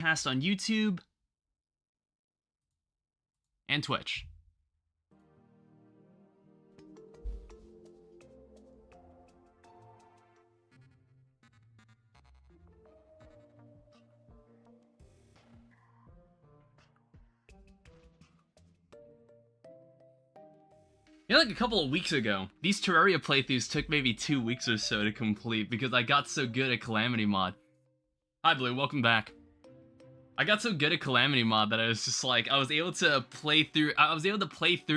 Cast on YouTube and Twitch. You know, like a couple of weeks ago, these Terraria playthroughs took maybe 2 weeks or so to complete because I got so good at Calamity mod. Hi Blue, welcome back. I got so good at Calamity mod that I was just like, I was able to play through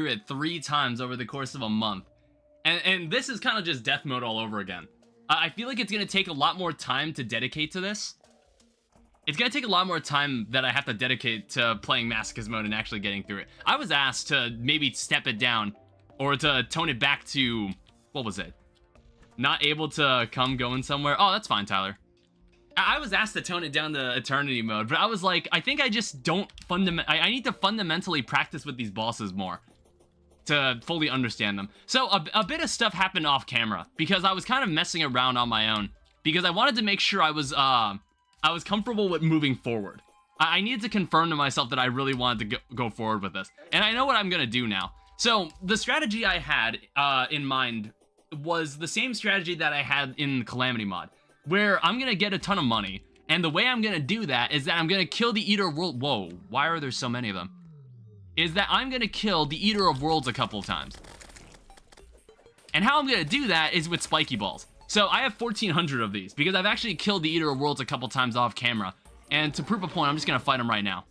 it 3 times over the course of a month. And this is kind of just death mode all over again. I feel like it's going to take a lot more time to dedicate to this. It's going to take a lot more time that I have to dedicate to playing Masochist mode and actually getting through it. I was asked to maybe step it down or to tone it back to, what was it? Not able to come going somewhere. Oh, that's fine, Tyler. I was asked to tone it down to Eternity mode, but I was like, I think I just don't I need to fundamentally practice with these bosses more to fully understand them. So a bit of stuff happened off camera because I was kind of messing around on my own because I wanted to make sure I was comfortable with moving forward. I needed to confirm to myself that I really wanted to go forward with this, and I know what I'm gonna do now. So the strategy I had in mind was the same strategy that I had in Calamity mod, where I'm gonna get a ton of money, and the way I'm gonna do that is that I'm gonna kill the Eater of Worlds. Whoa, why are there so many of them? Is that I'm gonna kill the Eater of Worlds a couple of times. And how I'm gonna do that is with spiky balls. So I have 1,400 of these because I've actually killed the Eater of Worlds a couple times off camera. And to prove a point, I'm just gonna fight him right now.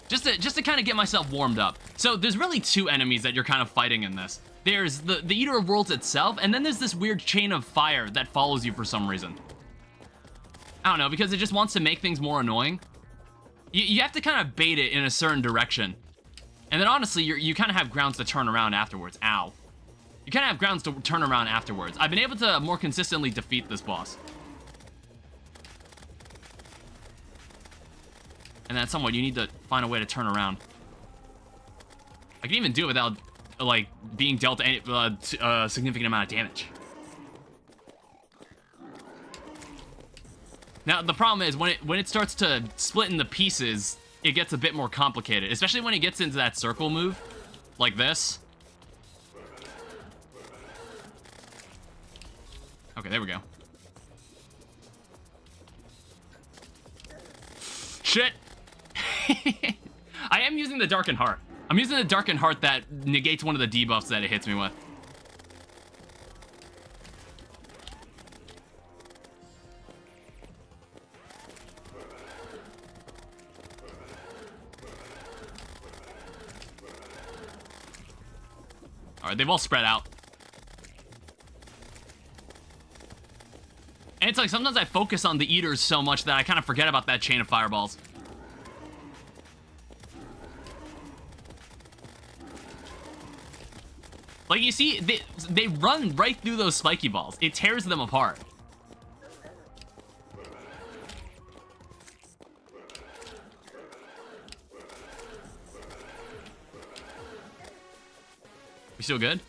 Just to kind of get myself warmed up. So there's really 2 enemies that you're kind of fighting in this. There's the Eater of Worlds itself, and then there's this weird chain of fire that follows you for some reason. I don't know, because it just wants to make things more annoying. You have to kind of bait it in a certain direction. And then honestly, you kind of have grounds to turn around afterwards. Ow. You kind of have grounds to turn around afterwards. I've been able to more consistently defeat this boss. And then at some point, you need to find a way to turn around. I can even do it without, like, being dealt a significant amount of damage. Now, the problem is, when it starts to split into pieces, it gets a bit more complicated. Especially when it gets into that circle move, like this. Okay, there we go. Shit! I am using the Darkened Heart. I'm using the Darkened Heart that negates one of the debuffs that it hits me with. Alright, they've all spread out. And it's like sometimes I focus on the Eaters so much that I kind of forget about that chain of fireballs. Like, you see, they run right through those spiky balls. It tears them apart. We still good?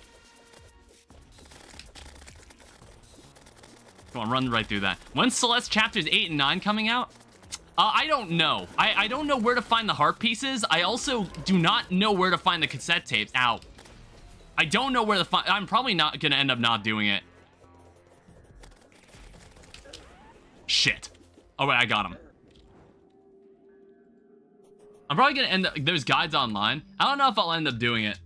Come on, run right through that. When's Celeste Chapters 8 and 9 coming out? I don't know. I don't know where to find the heart pieces. I also do not know where to find the cassette tapes. Ow. I don't know where to find... I'm probably not going to end up not doing it. Shit. Oh, wait, I got him. I'm probably going to end up... There's guides online. I don't know if I'll end up doing it.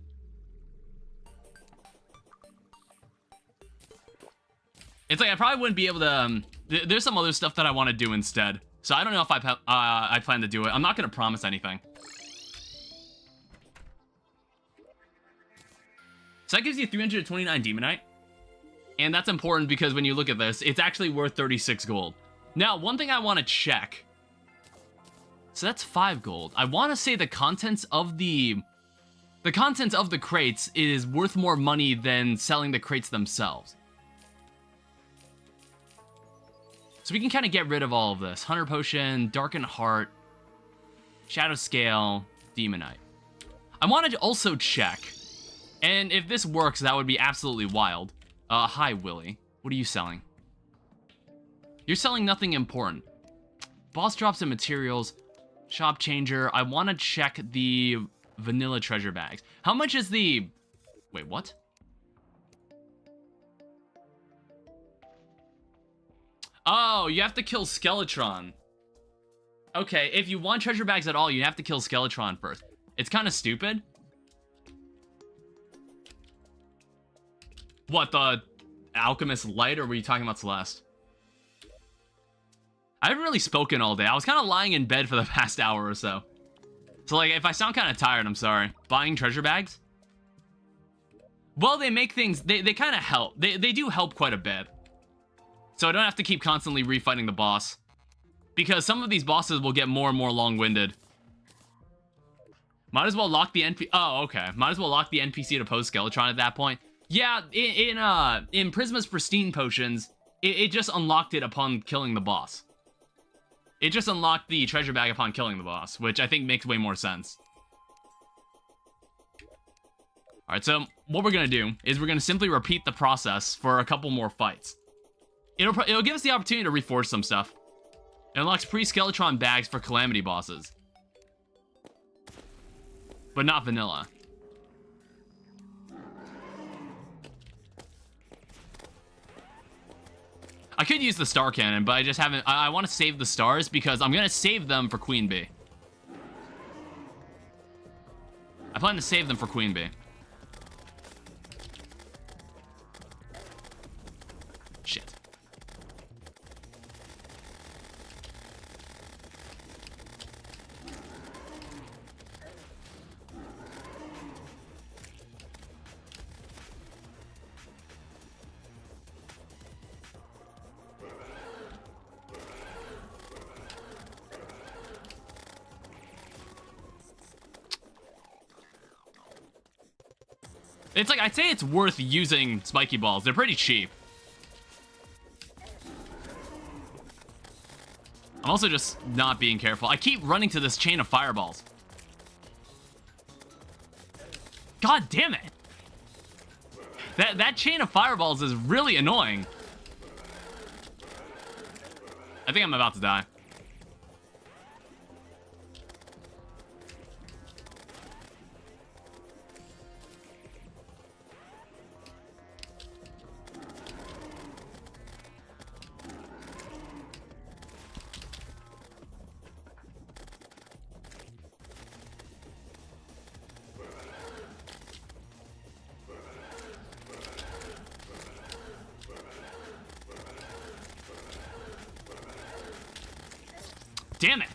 It's like I probably wouldn't be able to... there's some other stuff that I want to do instead. So I don't know if I plan to do it. I'm not going to promise anything. So that gives you 329 Demonite. And that's important because when you look at this, it's actually worth 36 gold. Now, one thing I want to check. So that's 5 gold. I want to say the contents of the crates is worth more money than selling the crates themselves. So we can kind of get rid of all of this. Hunter Potion, Darkened Heart, Shadow Scale, Demonite. I wanted to also check. And if this works, that would be absolutely wild. Hi, Willie. What are you selling? You're selling nothing important. boss drops and materials, shop changer. I want to check the vanilla treasure bags. How much is the... Wait, what? Oh, you have to kill Skeletron. Okay, if you want treasure bags at all, you have to kill Skeletron first. It's kind of stupid. What, the Alchemist Light, or were you talking about Celeste? I haven't really spoken all day. I was kind of lying in bed for the past hour or so. So, like, if I sound kind of tired, I'm sorry. Buying treasure bags? Well, they make things... They kind of help. They do help quite a bit. So I don't have to keep constantly refighting the boss. Because some of these bosses will get more and more long-winded. Might as well lock the NPC... Oh, okay. Might as well lock the NPC to pose Skeletron at that point. Yeah, in Prisma's Pristine Potions, it just unlocked it upon killing the boss. It just unlocked the treasure bag upon killing the boss, which I think makes way more sense. Alright, so what we're going to do is we're going to simply repeat the process for a couple more fights. It'll give us the opportunity to reforge some stuff. It unlocks pre-Skeletron bags for calamity bosses. But not vanilla. I could use the star cannon, but I just haven't... I want to save the stars because I'm going to save them for Queen Bee. I plan to save them for Queen Bee. Shit. It's like, I'd say it's worth using spiky balls. They're pretty cheap. I'm also just not being careful. I keep running to this chain of fireballs. God damn it. That chain of fireballs is really annoying. I think I'm about to die. Damn it.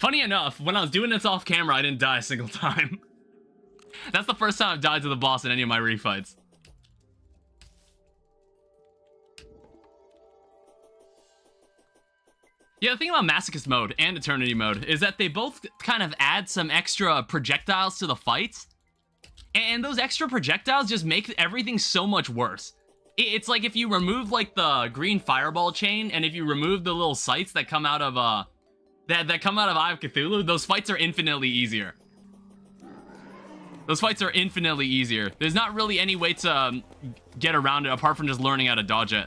Funny enough, when I was doing this off camera, I didn't die a single time. That's the first time I've died to the boss in any of my refights. Yeah, the thing about Masochist mode and Eternity mode is that they both kind of add some extra projectiles to the fights. And those extra projectiles just make everything so much worse. It's like if you remove, like, the green fireball chain, and if you remove the little sights that come out of, that come out of Eye of Cthulhu, those fights are infinitely easier. Those fights are infinitely easier. There's not really any way to get around it apart from just learning how to dodge it.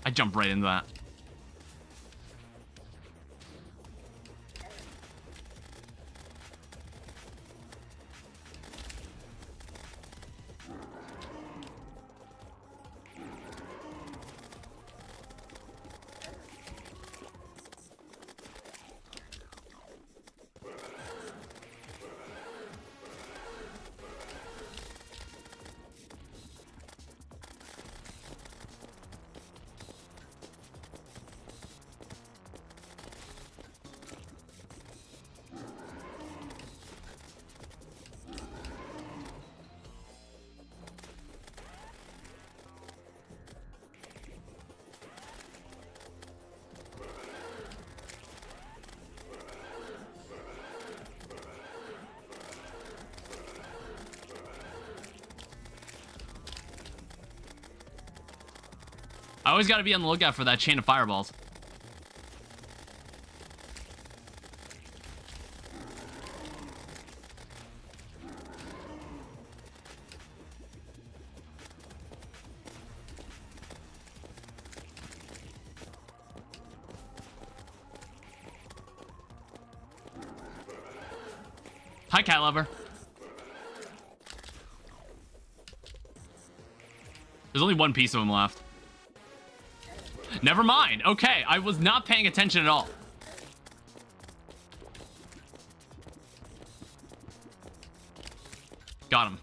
I jumped right into that. I always gotta be on the lookout for that chain of fireballs. Hi, cat lover. There's only one piece of him left. Never mind. Okay, I was not paying attention at all. Got him.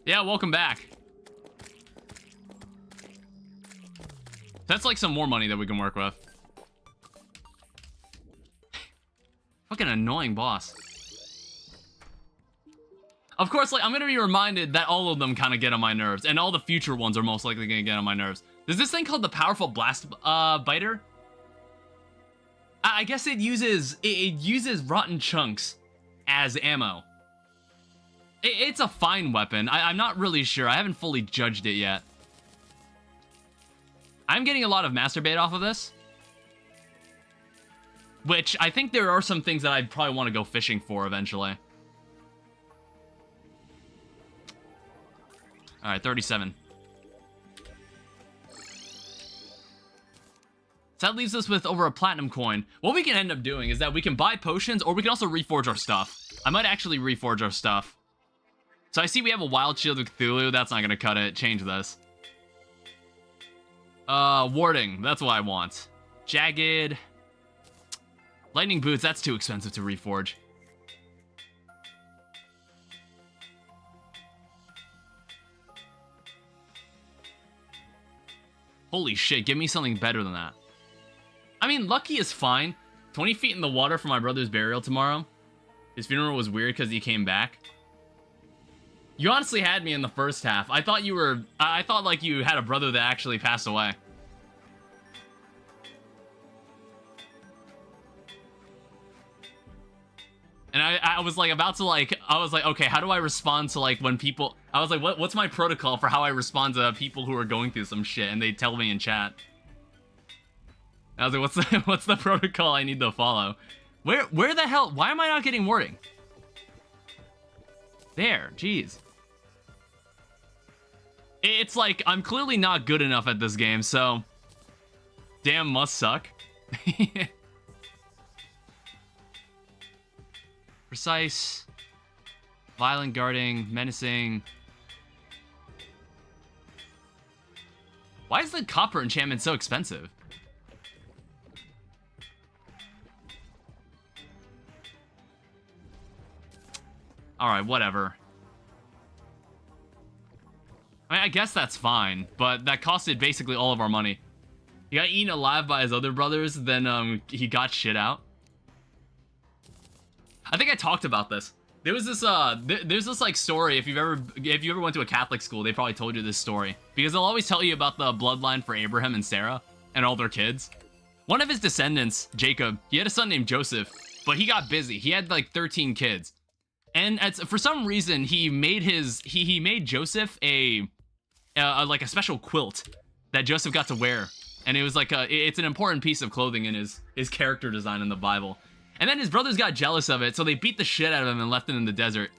Yeah, welcome back. That's like some more money that we can work with. Fucking annoying boss. Of course, like, I'm gonna be reminded that all of them kind of get on my nerves, and all the future ones are most likely gonna get on my nerves. There's this thing called the powerful blast biter. I guess it uses rotten chunks as ammo. It's a fine weapon. I'm not really sure. I haven't fully judged it yet. I'm getting a lot of masturbate off of this. Which, I think there are some things that I'd probably want to go fishing for eventually. Alright, 37. So that leaves us with over a platinum coin. What we can end up doing is that we can buy potions, or we can also reforge our stuff. I might actually reforge our stuff. So I see we have a Wild Shield of Cthulhu. That's not going to cut it. Change this. Warding. That's what I want. Jagged. Lightning Boots. That's too expensive to reforge. Holy shit, give me something better than that. I mean, lucky is fine. 20 feet in the water for my brother's burial tomorrow. His funeral was weird because he came back. You honestly had me in the first half. I thought you were... I thought, like, you had a brother that actually passed away. And I was, like, about to, like... I was like, okay, how do I respond to, like, when people... I was like, what's my protocol for how I respond to people who are going through some shit? And they tell me in chat. I was like, what's the protocol I need to follow? Where the hell? Why am I not getting warding? There, jeez. It's like, I'm clearly not good enough at this game, so... Damn must suck. Precise. Violent guarding. Menacing. Why is the copper enchantment so expensive? Alright, whatever. I mean, I guess that's fine, but that costed basically all of our money. He got eaten alive by his other brothers, then he got shit out. I think I talked about this. There was this there's this like story, if you ever went to a Catholic school, they probably told you this story. Because they'll always tell you about the bloodline for Abraham and Sarah and all their kids. One of his descendants, Jacob, he had a son named Joseph, but he got busy. He had like 13 kids. And for some reason, he made he made Joseph like a special quilt that Joseph got to wear. And it was like it's an important piece of clothing in his character design in the Bible. And then his brothers got jealous of it, so they beat the shit out of him and left him in the desert.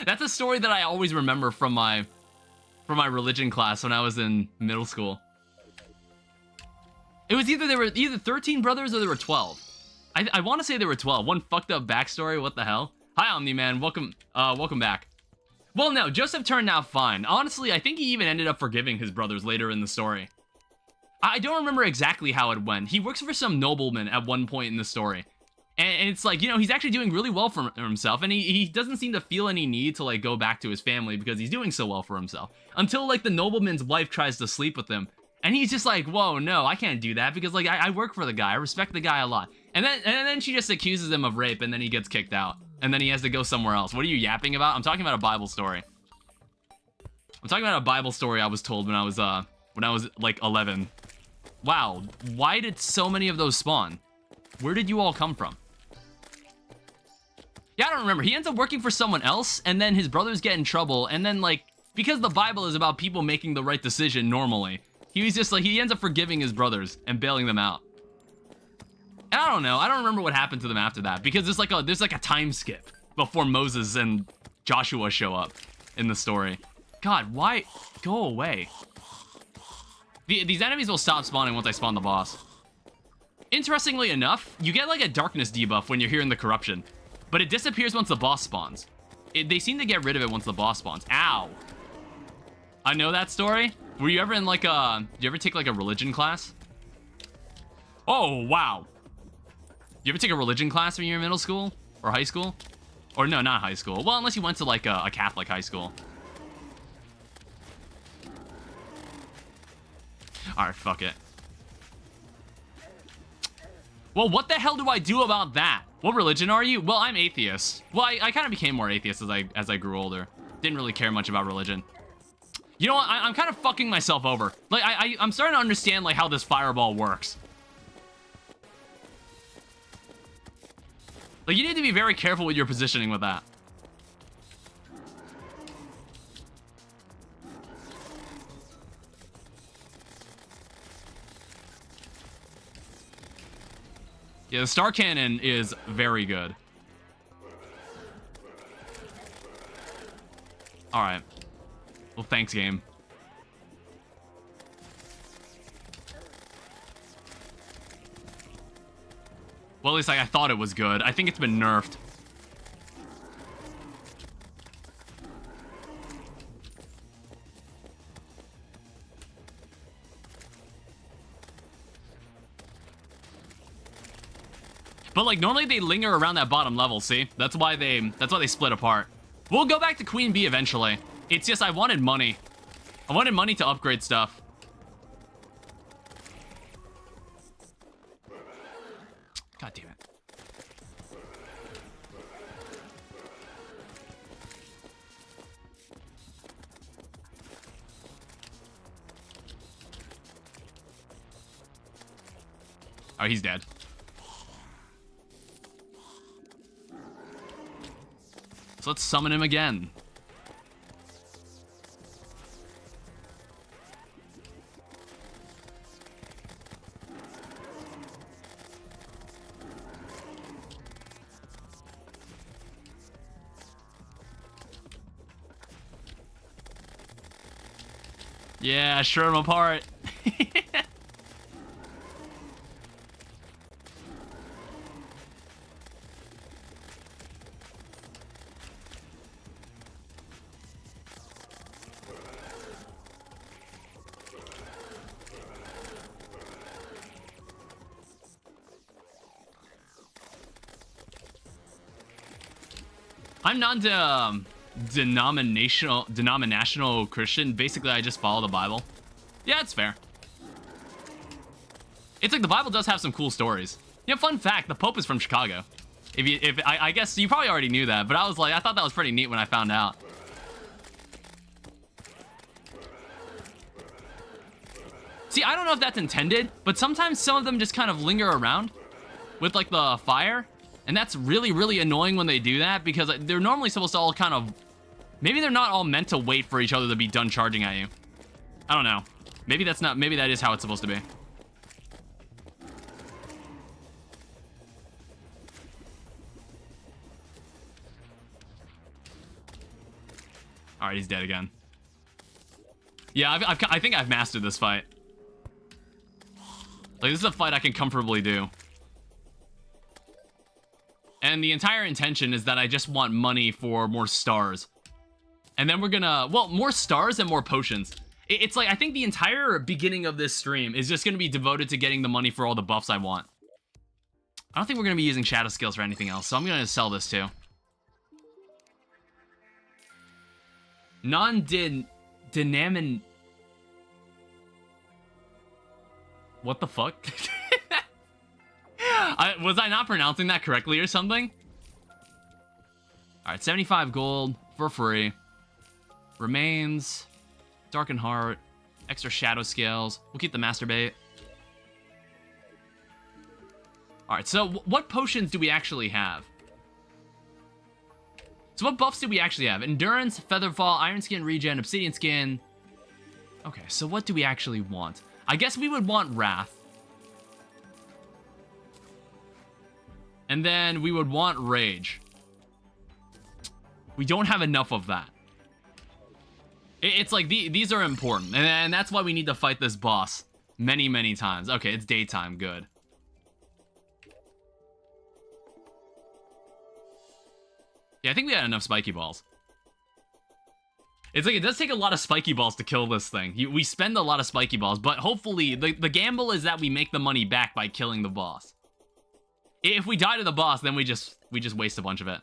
That's a story that I always remember from my religion class when I was in middle school. It was either there were 13 brothers or there were 12. I want to say there were 12. One fucked up backstory. What the hell? Hi, Omni-Man. Welcome back. Well, no, Joseph turned out fine. Honestly, I think he even ended up forgiving his brothers later in the story. I don't remember exactly how it went. He works for some nobleman at one point in the story. And it's like, you know, he's actually doing really well for himself. And he doesn't seem to feel any need to, like, go back to his family because he's doing so well for himself. Until, like, the nobleman's wife tries to sleep with him. And he's just like, whoa, no, I can't do that because, like, I work for the guy. I respect the guy a lot. And then she just accuses him of rape, and then he gets kicked out. And then he has to go somewhere else. What are you yapping about? I'm talking about a Bible story. I'm talking about a Bible story I was told when I was like 11. Wow, why did so many of those spawn? Where did you all come from? Yeah, I don't remember. He ends up working for someone else, and then his brothers get in trouble, and then, like, because the Bible is about people making the right decision normally. He was just like, he ends up forgiving his brothers and bailing them out. And I don't know, I don't remember what happened to them after that, because there's like a time skip before Moses and Joshua show up in the story. God, why? Go away. These enemies will stop spawning once I spawn the boss. Interestingly enough, you get like a darkness debuff when you're here in the corruption, but it disappears once the boss spawns. They seem to get rid of it once the boss spawns. Ow. I know that story. Were you ever in like a... Did you ever take like a religion class? Oh, wow. You ever take a religion class when you were in middle school? Or high school? Or no, not high school. Well, unless you went to like a Catholic high school. Alright, fuck it. Well, what the hell do I do about that? What religion are you? Well, I'm atheist. Well, I kind of became more atheist as I grew older. Didn't really care much about religion. You know what? I'm kind of fucking myself over. Like, I'm starting to understand, like, how this fireball works. Like, you need to be very careful with your positioning with that. Yeah, the star cannon is very good. Alright. Well, thanks, game. Well, at least I thought it was good. I think it's been nerfed. But like normally they linger around that bottom level, see? That's why they split apart. We'll go back to Queen Bee eventually. It's just I wanted money. I wanted money to upgrade stuff. God damn it. Oh, he's dead. So let's summon him again. Yeah, sure him apart. I'm not denominational Christian. Basically, I just follow the Bible. Yeah, it's fair. It's like the Bible does have some cool stories. You know, fun fact: the Pope is from Chicago. I guess you probably already knew that, but I thought that was pretty neat when I found out. See, I don't know if that's intended, but sometimes some of them just kind of linger around with like the fire. And that's really, really annoying when they do that, because they're normally supposed to all kind of... Maybe they're not all meant to wait for each other to be done charging at you. I don't know. Maybe that's not... Maybe that is how it's supposed to be. Alright, he's dead again. Yeah, I think I've mastered this fight. Like, this is a fight I can comfortably do. And the entire intention is that I just want money for more stars. And then we're gonna... Well, more stars and more potions. It's like, I think the entire beginning of this stream is just gonna be devoted to getting the money for all the buffs I want. I don't think we're gonna be using shadow skills for anything else, so I'm gonna sell this too. Non-dinamin... What the fuck? Was I not pronouncing that correctly or something? Alright, 75 gold for free. Remains. Darkened Heart. Extra shadow scales. We'll keep the masturbate. Alright, so what potions do we actually have? So So what buffs do we actually have? Endurance, Featherfall, Iron Skin Regen, Obsidian Skin. Okay, so what do we actually want? I guess we would want Wrath. And then we would want Rage. We don't have enough of that. It's like, these are important. And that's why we need to fight this boss many, many times. Okay, it's daytime. Good. Yeah, I think we had enough spiky balls. It's like, it does take a lot of spiky balls to kill this thing. We spend a lot of spiky balls, but hopefully, the gamble is that we make the money back by killing the boss. If we die to the boss, then we just waste a bunch of it.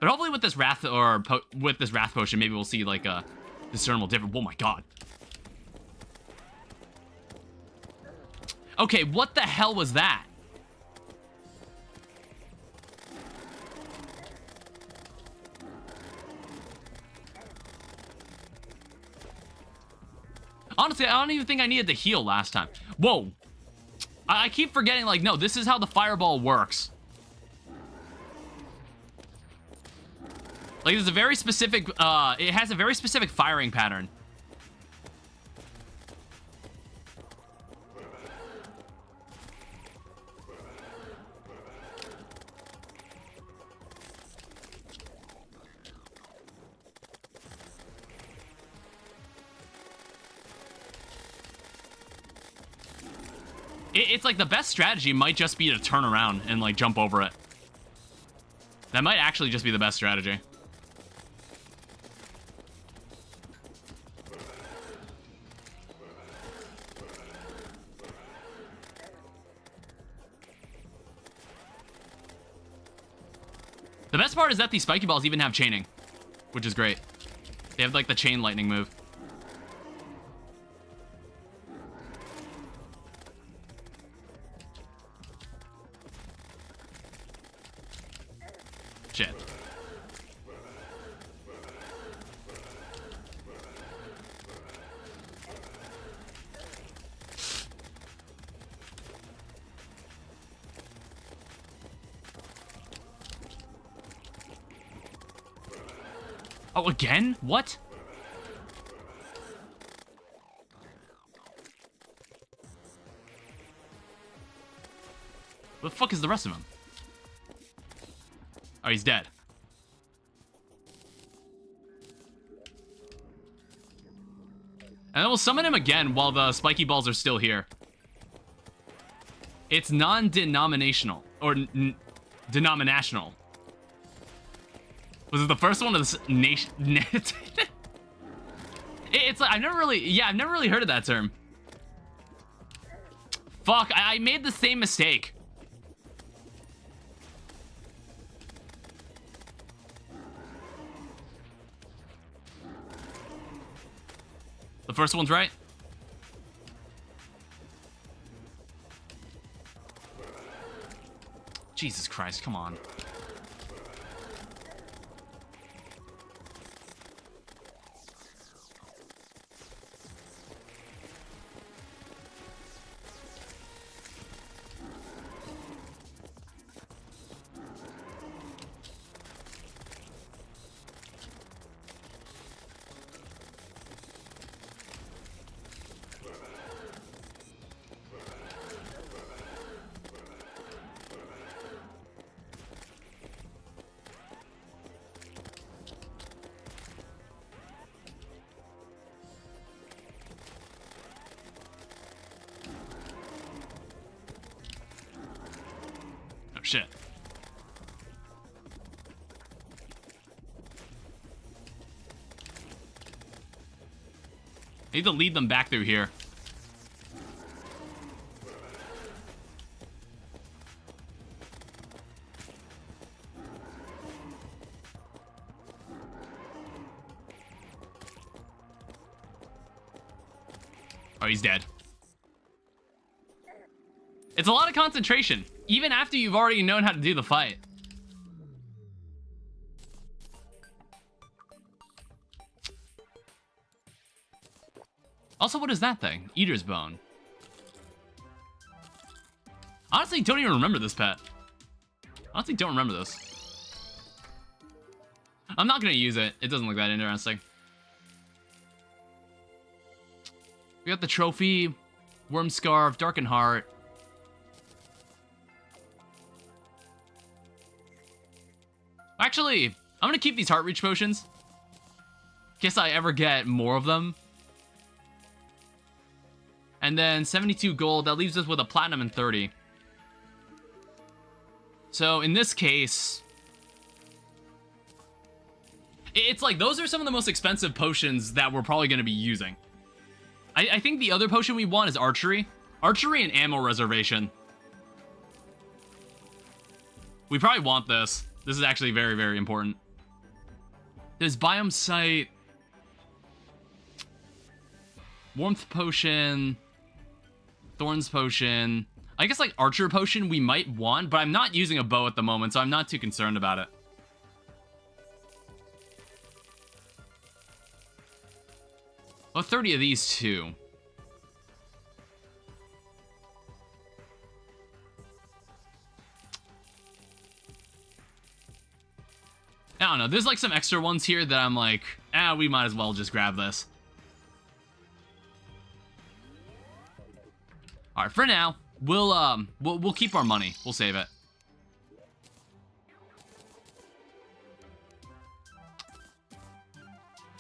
But hopefully with this Wrath, with this Wrath Potion, maybe we'll see, like, a discernible difference. Oh my god. Okay, what the hell was that? Honestly, I don't even think I needed to heal last time. Whoa. I keep forgetting, like, no, this is how the fireball works. Like, there's a very specific, it has a very specific firing pattern. It's like the best strategy might just be to turn around and, like, jump over it. That might actually just be the best strategy. The best part is that these spiky balls even have chaining, which is great. They have, like, the chain lightning move. Shit. Oh, again? What? What the fuck is the rest of him? Oh, he's dead. And then we'll summon him again while the spiky balls are still here. It's non-denominational. Or denominational. Was it the first one of this nation? It's like, I've never really heard of that term. Fuck, I made the same mistake. The first one's right. Jesus Christ, come on. Shit. I need to lead them back through here. Oh, he's dead. It's a lot of concentration, even after you've already known how to do the fight. Also, what is that thing? Eater's Bone. Honestly, don't even remember this pet. Honestly, don't remember this. I'm not gonna use it. It doesn't look that interesting. We got the trophy, Worm Scarf, Darkened Heart. Actually, I'm gonna keep these Heart Reach potions. In case I ever get more of them. And then 72 gold, that leaves us with a platinum and 30. So in this case, it's like those are some of the most expensive potions that we're probably gonna be using. I think the other potion we want is archery. Archery and ammo reservation. We probably want this. This is actually very, very important. There's Biome Sight. Warmth Potion. Thorns Potion. I guess like Archer Potion we might want, but I'm not using a bow at the moment, so I'm not too concerned about it. Well, 30 of these too. I don't know. There's like some extra ones here that I'm like, we might as well just grab this. All right, for now, we'll keep our money. We'll save it.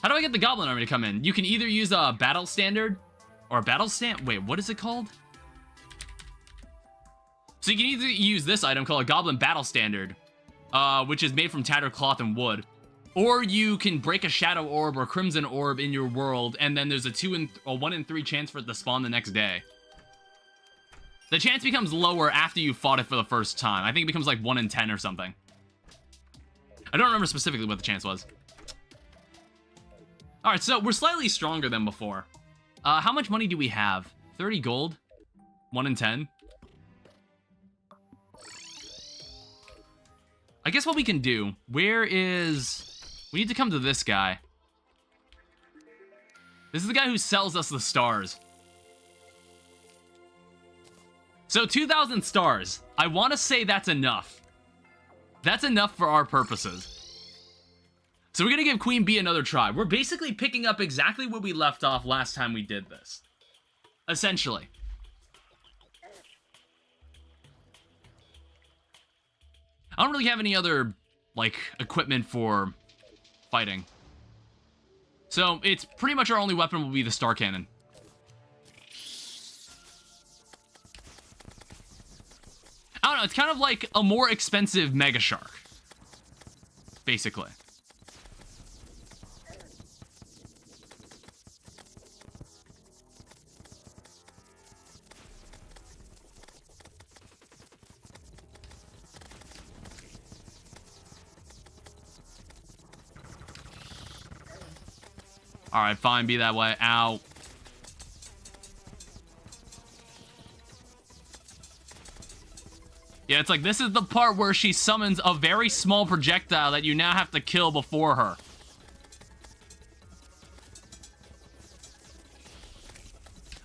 How do I get the Goblin Army to come in? You can either use a Battle Standard or a Battle Stand. Wait, what is it called? So you can either use this item called a Goblin Battle Standard, which is made from tattered cloth and wood, or you can break a Shadow Orb or Crimson Orb in your world, and then there's a 1 in 3 chance for it to spawn the next day. The chance becomes lower after you fought it for the first time. I think it becomes like 1 in 10 or something. I don't remember specifically what the chance was. Alright, so we're slightly stronger than before. How much money do we have? 30 gold? 1 in 10? I guess what we can do, where is... We need to come to this guy. This is the guy who sells us the stars. So 2,000 stars. I want to say that's enough. That's enough for our purposes. So we're going to give Queen Bee another try. We're basically picking up exactly where we left off last time we did this. Essentially. I don't really have any other, like, equipment for fighting. So it's pretty much our only weapon will be the Star Cannon. I don't know, it's kind of like a more expensive Mega Shark. Basically. Alright, fine, be that way. Ow. Yeah, it's like, this is the part where she summons a very small projectile that you now have to kill before her.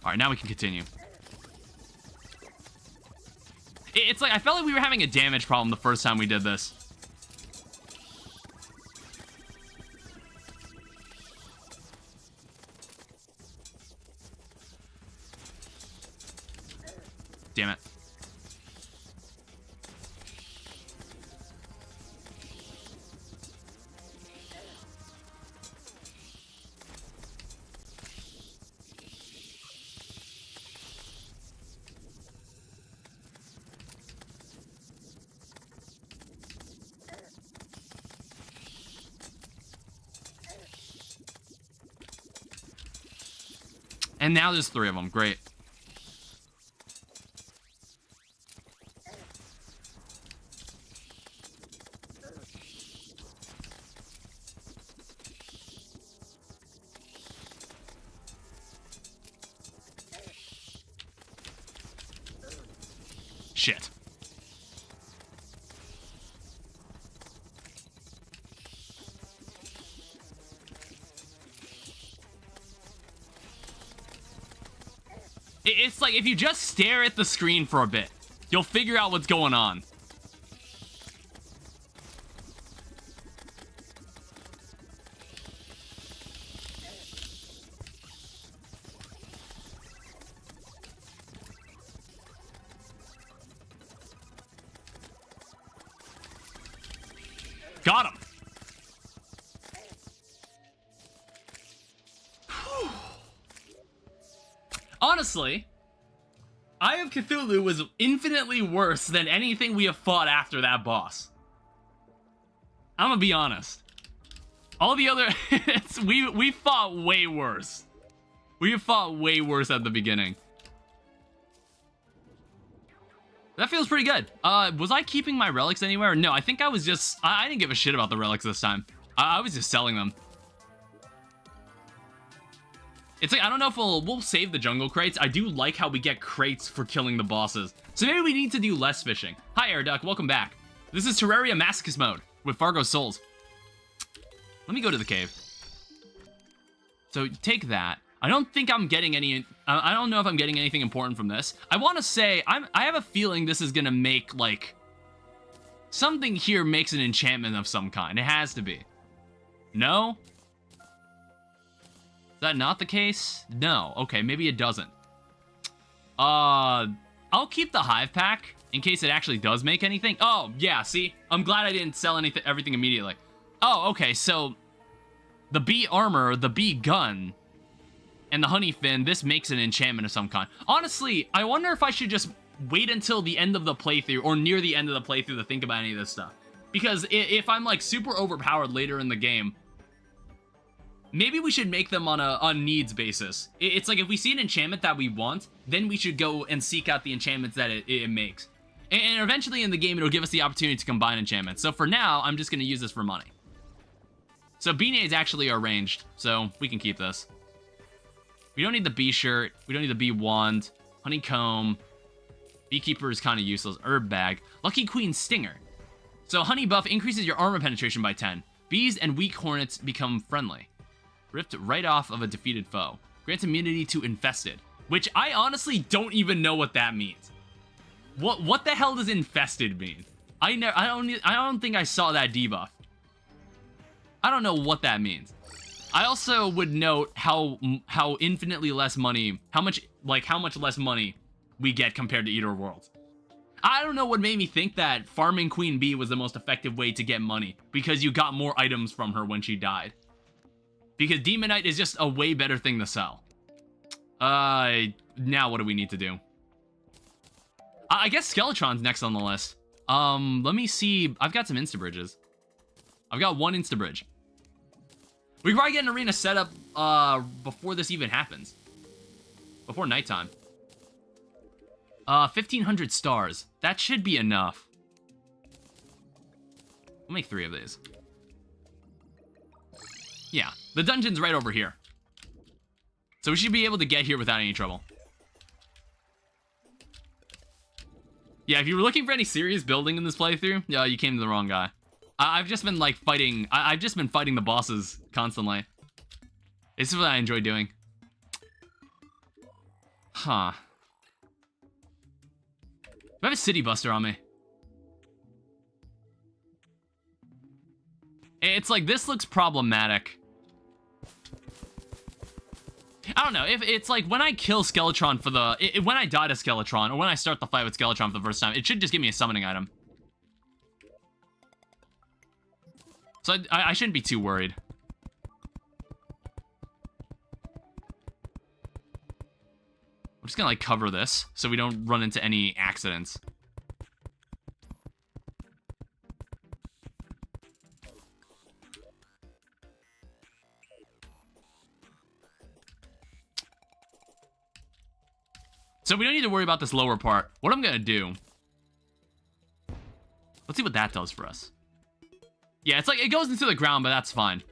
Alright, now we can continue. It's like, I felt like we were having a damage problem the first time we did this. Damn it. And now there's 3 of them. Great. Shit. It's like, if you just stare at the screen for a bit, you'll figure out what's going on. Got him. Honestly, Eye of Cthulhu was infinitely worse than anything we have fought after that boss. I'm gonna be honest. All the other... we fought way worse. We fought way worse at the beginning. That feels pretty good. Was I keeping my relics anywhere? No, I think I was just... I didn't give a shit about the relics this time. I was just selling them. It's like, I don't know if we'll save the jungle crates. I do like how we get crates for killing the bosses. So maybe we need to do less fishing. Hi, Air Duck. Welcome back. This is Terraria Masochist mode with FARGO'S souls. Let me go to the cave. So take that. I don't think I'm getting any... I don't know if I'm getting anything important from this. I want to say... I have a feeling this is going to make, like... Something here makes an enchantment of some kind. It has to be. No? Is that not the case? No. Okay, maybe it doesn't. I'll keep the hive pack in case it actually does make anything. Oh, yeah, see? I'm glad I didn't sell everything immediately. Oh, okay, so... The bee armor, the bee gun... and the honey fin, this makes an enchantment of some kind. Honestly, I wonder if I should just wait until the end of the playthrough, or near the end of the playthrough, to think about any of this stuff. Because if I'm, like, super overpowered later in the game, maybe we should make them on a needs basis. It's like, if we see an enchantment that we want, then we should go and seek out the enchantments that it makes. And eventually in the game, it'll give us the opportunity to combine enchantments. So for now, I'm just going to use this for money. So bee nades actually are ranged, so we can keep this. We don't need the bee shirt. We don't need the bee wand. Honeycomb. Beekeeper is kind of useless. Herb bag. Lucky Queen stinger. So honey buff increases your armor penetration by 10. Bees and weak hornets become friendly. Ripped right off of a defeated foe. Grants immunity to infested. Which I honestly don't even know what that means. What the hell does infested mean? I don't think I saw that debuff. I don't know what that means. I also would note how infinitely less money, how much less money we get compared to Eater Worlds. I don't know what made me think that farming Queen Bee was the most effective way to get money, because you got more items from her when she died. Because Demonite is just a way better thing to sell. Now what do we need to do? I guess Skeletron's next on the list. Let me see. I've got some Instabridges. I've got one Instabridge. We can probably get an arena set up before this even happens. Before nighttime. 1,500 stars. That should be enough. I'll make 3 of these. Yeah, the dungeon's right over here. So we should be able to get here without any trouble. Yeah, if you were looking for any serious building in this playthrough, you came to the wrong guy. I've just been, like, fighting... I've just been fighting the bosses constantly. This is what I enjoy doing. Huh. I have a City Buster on me. It's like, this looks problematic. I don't know, if it's like, when I kill Skeletron for the... when I die to Skeletron, or when I start the fight with Skeletron for the first time, it should just give me a summoning item. So I shouldn't be too worried. I'm just gonna, like, cover this, so we don't run into any accidents. So we don't need to worry about this lower part. What I'm gonna do... Let's see what that does for us. Yeah, it's like, it goes into the ground, but that's fine.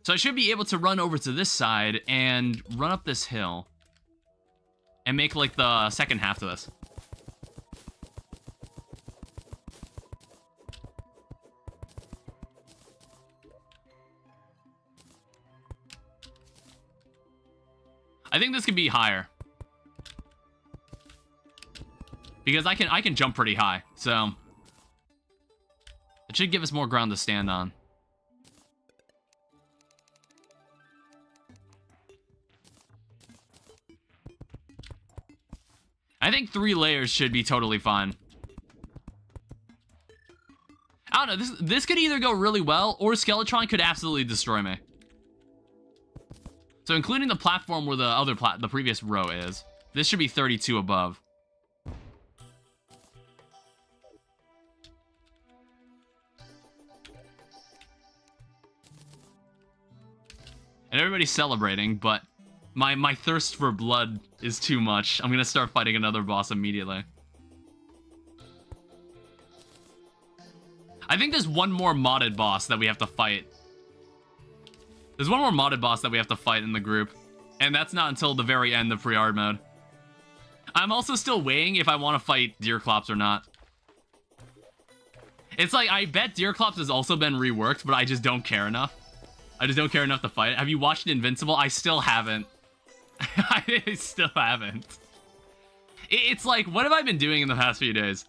So I should be able to run over to this side and run up this hill. And make, like, the second half to this. I think this could be higher. Because I can jump pretty high, so... It should give us more ground to stand on. I think 3 layers should be totally fine. I don't know, this could either go really well, or Skeletron could absolutely destroy me. So including the platform where the previous row is, this should be 32 above. And everybody's celebrating, but my thirst for blood is too much. I'm gonna start fighting another boss immediately. I think there's one more modded boss that we have to fight. There's one more modded boss that we have to fight in the group, and that's not until the very end of pre-hard mode. I'm also still weighing if I want to fight Deerclops or not. It's like, I bet Deerclops has also been reworked, but I just don't care enough. I just don't care enough to fight it. Have you watched Invincible? I still haven't. I still haven't. It's like, what have I been doing in the past few days?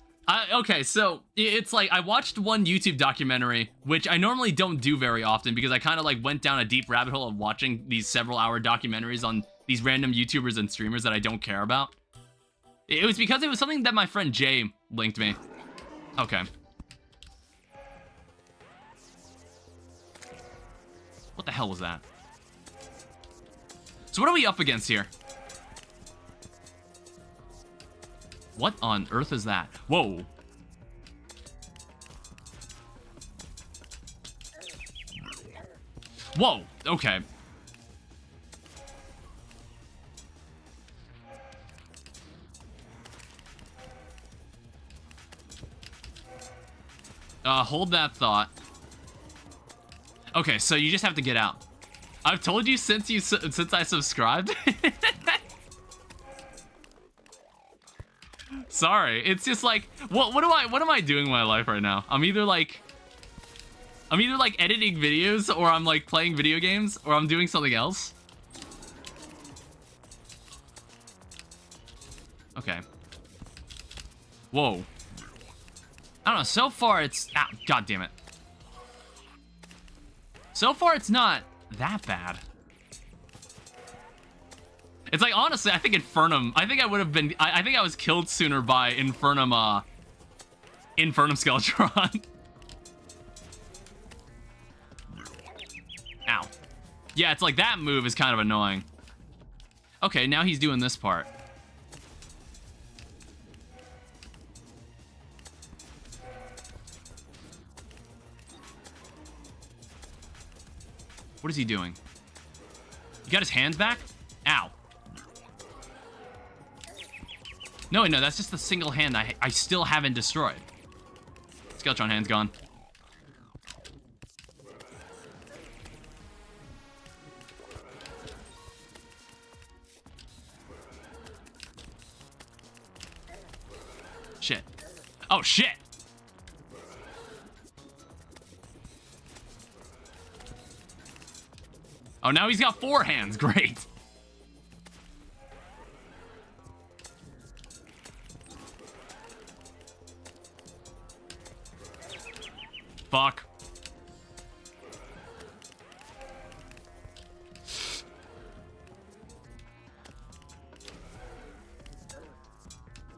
Okay, so it's like I watched one YouTube documentary, which I normally don't do very often because I kind of like went down a deep rabbit hole of watching these several-hour documentaries on these random YouTubers and streamers that I don't care about. It was because it was something that my friend Jay linked me. Okay. What the hell was that? So what are we up against here? What on earth is that? Whoa. Whoa, okay. Hold that thought. Okay, so you just have to get out. I've told you since I subscribed. Sorry, it's just like, what am I doing in my life right now? I'm either like editing videos, or I'm like playing video games, or I'm doing something else. Okay. Whoa. I don't know, so far it's, god damn it. So far it's not that bad. It's like, honestly, I think Infernum, I think I would have been, I think I was killed sooner by Infernum Skeletron. Ow. Yeah, it's like that move is kind of annoying. Okay, now he's doing this part. What is he doing? He got his hands back? Ow. No, that's just the single hand I still haven't destroyed. Skeletron hand's gone. Shit. Oh, shit! Oh, now he's got 4 hands. Great. Fuck.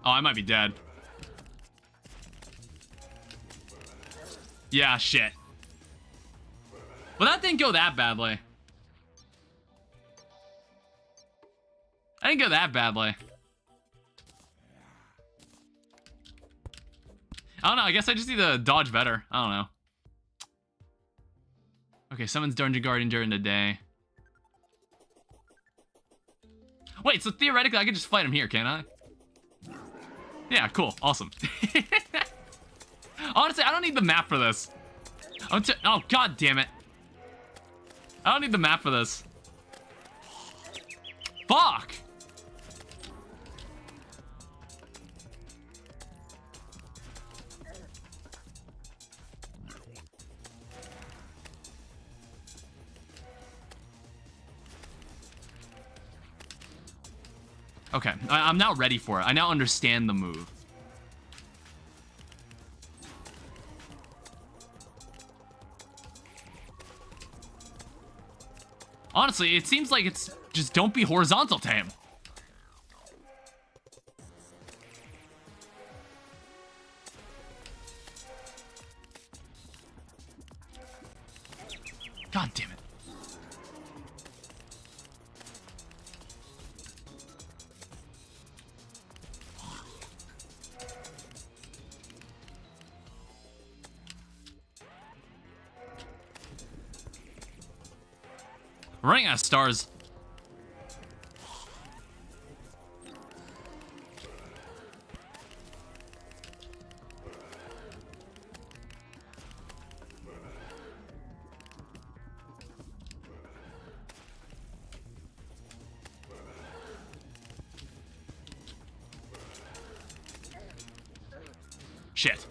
Oh, I might be dead. Yeah, shit. Well, that didn't go that badly. I didn't go that badly. I don't know, I guess I just need to dodge better. I don't know. Okay, summons Dungeon Guardian during the day. Wait, so theoretically I could just fight him here, can't I? Yeah, cool, awesome. Honestly, I don't need the map for this. Oh, god damn it. I don't need the map for this. Fuck! Okay, I'm now ready for it. I now understand the move. Honestly, it seems like it's just don't be horizontal to him. God damn it. I'm running out of stars. Shit.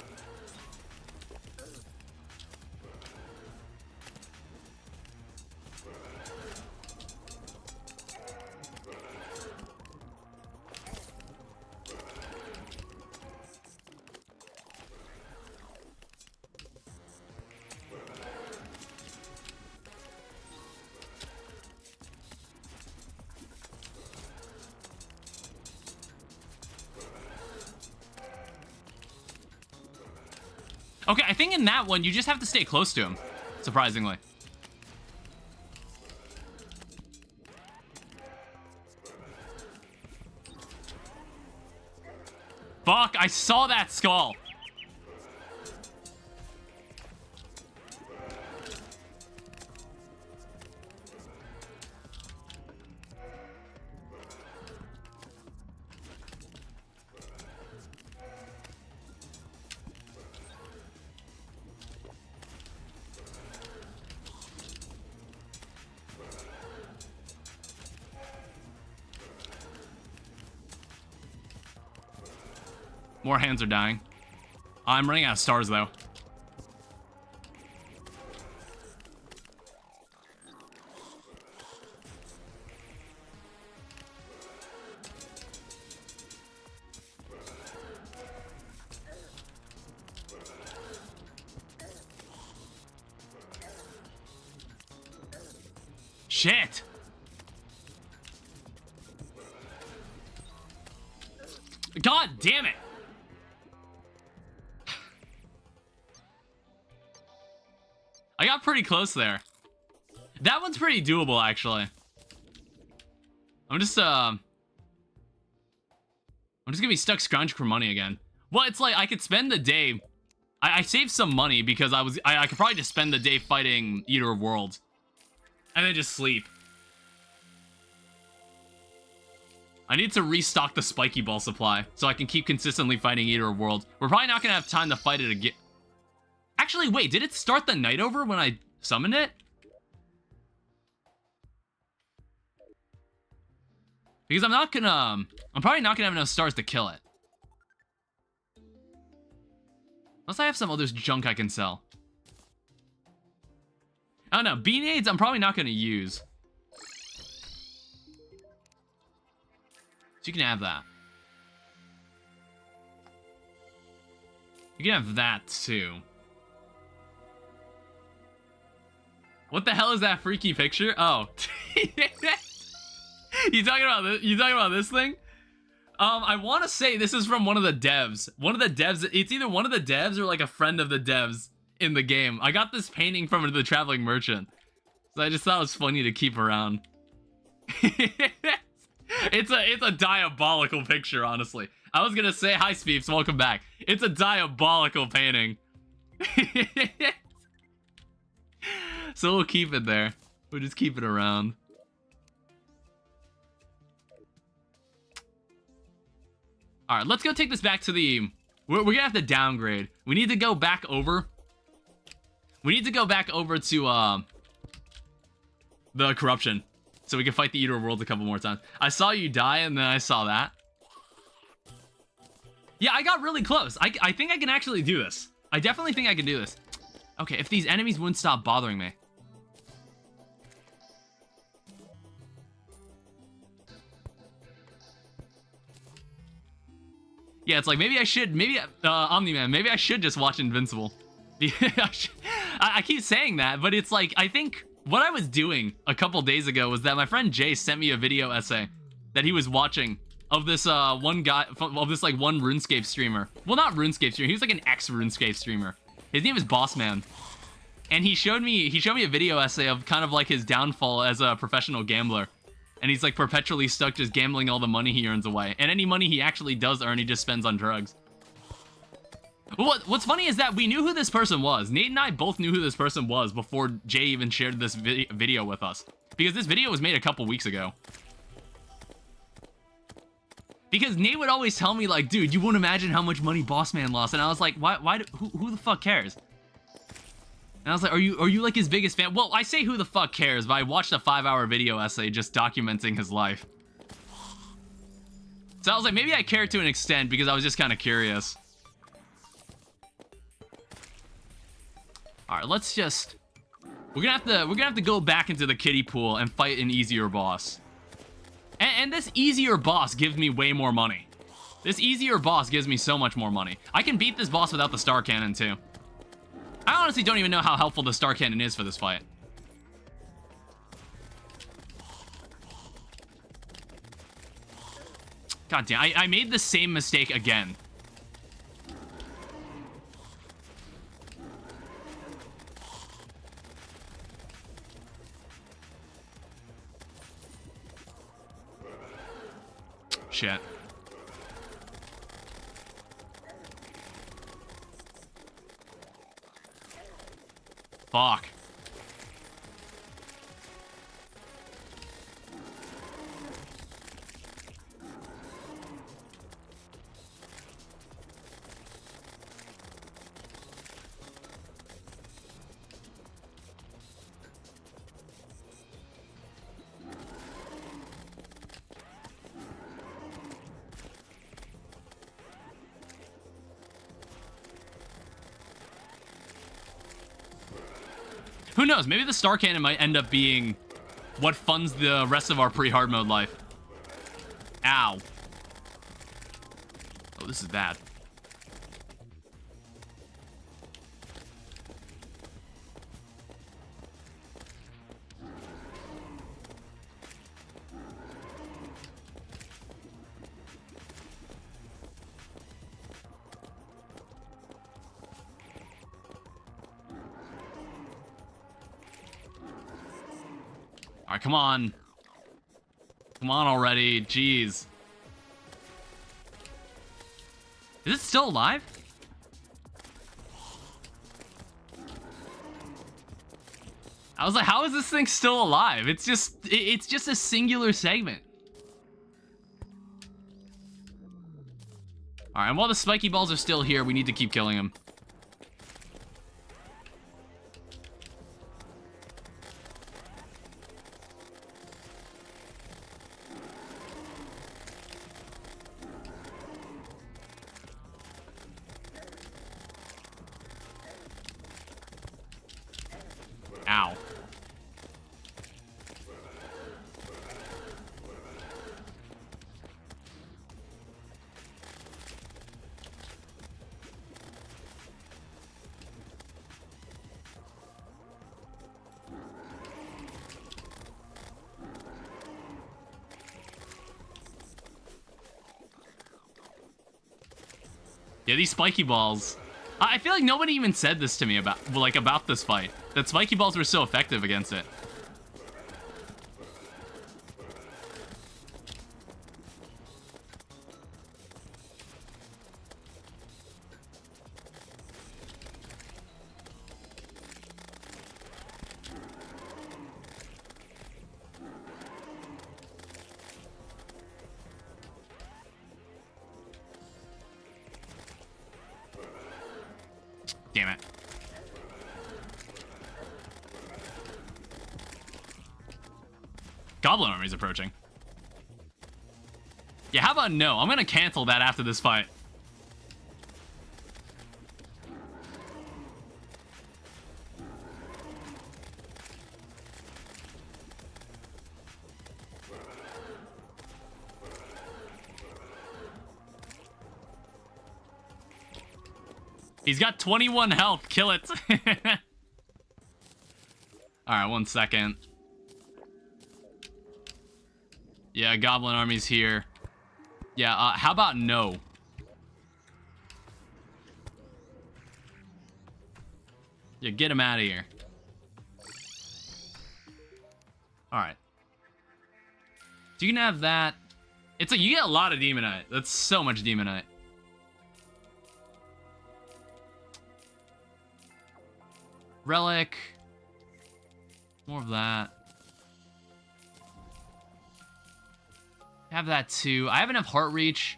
Okay, I think in that one, you just have to stay close to him, surprisingly. Fuck, I saw that skull. More hands are dying. I'm running out of stars, though. Shit! God damn it! I got pretty close there. That one's pretty doable, actually. I'm just gonna be stuck scrounging for money again. Well, it's like I could spend the day. I saved some money because I could probably just spend the day fighting Eater of Worlds, and then just sleep. I need to restock the spiky ball supply so I can keep consistently fighting Eater of Worlds. We're probably not gonna have time to fight it again. Actually, wait, did it start the night over when I summoned it? Because I'm probably not gonna have enough stars to kill it. Unless I have some other junk I can sell. I don't know, B-nades I'm probably not gonna use. So you can have that. You can have that too. What the hell is that freaky picture? Oh. You talking about this? You talking about this thing? I want to say this is from one of the devs. One of the devs. It's either one of the devs or like a friend of the devs in the game. I got this painting from the Traveling Merchant, so I just thought it was funny to keep around. It's a diabolical picture, honestly. I was gonna say hi, Speeps. Welcome back. It's a diabolical painting. So we'll keep it there. We'll just keep it around. Alright, let's go take this back to the... We're gonna have to downgrade. We need to go back over. We need to go back over to, the corruption. So we can fight the Eater of Worlds a couple more times. I saw you die, and then I saw that. Yeah, I got really close. I think I can actually do this. I definitely think I can do this. Okay, if these enemies wouldn't stop bothering me. Yeah, it's like, maybe I should, Omni-Man, maybe I should just watch Invincible. I keep saying that, but it's like, I think what I was doing a couple days ago was that my friend Jay sent me a video essay that he was watching of this one guy, of this like one RuneScape streamer. Well, not RuneScape streamer, he was like an ex-RuneScape streamer. His name is Bossman. and he showed me a video essay of kind of like his downfall as a professional gambler. And he's like perpetually stuck just gambling all the money he earns away. And any money he actually does earn, he just spends on drugs. What's funny is that we knew who this person was. Nate and I both knew who this person was before Jay even shared this video with us. Because this video was made a couple weeks ago. Because Nate would always tell me, like, dude, you won't imagine how much money Boss Man lost. And I was like, who the fuck cares? And I was like, are you like his biggest fan? Well, I say who the fuck cares, but I watched a 5-hour video essay just documenting his life. So I was like, maybe I care to an extent because I was just kind of curious. All right, let's just... We're gonna have to go back into the kiddie pool and fight an easier boss. And this easier boss gives me way more money. This easier boss gives me so much more money. I can beat this boss without the star cannon too. I honestly don't even know how helpful the star cannon is for this fight. God damn, I made the same mistake again. Shit. Fuck. Who knows? Maybe the star cannon might end up being what funds the rest of our pre-hard mode life. Ow. Oh, this is bad. All right, come on. Come on already. Jeez. Is it still alive? I was like, how is this thing still alive? It's just a singular segment. All right, and while the spiky balls are still here, we need to keep killing them. Ow. Yeah, these spiky balls. I feel like nobody even said this to me about this fight. That spiky balls were so effective against it. Damn it. Goblin army's approaching. Yeah, how about no? I'm gonna cancel that after this fight. He's got 21 health. Kill it. Alright, 1 second. Yeah, goblin army's here. Yeah, how about no? Yeah, get him out of here. Alright. So you can have that. It's like, you get a lot of Demonite. That's so much Demonite. Relic. More of that. Have that too. I have enough heart reach.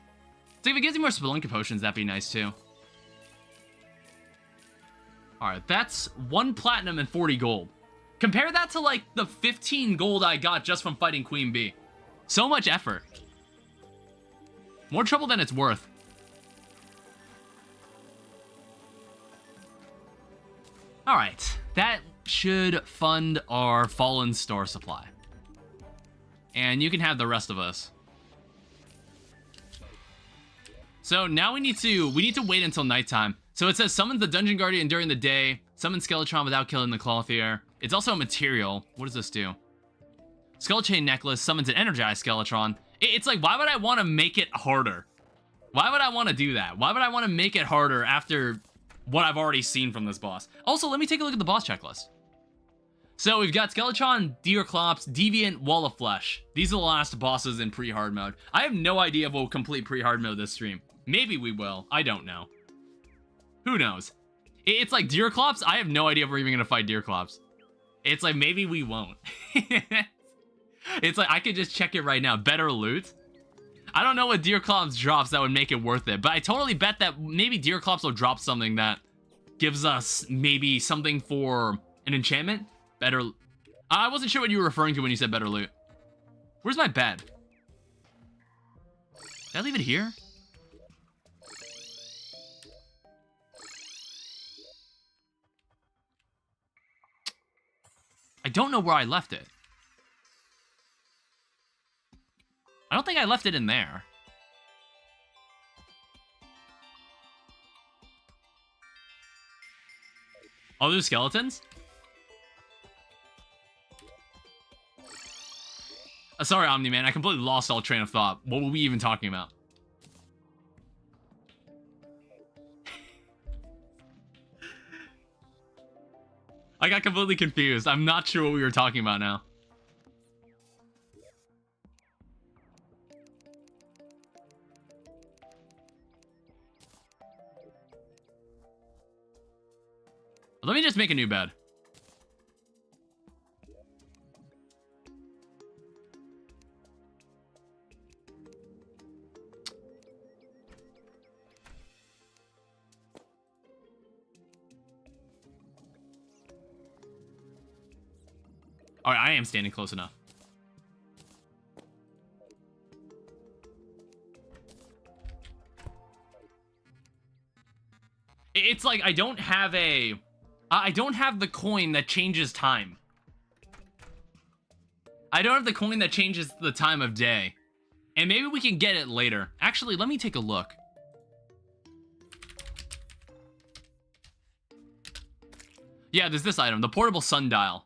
So if it gives me more Spelunker potions, that'd be nice too. Alright, that's 1 platinum and 40 gold. Compare that to like the 15 gold I got just from fighting Queen Bee. So much effort. More trouble than it's worth. Alright, that should fund our Fallen Star supply. And you can have the rest of us. So now we need to wait until nighttime. So it says summons the Dungeon Guardian during the day, summon Skeletron without killing the Clothier. It's also a material. What does this do? Skull Chain Necklace summons an energized Skeletron. It's like, why would I want to make it harder? Why would I want to do that? Why would I want to make it harder after what I've already seen from this boss? Also, let me take a look at the boss checklist. So we've got Skeletron, Deerclops, Deviant, Wall of Flesh. These are the last bosses in pre-hard mode. I have no idea if we'll complete pre-hard mode this stream. Maybe we will. I don't know. Who knows? It's like Deerclops. I have no idea if we're even going to fight Deerclops. It's like, maybe we won't. It's like, I could just check it right now. Better loot. I don't know what Deerclops drops that would make it worth it, but I totally bet that maybe Deerclops will drop something that gives us maybe something for an enchantment. Better. I wasn't sure what you were referring to when you said better loot. Where's my bed? Did I leave it here? I don't know where I left it. I don't think I left it in there. Oh, there's skeletons? Sorry, Omni-Man, I completely lost all train of thought. What were we even talking about? I got completely confused. I'm not sure what we were talking about now. Let me just make a new bed. Alright, I am standing close enough. It's like I don't have the coin that changes time. I don't have the coin that changes the time of day. And maybe we can get it later. Actually, let me take a look. Yeah, there's this item, the portable sundial.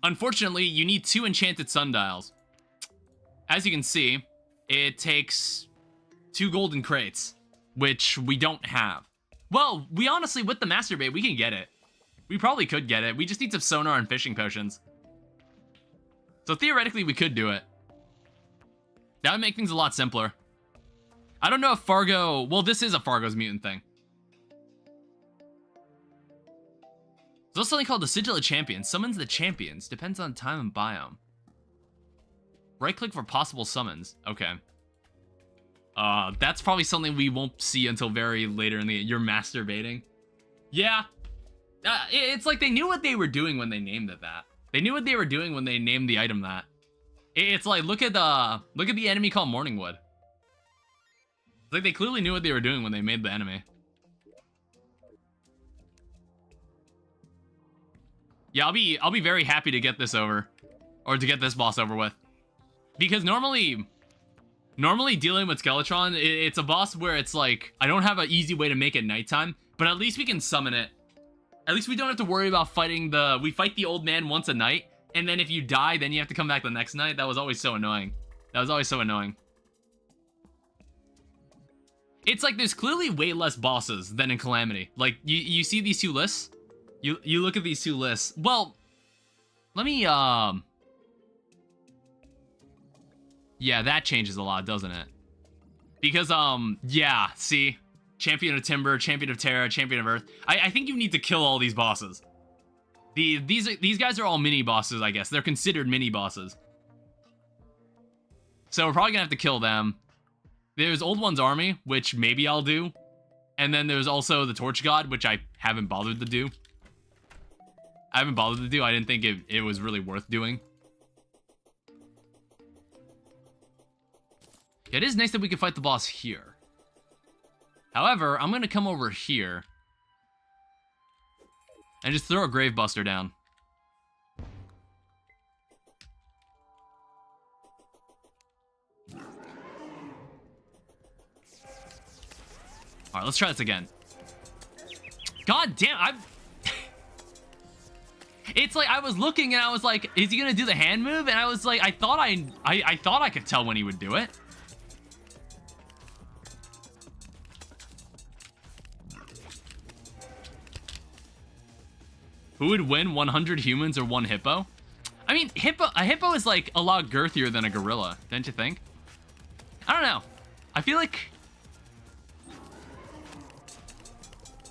Unfortunately, you need 2 enchanted sundials. As you can see, it takes 2 golden crates, which we don't have. Well, we honestly, with the master bait, we can get it. We probably could get it. We just need some sonar and fishing potions. So theoretically, we could do it. That would make things a lot simpler. I don't know if Fargo... Well, this is a Fargo's mutant thing. There's also something called the Sigil of Champions. Summons the champions. Depends on time and biome. Right-click for possible summons. Okay. That's probably something we won't see until very later in the... You're masturbating? Yeah. It's like they knew what they were doing when they named it that. They knew what they were doing when they named the item that. It's like, look at the enemy called Morningwood. It's like they clearly knew what they were doing when they made the enemy. Yeah, I'll be very happy to get this over. Or to get this boss over with. Because normally dealing with Skeletron, it's a boss where it's like, I don't have an easy way to make it nighttime, but at least we can summon it. At least we don't have to worry about fighting we fight the old man once a night, and then if you die, then you have to come back the next night. That was always so annoying. That was always so annoying. It's like there's clearly way less bosses than in Calamity. Like, you see these 2 lists? You look at these 2 lists. Well, let me Yeah, that changes a lot, doesn't it? Because, yeah, see? Champion of Timber, Champion of Terra, Champion of Earth. I think you need to kill all these bosses. These guys are all mini bosses, I guess. They're considered mini bosses. So we're probably gonna have to kill them. There's Old One's Army, which maybe I'll do. And then there's also the Torch God, which I haven't bothered to do. I didn't think it was really worth doing. It is nice that we can fight the boss here. However, I'm gonna come over here and just throw a Gravebuster down. Alright, let's try this again. God damn, it's like I was looking and I was like, is he gonna do the hand move? And I was like, I thought I could tell when he would do it. Who would win, 100 humans or 1 hippo? I mean, a hippo is like a lot girthier than a gorilla, don't you think? I don't know. I feel like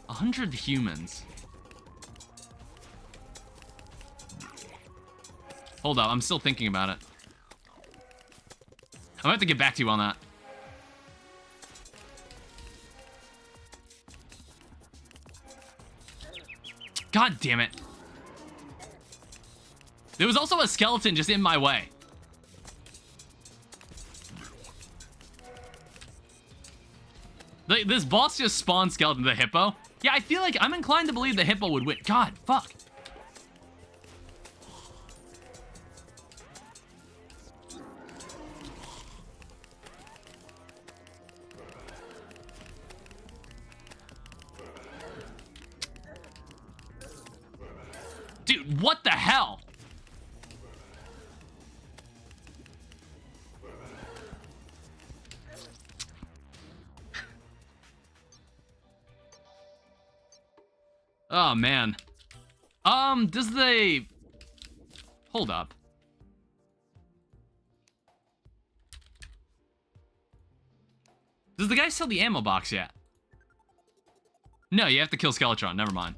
100 humans. Hold up, I'm still thinking about it. I'm gonna have to get back to you on that. God damn it. There was also a skeleton just in my way. This boss just spawned skeleton, the hippo. Yeah, I feel like I'm inclined to believe the hippo would win. God, fuck. Dude, what the hell? Oh, man. Does the... Hold up. Does the guy sell the ammo box yet? No, you have to kill Skeletron. Never mind.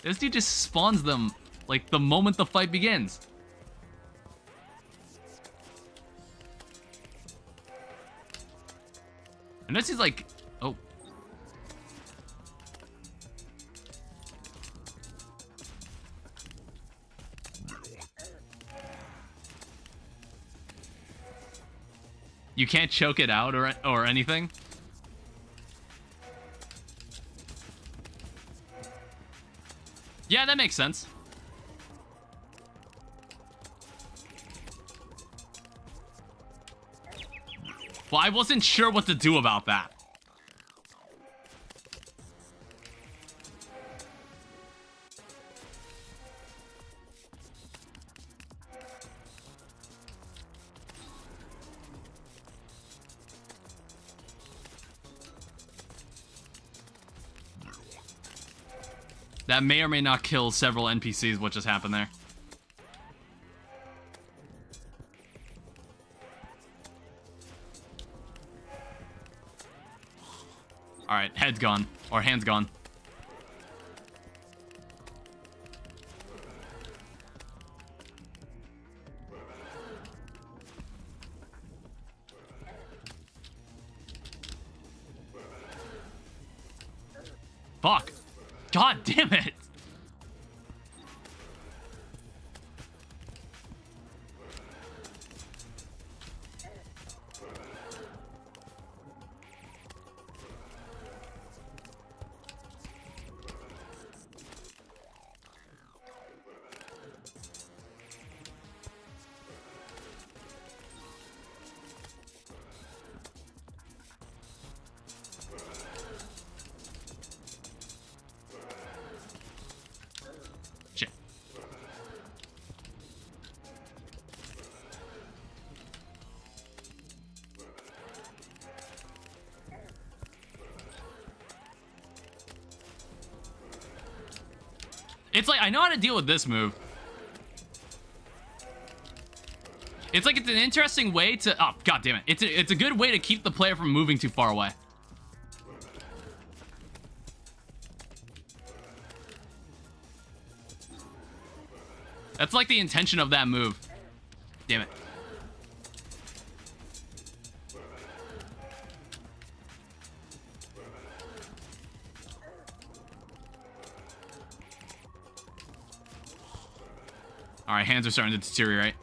This dude just spawns them, like, the moment the fight begins. And this is like... Oh. You can't choke it out or anything? Yeah, that makes sense. Well, I wasn't sure what to do about that. That may or may not kill several NPCs, what just happened there. Alright, head's gone. Or hand's gone. Fuck. God damn it. It's like, I know how to deal with this move. It's like, it's an interesting way to, oh, god damn it. It's a good way to keep the player from moving too far away. That's like the intention of that move. Damn it. Alright, hands are starting to deteriorate.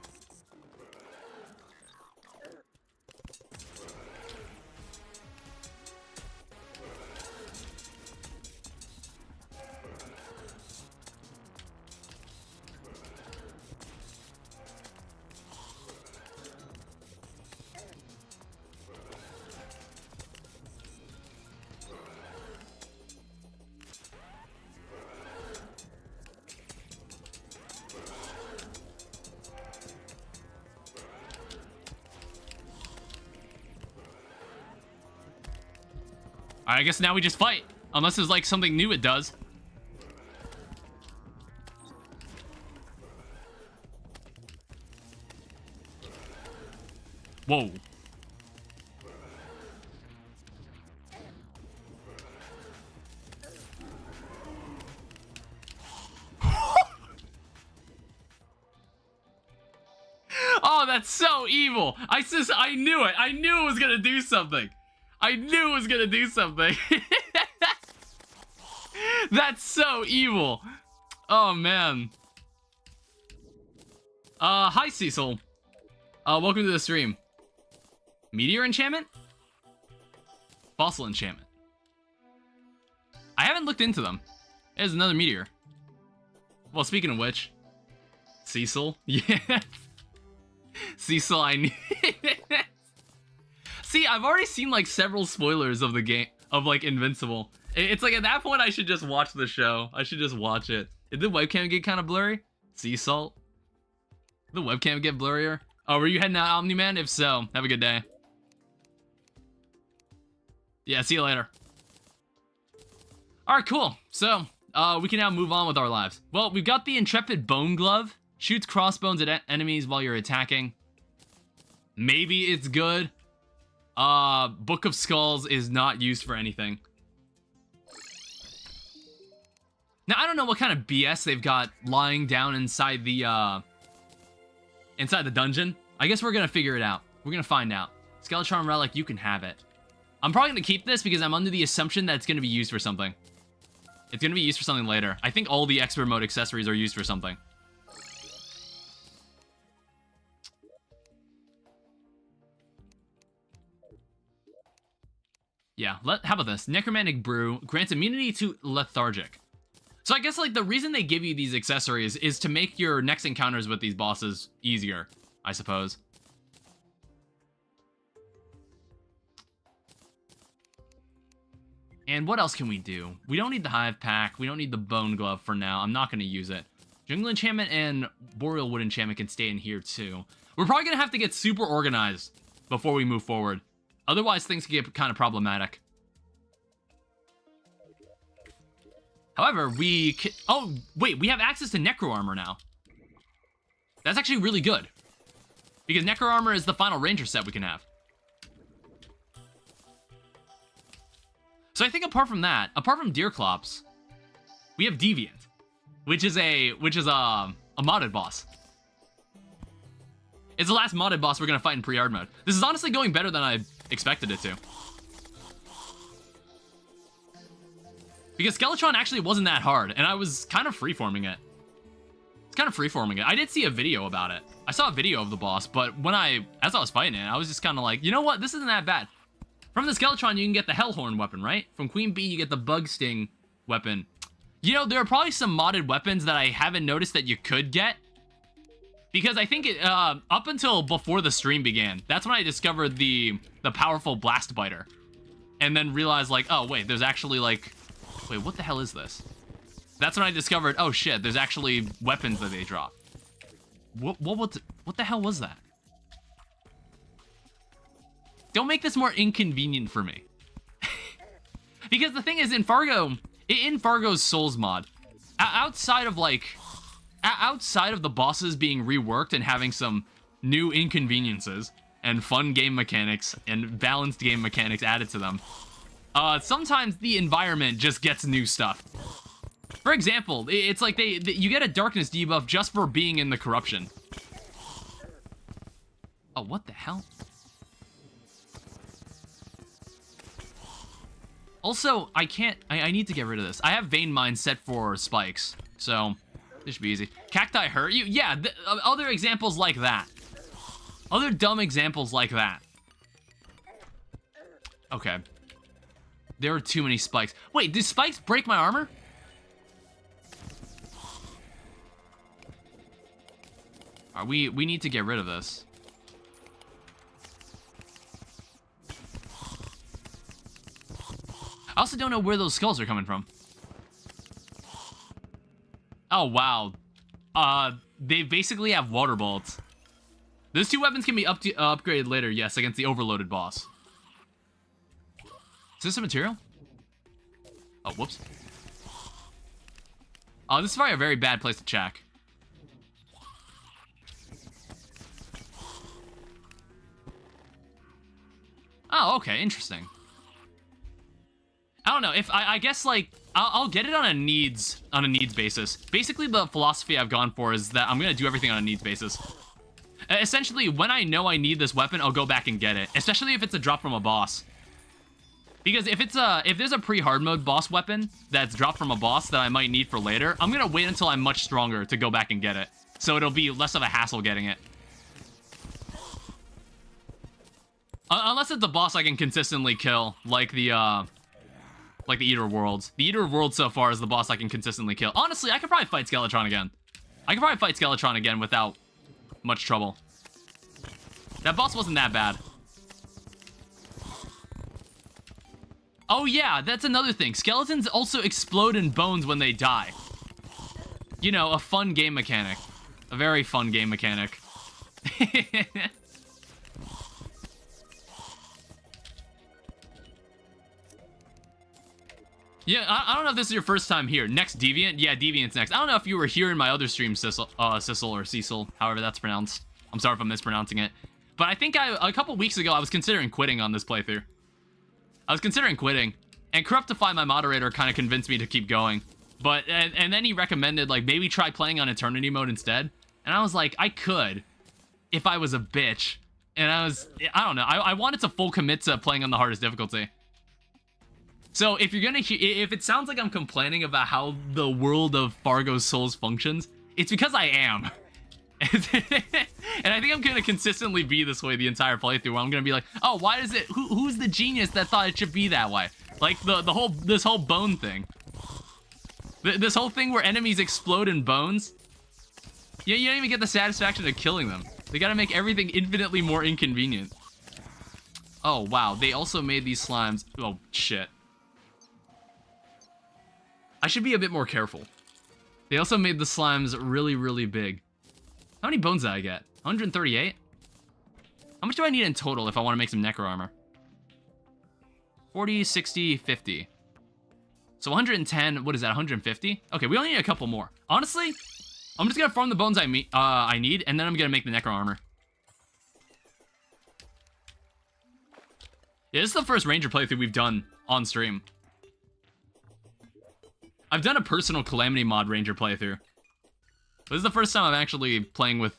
I guess now we just fight. Unless there's like something new it does. Whoa. Oh, that's so evil. I knew it. I knew it was gonna do something. I knew it was gonna do something. That's so evil. Oh, man. Hi, Cecil. Welcome to the stream. Meteor enchantment? Fossil enchantment. I haven't looked into them. There's another meteor. Well, speaking of which. Cecil? Yeah. Cecil, I knew it. See, I've already seen like several spoilers of the game, of like Invincible. It's like at that point I should just watch the show. I should just watch it. Did the webcam get kind of blurry? Sea salt? Did the webcam get blurrier? Oh, were you heading out, Omni-Man? If so, have a good day. Yeah, see you later. Alright, cool. So, we can now move on with our lives. Well, we've got the Intrepid Bone Glove. Shoots crossbones at enemies while you're attacking. Maybe it's good. Book of Skulls is not used for anything. Now, I don't know what kind of BS they've got lying down inside the dungeon. I guess we're gonna figure it out. We're gonna find out. Skeletron Relic, you can have it. I'm probably gonna keep this because I'm under the assumption that it's gonna be used for something. It's gonna be used for something later. I think all the expert mode accessories are used for something. Yeah, how about this? Necromantic Brew grants immunity to lethargic. So I guess like the reason they give you these accessories is to make your next encounters with these bosses easier, I suppose. And what else can we do? We don't need the Hive Pack. We don't need the Bone Glove for now. I'm not going to use it. Jungle Enchantment and Boreal Wood Enchantment can stay in here too. We're probably going to have to get super organized before we move forward. Otherwise, things can get kind of problematic. However, we can... Oh, wait, we have access to Necro Armor now. That's actually really good. Because Necro Armor is the final Ranger set we can have. So I think apart from that, apart from Deerclops, we have Deviant, which is a modded boss. It's the last modded boss we're gonna fight in pre-hard mode. This is honestly going better than I expected it to. Because Skeletron actually wasn't that hard, and I was kind of freeforming it. It's kind of freeforming it. I did see a video about it. I saw a video of the boss, but as I was fighting it, I was just kind of like, you know what? This isn't that bad. From the Skeletron, you can get the Hellhorn weapon, right? From Queen Bee, you get the Bug Sting weapon. You know, there are probably some modded weapons that I haven't noticed that you could get. Because I think up until before the stream began, that's when I discovered the powerful Blast Biter. And then realized, like, oh, wait, there's actually, like... Wait, what the hell is this? That's when I discovered, oh, shit, there's actually weapons that they drop. What the hell was that? Don't make this more inconvenient for me. Because the thing is, in FARGO'S Souls mod, outside of like, outside of the bosses being reworked and having some new inconveniences and fun game mechanics and balanced game mechanics added to them, sometimes the environment just gets new stuff. For example, it's like you get a darkness debuff just for being in the corruption. Oh, what the hell? Also, I need to get rid of this. I have Vein Mine set for spikes, so this should be easy. Cacti hurt you? Yeah, other examples like that. Other dumb examples like that. Okay. There are too many spikes. Wait, did spikes break my armor? Alright, we need to get rid of this. I also don't know where those skulls are coming from. Oh, wow. They basically have water bolts. Those two weapons can be upgraded later, yes, against the overloaded boss. Is this a material? Oh, whoops. Oh, this is probably a very bad place to check. Oh, okay, interesting. I don't know, if I guess like I'll get it on a needs basis. Basically the philosophy I've gone for is that I'm gonna do everything on a needs basis. Essentially, when I know I need this weapon, I'll go back and get it, especially if it's a drop from a boss. Because if there's a pre-hard mode boss weapon that's dropped from a boss that I might need for later, I'm gonna wait until I'm much stronger to go back and get it. So it'll be less of a hassle getting it. Unless it's a boss I can consistently kill, like the Eater of Worlds. The Eater of Worlds so far is the boss I can consistently kill. Honestly, I could probably fight Skeletron again. I could probably fight Skeletron again without much trouble. That boss wasn't that bad. Oh yeah, that's another thing. Skeletons also explode in bones when they die. You know, a fun game mechanic. A very fun game mechanic. Yeah, I don't know if this is your first time here. Next Deviant? Yeah, Deviant's next. I don't know if you were here in my other stream, Sissel or Cecil, however that's pronounced. I'm sorry if I'm mispronouncing it. But I think a couple weeks ago, I was considering quitting on this playthrough. I was considering quitting. And Corruptify, my moderator, kind of convinced me to keep going. But, and then he recommended, like, maybe try playing on Eternity mode instead. And I was like, I could, if I was a bitch. And I don't know, I wanted to full commit to playing on the hardest difficulty. So if you're gonna if it sounds like I'm complaining about how the world of FARGO'S Souls functions, it's because I am. And I think I'm gonna consistently be this way the entire playthrough, where I'm gonna be like, oh, why is it, who's the genius that thought it should be that way? Like this whole bone thing. This whole thing where enemies explode in bones. Yeah, you don't even get the satisfaction of killing them. They gotta make everything infinitely more inconvenient. Oh wow, they also made these slimes, oh shit. I should be a bit more careful. They also made the slimes really, really big. How many bones did I get? 138? How much do I need in total if I want to make some Necro armor? 40, 60, 50. So 110, what is that, 150? Okay, we only need a couple more. Honestly, I'm just gonna farm the bones I need, and then I'm gonna make the Necro armor. Yeah, this is the first Ranger playthrough we've done on stream. I've done a personal Calamity mod Ranger playthrough. This is the first time I'm actually playing with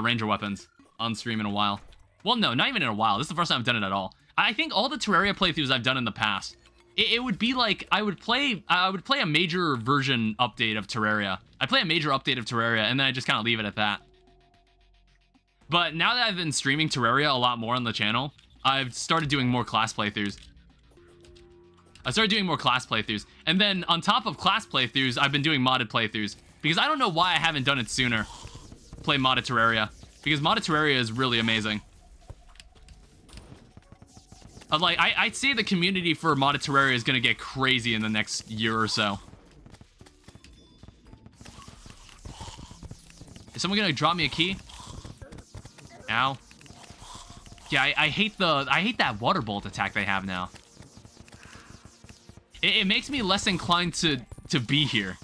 Ranger weapons on stream in a while. Well, no, not even in a while. This is the first time I've done it at all. I think all the Terraria playthroughs I've done in the past, it would be like I would play a major version update of Terraria. I'd play a major update of Terraria, and then I just kind of leave it at that. But now that I've been streaming Terraria a lot more on the channel, I've started doing more class playthroughs. And then on top of class playthroughs, I've been doing modded playthroughs. Because I don't know why I haven't done it sooner. Play modded Terraria. Because modded Terraria is really amazing. Like, I'd say the community for modded Terraria is going to get crazy in the next year or so. Is someone going to drop me a key? Ow. Yeah, I hate that water bolt attack they have now. It makes me less inclined to be here.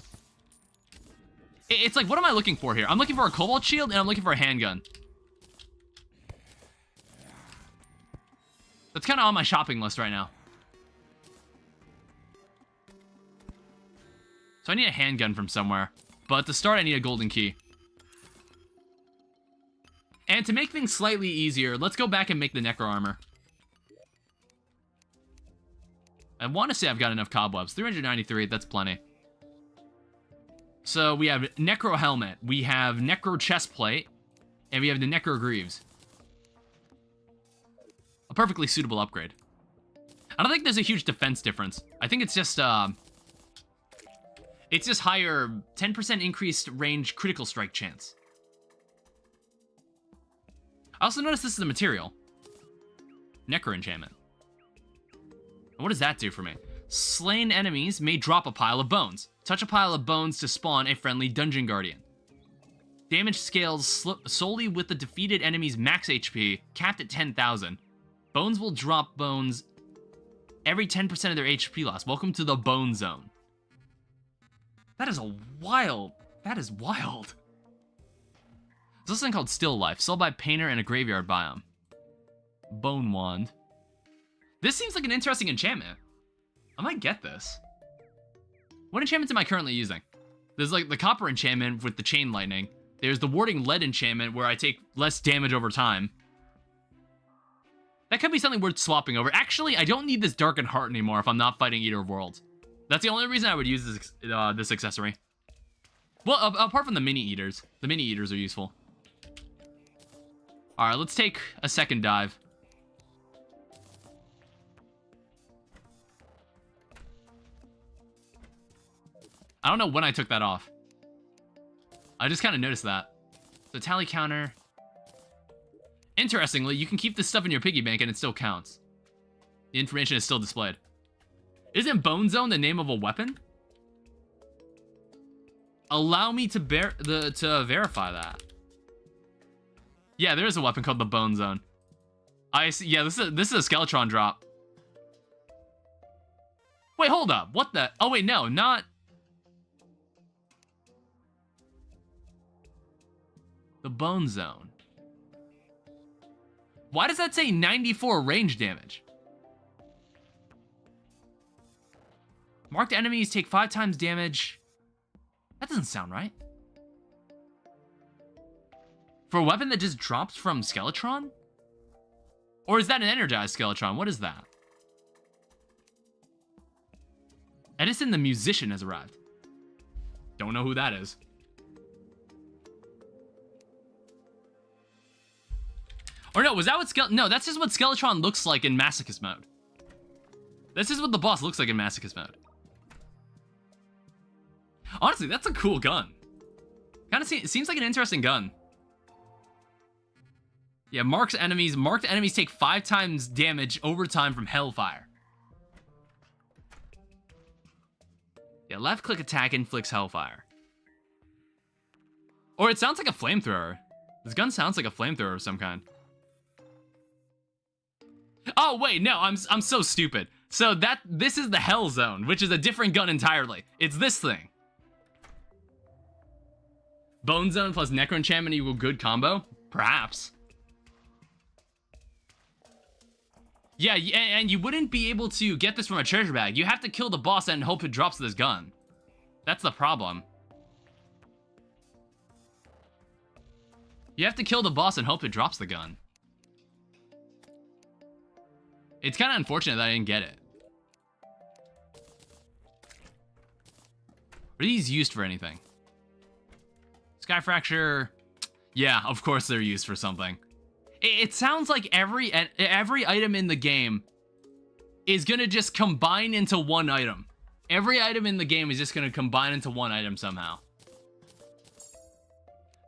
It's like, what am I looking for here? I'm looking for a cobalt shield, and I'm looking for a handgun. That's kind of on my shopping list right now. So I need a handgun from somewhere. But to start, I need a golden key. And to make things slightly easier, let's go back and make the Necro armor. I want to say I've got enough cobwebs. 393, that's plenty. So we have Necro helmet, we have Necro chest plate, and we have the Necro greaves. A perfectly suitable upgrade. I don't think there's a huge defense difference. I think it's just higher 10% increased range critical strike chance. I also noticed this is a material. Necro enchantment. And what does that do for me? Slain enemies may drop a pile of bones. Touch a pile of bones to spawn a friendly dungeon guardian. Damage scales solely with the defeated enemy's max HP, capped at 10,000. Bones will drop bones every 10% of their HP loss. Welcome to the bone zone. That is wild. There's this thing called Still Life, sold by Painter in a graveyard biome. Bone Wand. This seems like an interesting enchantment. I might get this. What enchantments am I currently using? There's like the copper enchantment with the chain lightning. There's the warding lead enchantment where I take less damage over time. That could be something worth swapping over. Actually, I don't need this darkened heart anymore if I'm not fighting Eater of Worlds. That's the only reason I would use this accessory. Well, apart from the mini eaters. The mini eaters are useful. Alright, let's take a second dive. I don't know when I took that off. I just kind of noticed that. So tally counter. Interestingly, you can keep this stuff in your piggy bank and it still counts. The information is still displayed. Isn't Bone Zone the name of a weapon? Allow me to verify that. Yeah, there is a weapon called the Bone Zone. I see. Yeah, this is a Skeletron drop. Wait, hold up. What the? Oh wait, no, not. The Bone Zone. Why does that say 94 range damage? Marked enemies take 5 times damage. That doesn't sound right. For a weapon that just drops from Skeletron? Or is that an energized Skeletron? What is that? Edison the musician has arrived. Don't know who that is. Or no, was that what no, that's just what Skeletron looks like in Masochist mode. This is what the boss looks like in Masochist mode. Honestly, that's a cool gun. Kind of seems like an interesting gun. Yeah, marked enemies take 5 times damage over time from Hellfire. Yeah, left click attack inflicts Hellfire. Or it sounds like a flamethrower. This gun sounds like a flamethrower of some kind. Oh wait, no, I'm so stupid. So this is the Hell Zone, which is a different gun entirely. It's this thing. Bone Zone plus Necro enchantment equal good combo? Perhaps. Yeah, and you wouldn't be able to get this from a treasure bag. You have to kill the boss and hope it drops this gun. That's the problem. You have to kill the boss and hope it drops the gun. It's kind of unfortunate that I didn't get it. Are these used for anything? Sky Fracture. Yeah, of course they're used for something. It sounds like every item in the game is gonna just combine into one item. Every item in the game is just gonna combine into one item somehow.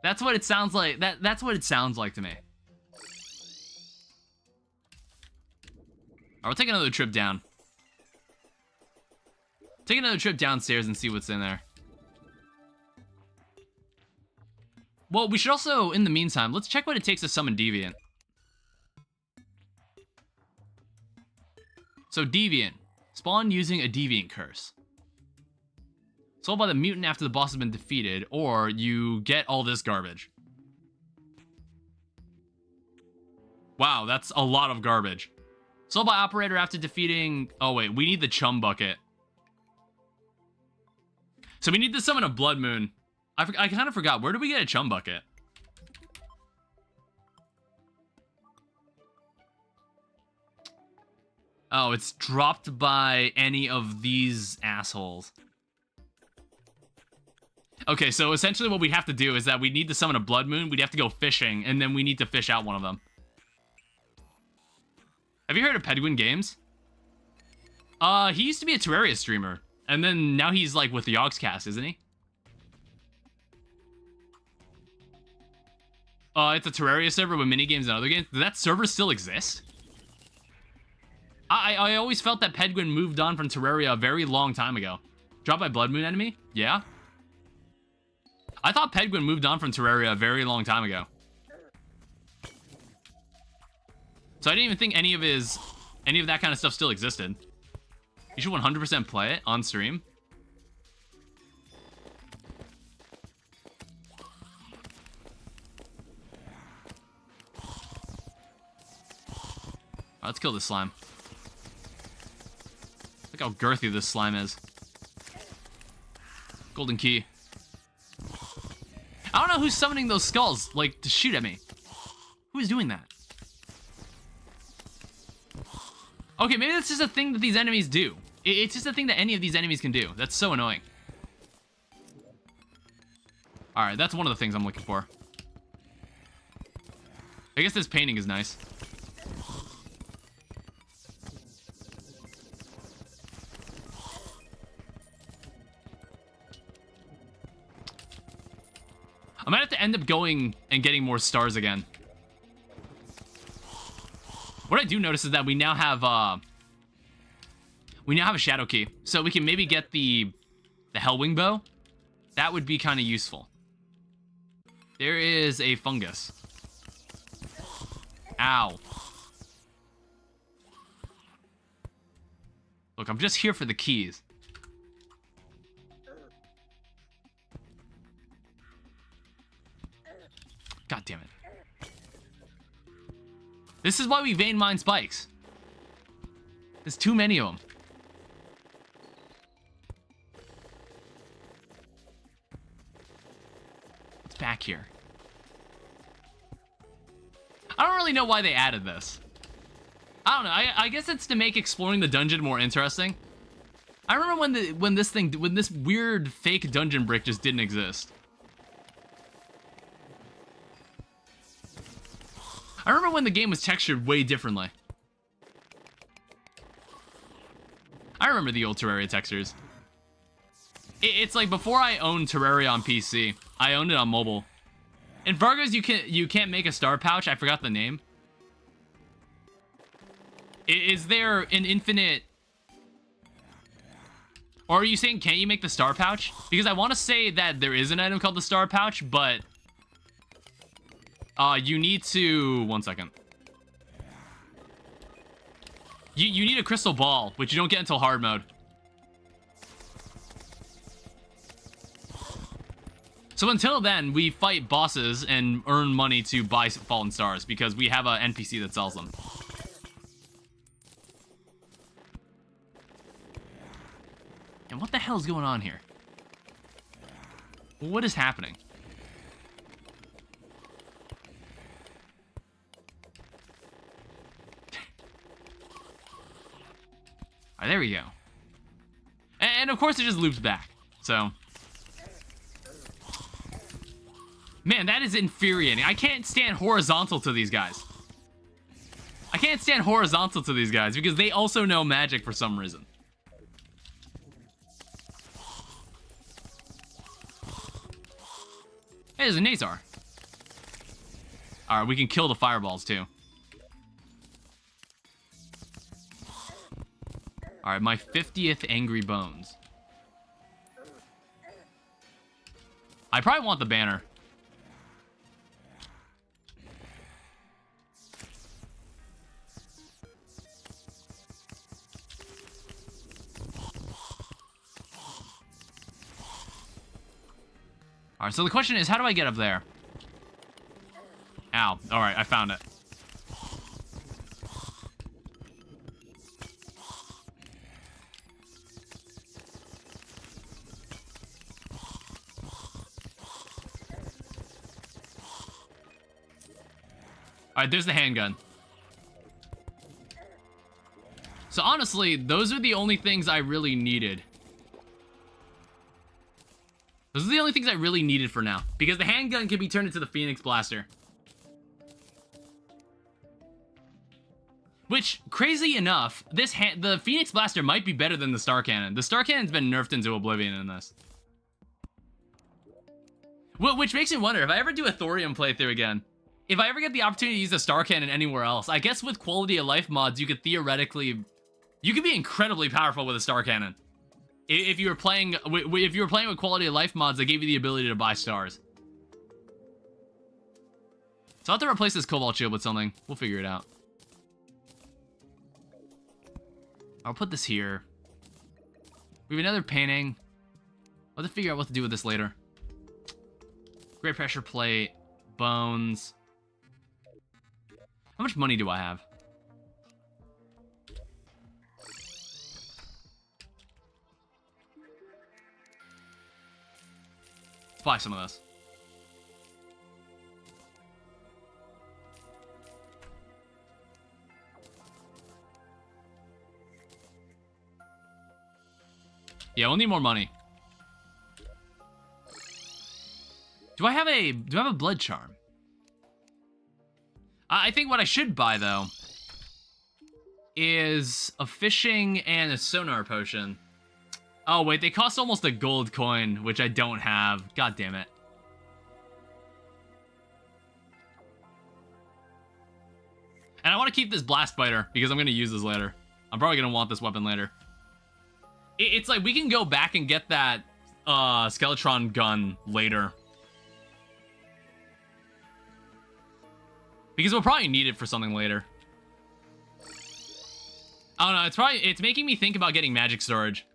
That's what it sounds like. That's what it sounds like to me. Alright, we'll take another trip down. Take another trip downstairs and see what's in there. Well, we should also, in the meantime, let's check what it takes to summon Deviant. So, Deviant. Spawn using a Deviant curse. Sold by the mutant after the boss has been defeated, or you get all this garbage. Wow, that's a lot of garbage. Sold by operator after defeating... Oh, wait, we need the chum bucket. So we need to summon a blood moon. I kind of forgot. Where do we get a chum bucket? Oh, it's dropped by any of these assholes. Okay, so essentially what we have to do is that we need to summon a blood moon. We'd have to go fishing, and then we need to fish out one of them. Have you heard of Penguin Games? He used to be a Terraria streamer, and then now he's like with the Yogscast, isn't he? It's a Terraria server with minigames and other games. Does that server still exist? I always felt that Penguin moved on from Terraria a very long time ago. Dropped by Blood Moon enemy? Yeah? I thought Penguin moved on from Terraria a very long time ago. So I didn't even think any of that kind of stuff still existed. You should 100% play it on stream. Let's kill this slime. Look how girthy this slime is. Golden key. I don't know who's summoning those skulls, like, to shoot at me. Who's doing that? Okay, maybe that's just a thing that these enemies do. It's just a thing that any of these enemies can do. That's so annoying. Alright, that's one of the things I'm looking for. I guess this painting is nice. I might have to end up going and getting more stars again. What I do notice is that we now have a shadow key, so we can maybe get the Hellwing bow. That would be kind of useful. There is a fungus. Ow. Look, I'm just here for the keys. God damn it. This is why we vein mine spikes. There's too many of them. What's back here? I don't really know why they added this. I don't know. I guess it's to make exploring the dungeon more interesting. I remember when this weird fake dungeon brick just didn't exist. I remember when the game was textured way differently. I remember the old Terraria textures. It's like before I owned Terraria on PC, I owned it on mobile. In FARGO'S, you can't make a star pouch. I forgot the name. Is there an infinite... Or are you saying can't you make the star pouch? Because I want to say that there is an item called the star pouch, but... you need to... One second. You need a crystal ball, which you don't get until hard mode. So until then, we fight bosses and earn money to buy fallen stars, because we have an NPC that sells them. And what the hell is going on here? What is happening? Alright, there we go. And of course it just loops back. So. Man, that is infuriating. I can't stand horizontal to these guys. I can't stand horizontal to these guys because they also know magic for some reason. Hey, there's a Nazar. Alright, we can kill the fireballs too. Alright, my 50th Angry Bones. I probably want the banner. Alright, so the question is, how do I get up there? Ow. Alright, I found it. Alright, there's the handgun. So honestly, those are the only things I really needed. Those are the only things I really needed for now. Because the handgun can be turned into the Phoenix Blaster. Which, crazy enough, the Phoenix Blaster might be better than the Star Cannon. The Star Cannon's been nerfed into oblivion in this. Which makes me wonder, if I ever do a Thorium playthrough again, if I ever get the opportunity to use the Star Cannon anywhere else, I guess with quality of life mods, you could theoretically... You could be incredibly powerful with a Star Cannon. If you were playing with quality of life mods that gave you the ability to buy stars. So I'll have to replace this Cobalt Shield with something. We'll figure it out. I'll put this here. We have another painting. I'll have to figure out what to do with this later. Great pressure plate. Bones. How much money do I have? Let's buy some of this. Yeah, we'll need more money. Do I have a blood charm? I think what I should buy though is a fishing and a sonar potion. Oh wait, they cost almost a gold coin, which I don't have. God damn it. And I want to keep this blast biter because I'm going to use this later. I'm probably going to want this weapon later. It's like we can go back and get that Skeletron gun later. Because we'll probably need it for something later. I don't know, it's making me think about getting magic storage.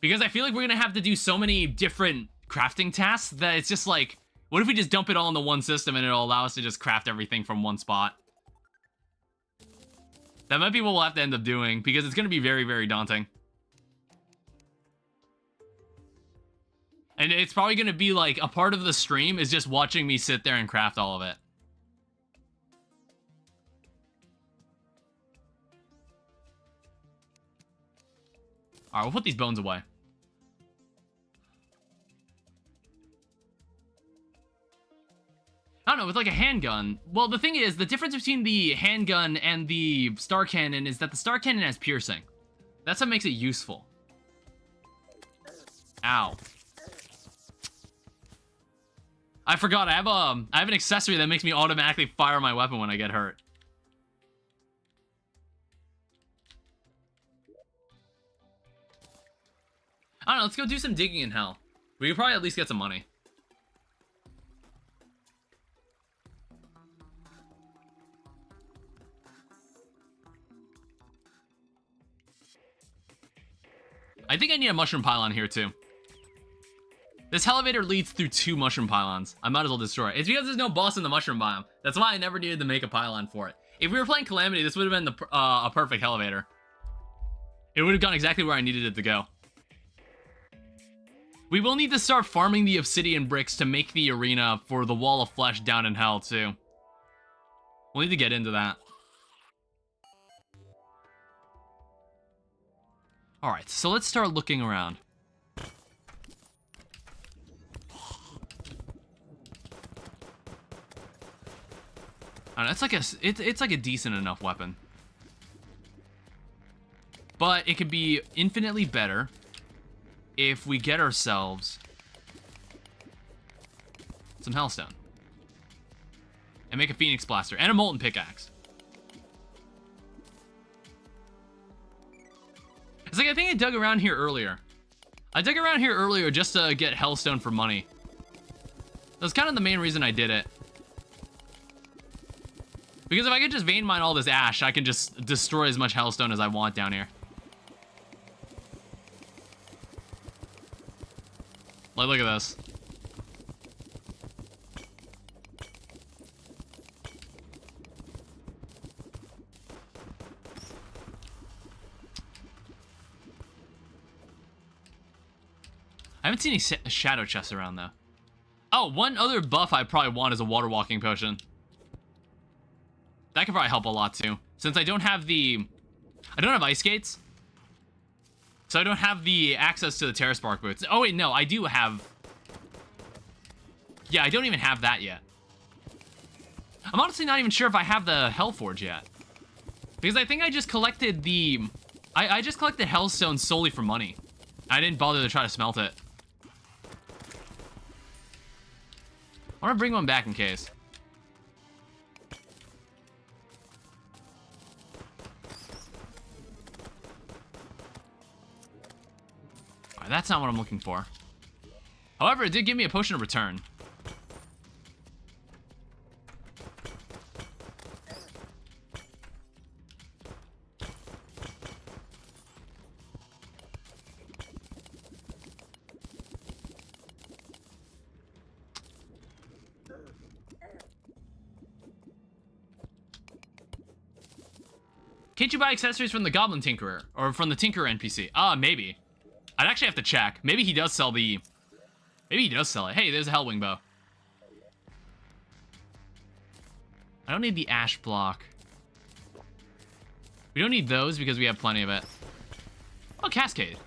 Because I feel like we're gonna have to do so many different crafting tasks that it's just like, what if we just dump it all into one system and it'll allow us to just craft everything from one spot? That might be what we'll have to end up doing, because it's gonna be very, very daunting. And it's probably gonna be like, a part of the stream is just watching me sit there and craft all of it. Alright, we'll put these bones away. I don't know, with like a handgun. Well, the thing is, the difference between the handgun and the Star Cannon is that the Star Cannon has piercing. That's what makes it useful. Ow. I forgot, I have an accessory that makes me automatically fire my weapon when I get hurt. I don't know, let's go do some digging in hell. We could probably at least get some money. I think I need a mushroom pylon here too. This elevator leads through 2 mushroom pylons. I might as well destroy it. It's because there's no boss in the mushroom biome. That's why I never needed to make a pylon for it. If we were playing Calamity, this would have been a perfect elevator. It would have gone exactly where I needed it to go. We will need to start farming the obsidian bricks to make the arena for the wall of flesh down in hell, too. We'll need to get into that. Alright, so let's start looking around. It's like a decent enough weapon. But it could be infinitely better if we get ourselves some hellstone. And make a Phoenix Blaster and a molten pickaxe. It's like, I think I dug around here earlier. I dug around here earlier just to get hellstone for money. That's kind of the main reason I did it. Because if I could just vein mine all this ash, I can just destroy as much hellstone as I want down here. Like, look at this. I haven't seen any shadow chests around, though. Oh, one other buff I probably want is a water walking potion. That could probably help a lot, too. Since I don't have ice skates. So I don't have the access to the Terra Spark boots. Oh, wait, no, I do have... Yeah, I don't even have that yet. I'm honestly not even sure if I have the Hellforge yet. Because I think I just collected the... I just collected hellstone solely for money. I didn't bother to try to smelt it. I want to bring one back in case. Alright, that's not what I'm looking for. However, it did give me a potion of return. Can't you buy accessories from the Goblin Tinkerer? Or from the Tinkerer NPC? Maybe. I'd actually have to check. Maybe he does sell the... Maybe he does sell it. Hey, there's a Hellwing bow. I don't need the Ash block. We don't need those because we have plenty of it. Oh, Cascade.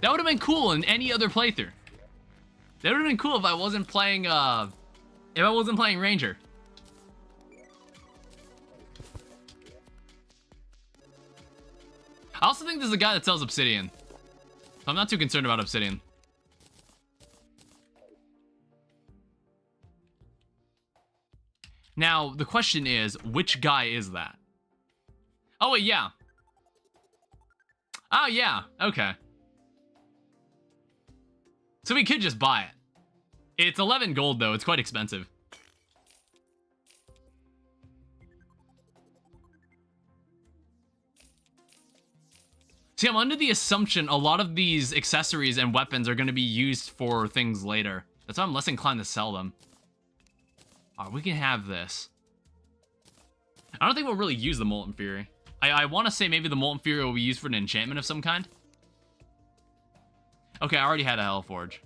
That would have been cool in any other playthrough. That would have been cool if I wasn't playing, Ranger. I also think there's a guy that sells obsidian. So I'm not too concerned about obsidian. Now, the question is, which guy is that? Oh, wait, yeah. Oh, yeah, okay. So we could just buy it. It's 11 gold, though. It's quite expensive. See, I'm under the assumption a lot of these accessories and weapons are going to be used for things later. That's why I'm less inclined to sell them. Alright, we can have this. I don't think we'll really use the Molten Fury. I want to say maybe the Molten Fury will be used for an enchantment of some kind. Okay, I already had a Hellforge.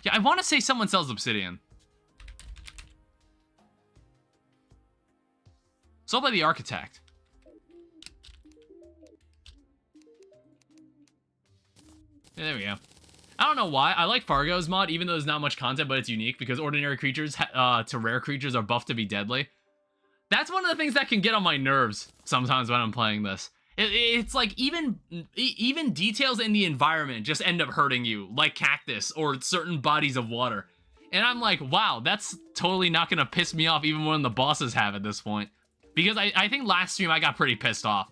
Yeah, I want to say someone sells obsidian. Sold by the Architect. Yeah, there we go. I don't know why. I like FARGO'S mod, even though there's not much content, but it's unique because ordinary creatures to rare creatures are buffed to be deadly. That's one of the things that can get on my nerves sometimes when I'm playing this. It's like even details in the environment just end up hurting you, like cactus or certain bodies of water. And I'm like, wow, that's totally not going to piss me off even when the bosses have at this point. Because I think last stream I got pretty pissed off.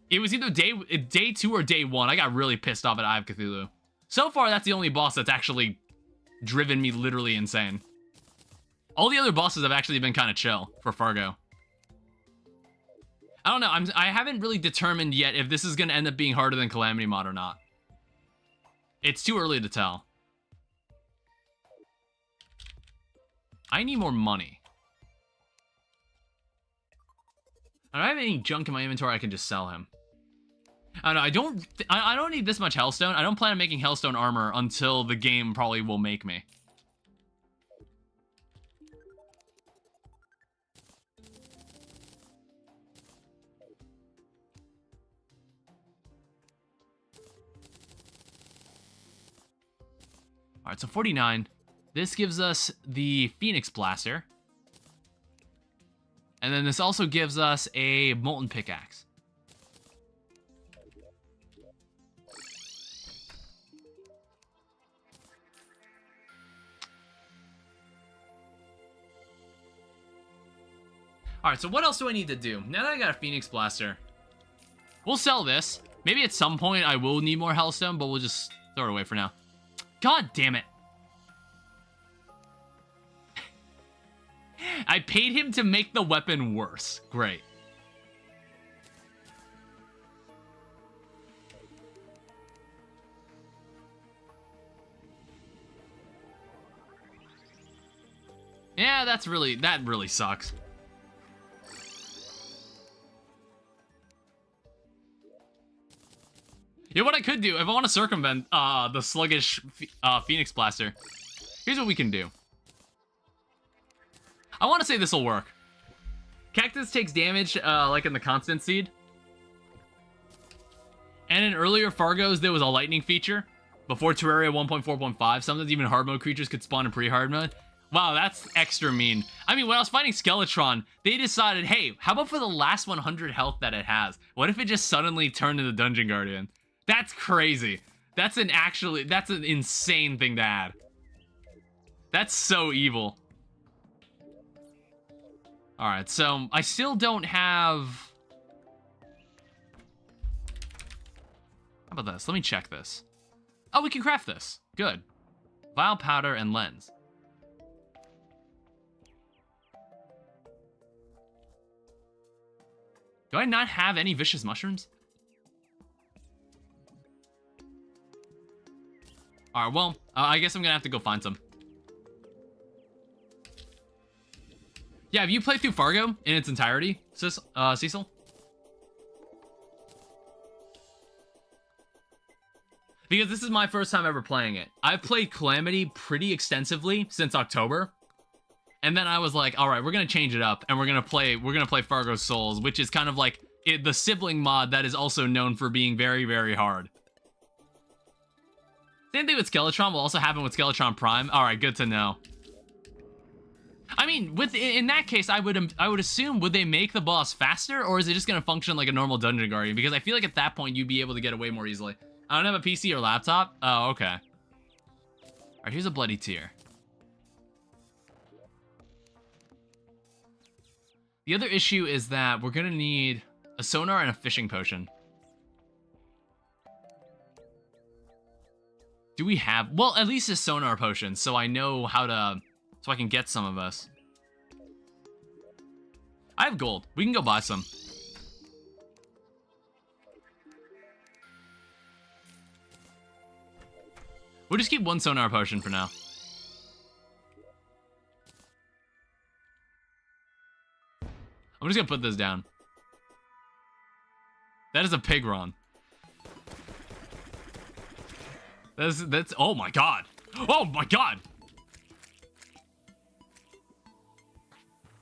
It was either day 2 or day 1. I got really pissed off at Eye of Cthulhu. So far, that's the only boss that's actually driven me literally insane. All the other bosses have actually been kind of chill for Fargo. I don't know. I haven't really determined yet if this is going to end up being harder than Calamity Mod or not. It's too early to tell. I need more money. I don't have any junk in my inventory I can just sell him. I don't know, I don't need this much hellstone. I don't plan on making hellstone armor until the game probably will make me. Alright, so 49. This gives us the Phoenix Blaster. And then this also gives us a Molten Pickaxe. Alright, so what else do I need to do? Now that I got a Phoenix Blaster, we'll sell this. Maybe at some point I will need more Hellstone, but we'll just throw it away for now. God damn it. I paid him to make the weapon worse. Great. Yeah, that really sucks. You know what I could do? If I want to circumvent the sluggish Phoenix Blaster, here's what we can do. I want to say this will work. Cactus takes damage like in the Constant Seed. And in earlier Fargos, there was a lightning feature. Before Terraria 1.4.5, sometimes even hard mode creatures could spawn in pre-hard mode. Wow, that's extra mean. I mean, when I was fighting Skeletron, they decided, hey, how about for the last 100 health that it has? What if it just suddenly turned into Dungeon Guardian? That's crazy. That's an insane thing to add. That's so evil. Alright, so I still don't have... How about this? Let me check this. Oh, we can craft this. Good. Vial powder and lens. Do I not have any vicious mushrooms? Alright, well, I guess I'm gonna have to go find some. Yeah, have you played through Fargo in its entirety, Cecil? Because this is my first time ever playing it. I've played Calamity pretty extensively since October. And then I was like, all right, we're going to change it up and we're going to play FARGO'S Souls, which is kind of like the sibling mod that is also known for being very, very hard. Same thing with Skeletron will also happen with Skeletron Prime. All right, good to know. I mean, in that case, I would assume, would they make the boss faster, or is it just going to function like a normal Dungeon Guardian? Because I feel like at that point, you'd be able to get away more easily. I don't have a PC or laptop. Oh, okay. All right, here's a bloody tear. The other issue is that we're going to need a sonar and a fishing potion. Do we have... Well, at least a sonar potion, so I know how to... So I can get some of us. I have gold. We can go buy some. We'll just keep one sonar potion for now. I'm just gonna put this down. That is a pigron. That's oh my god. Oh my god.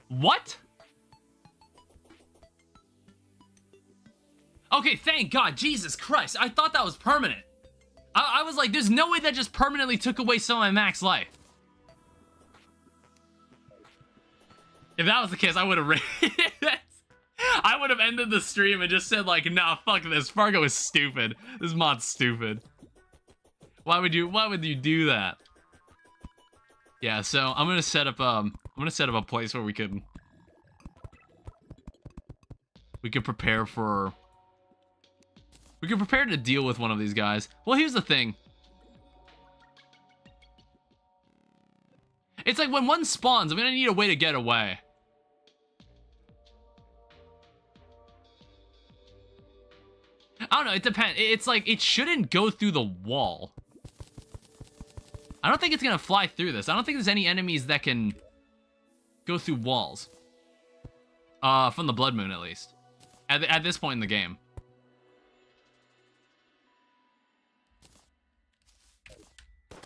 What? Okay, thank God. Jesus Christ. I thought that was permanent. I was like, there's no way that just permanently took away some of my max life. If that was the case, I would have I would have ended the stream and just said like, nah, fuck this. Fargo is stupid. This mod's stupid. Why would you do that? Yeah, so I'm gonna set up a place where we could prepare for... We can prepare to deal with one of these guys. Well, here's the thing. It's like when one spawns, I'm gonna need a way to get away. I don't know, it depends. It's like, it shouldn't go through the wall. I don't think it's gonna fly through this. I don't think there's any enemies that can go through walls. From the Blood Moon, at least. At this point in the game.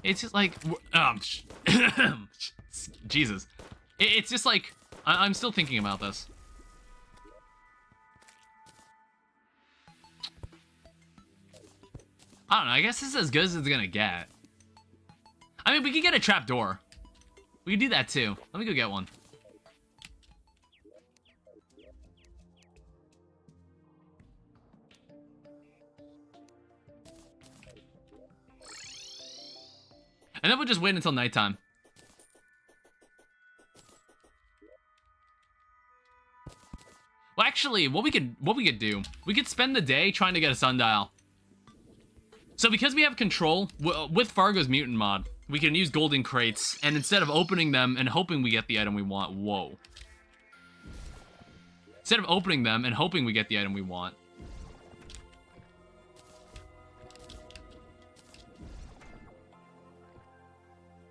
It's just like... Jesus. It's just like... I'm still thinking about this. I don't know, I guess this is as good as it's gonna get. I mean, we could get a trapdoor. We could do that too. Let me go get one. And then we'll just wait until nighttime. Well, actually, what we could do, we could spend the day trying to get a sundial. So because we have control with Fargo's mutant mod, we can use golden crates, and instead of opening them and hoping we get the item we want, whoa. Instead of opening them and hoping we get the item we want,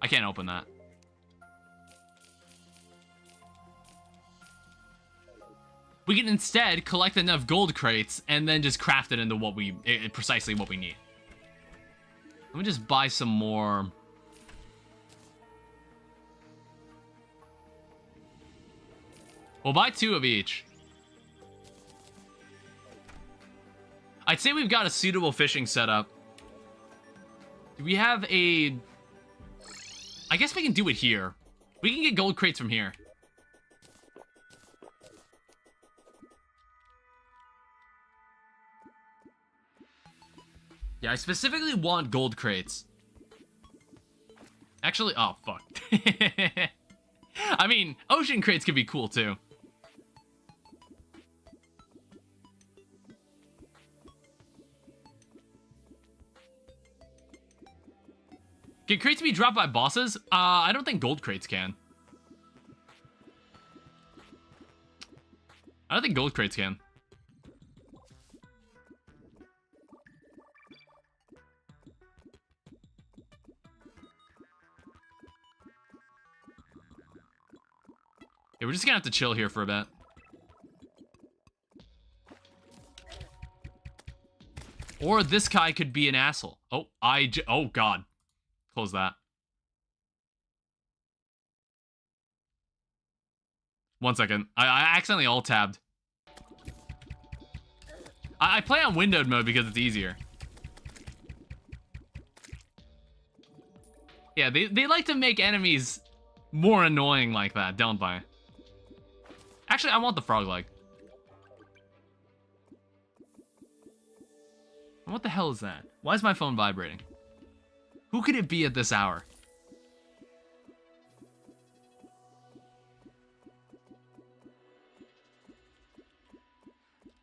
I can't open that. we can instead collect enough gold crates and then just craft it into precisely what we need. Let me just buy some more. We'll buy 2 of each. I'd say we've got a suitable fishing setup. Do we have a... I guess we can do it here. We can get gold crates from here. Yeah, I specifically want gold crates. Actually, oh, fuck. I mean, ocean crates could be cool, too. Can crates be dropped by bosses? I don't think gold crates can. I don't think gold crates can. Yeah, we're just gonna have to chill here for a bit. Or this guy could be an asshole. Oh, oh god. Close that. One second. I accidentally alt-tabbed. I play on windowed mode because it's easier. Yeah, they like to make enemies more annoying like that, don't they? Actually, I want the frog leg. What the hell is that? Why is my phone vibrating? Who could it be at this hour?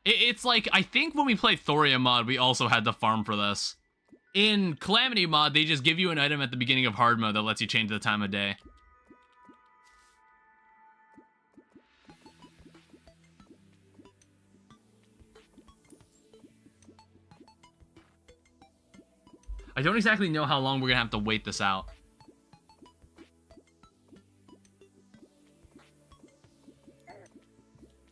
It's like, I think when we played Terraria mod, we also had to farm for this. In Calamity mod, they just give you an item at the beginning of hard mode that lets you change the time of day. I don't exactly know how long we're gonna have to wait this out.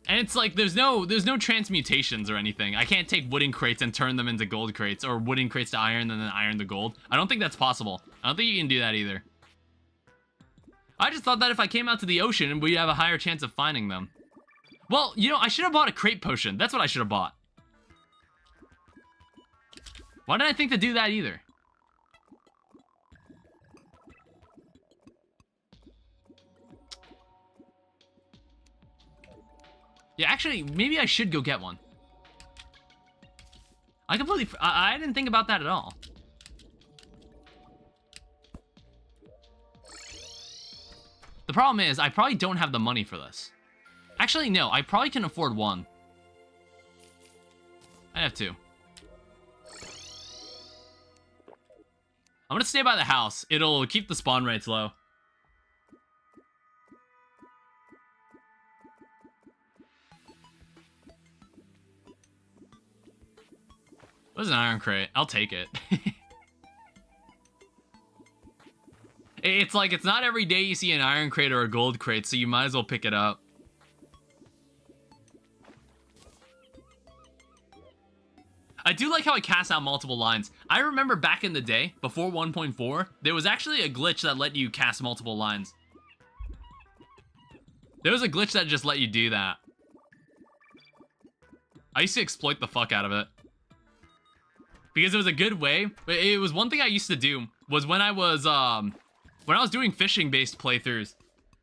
And it's like, there's no transmutations or anything. I can't take wooden crates and turn them into gold crates, or wooden crates to iron and then iron to gold. I don't think that's possible. I don't think you can do that either. I just thought that if I came out to the ocean, we'd have a higher chance of finding them. Well, you know, I should have bought a crate potion. That's what I should have bought. Why didn't I think to do that either? Yeah, actually, maybe I should go get one. I didn't think about that at all. The problem is, I probably don't have the money for this. Actually, no, I probably can afford one. I have 2. I'm gonna stay by the house. It'll keep the spawn rates low. What is an iron crate? I'll take it. It's like, it's not every day you see an iron crate or a gold crate, so you might as well pick it up. I do like how it casts out multiple lines. I remember back in the day, before 1.4, there was actually a glitch that let you cast multiple lines. There was a glitch that just let you do that. I used to exploit the fuck out of it. Because it was a good way. It was one thing I used to do, was when I was doing fishing-based playthroughs,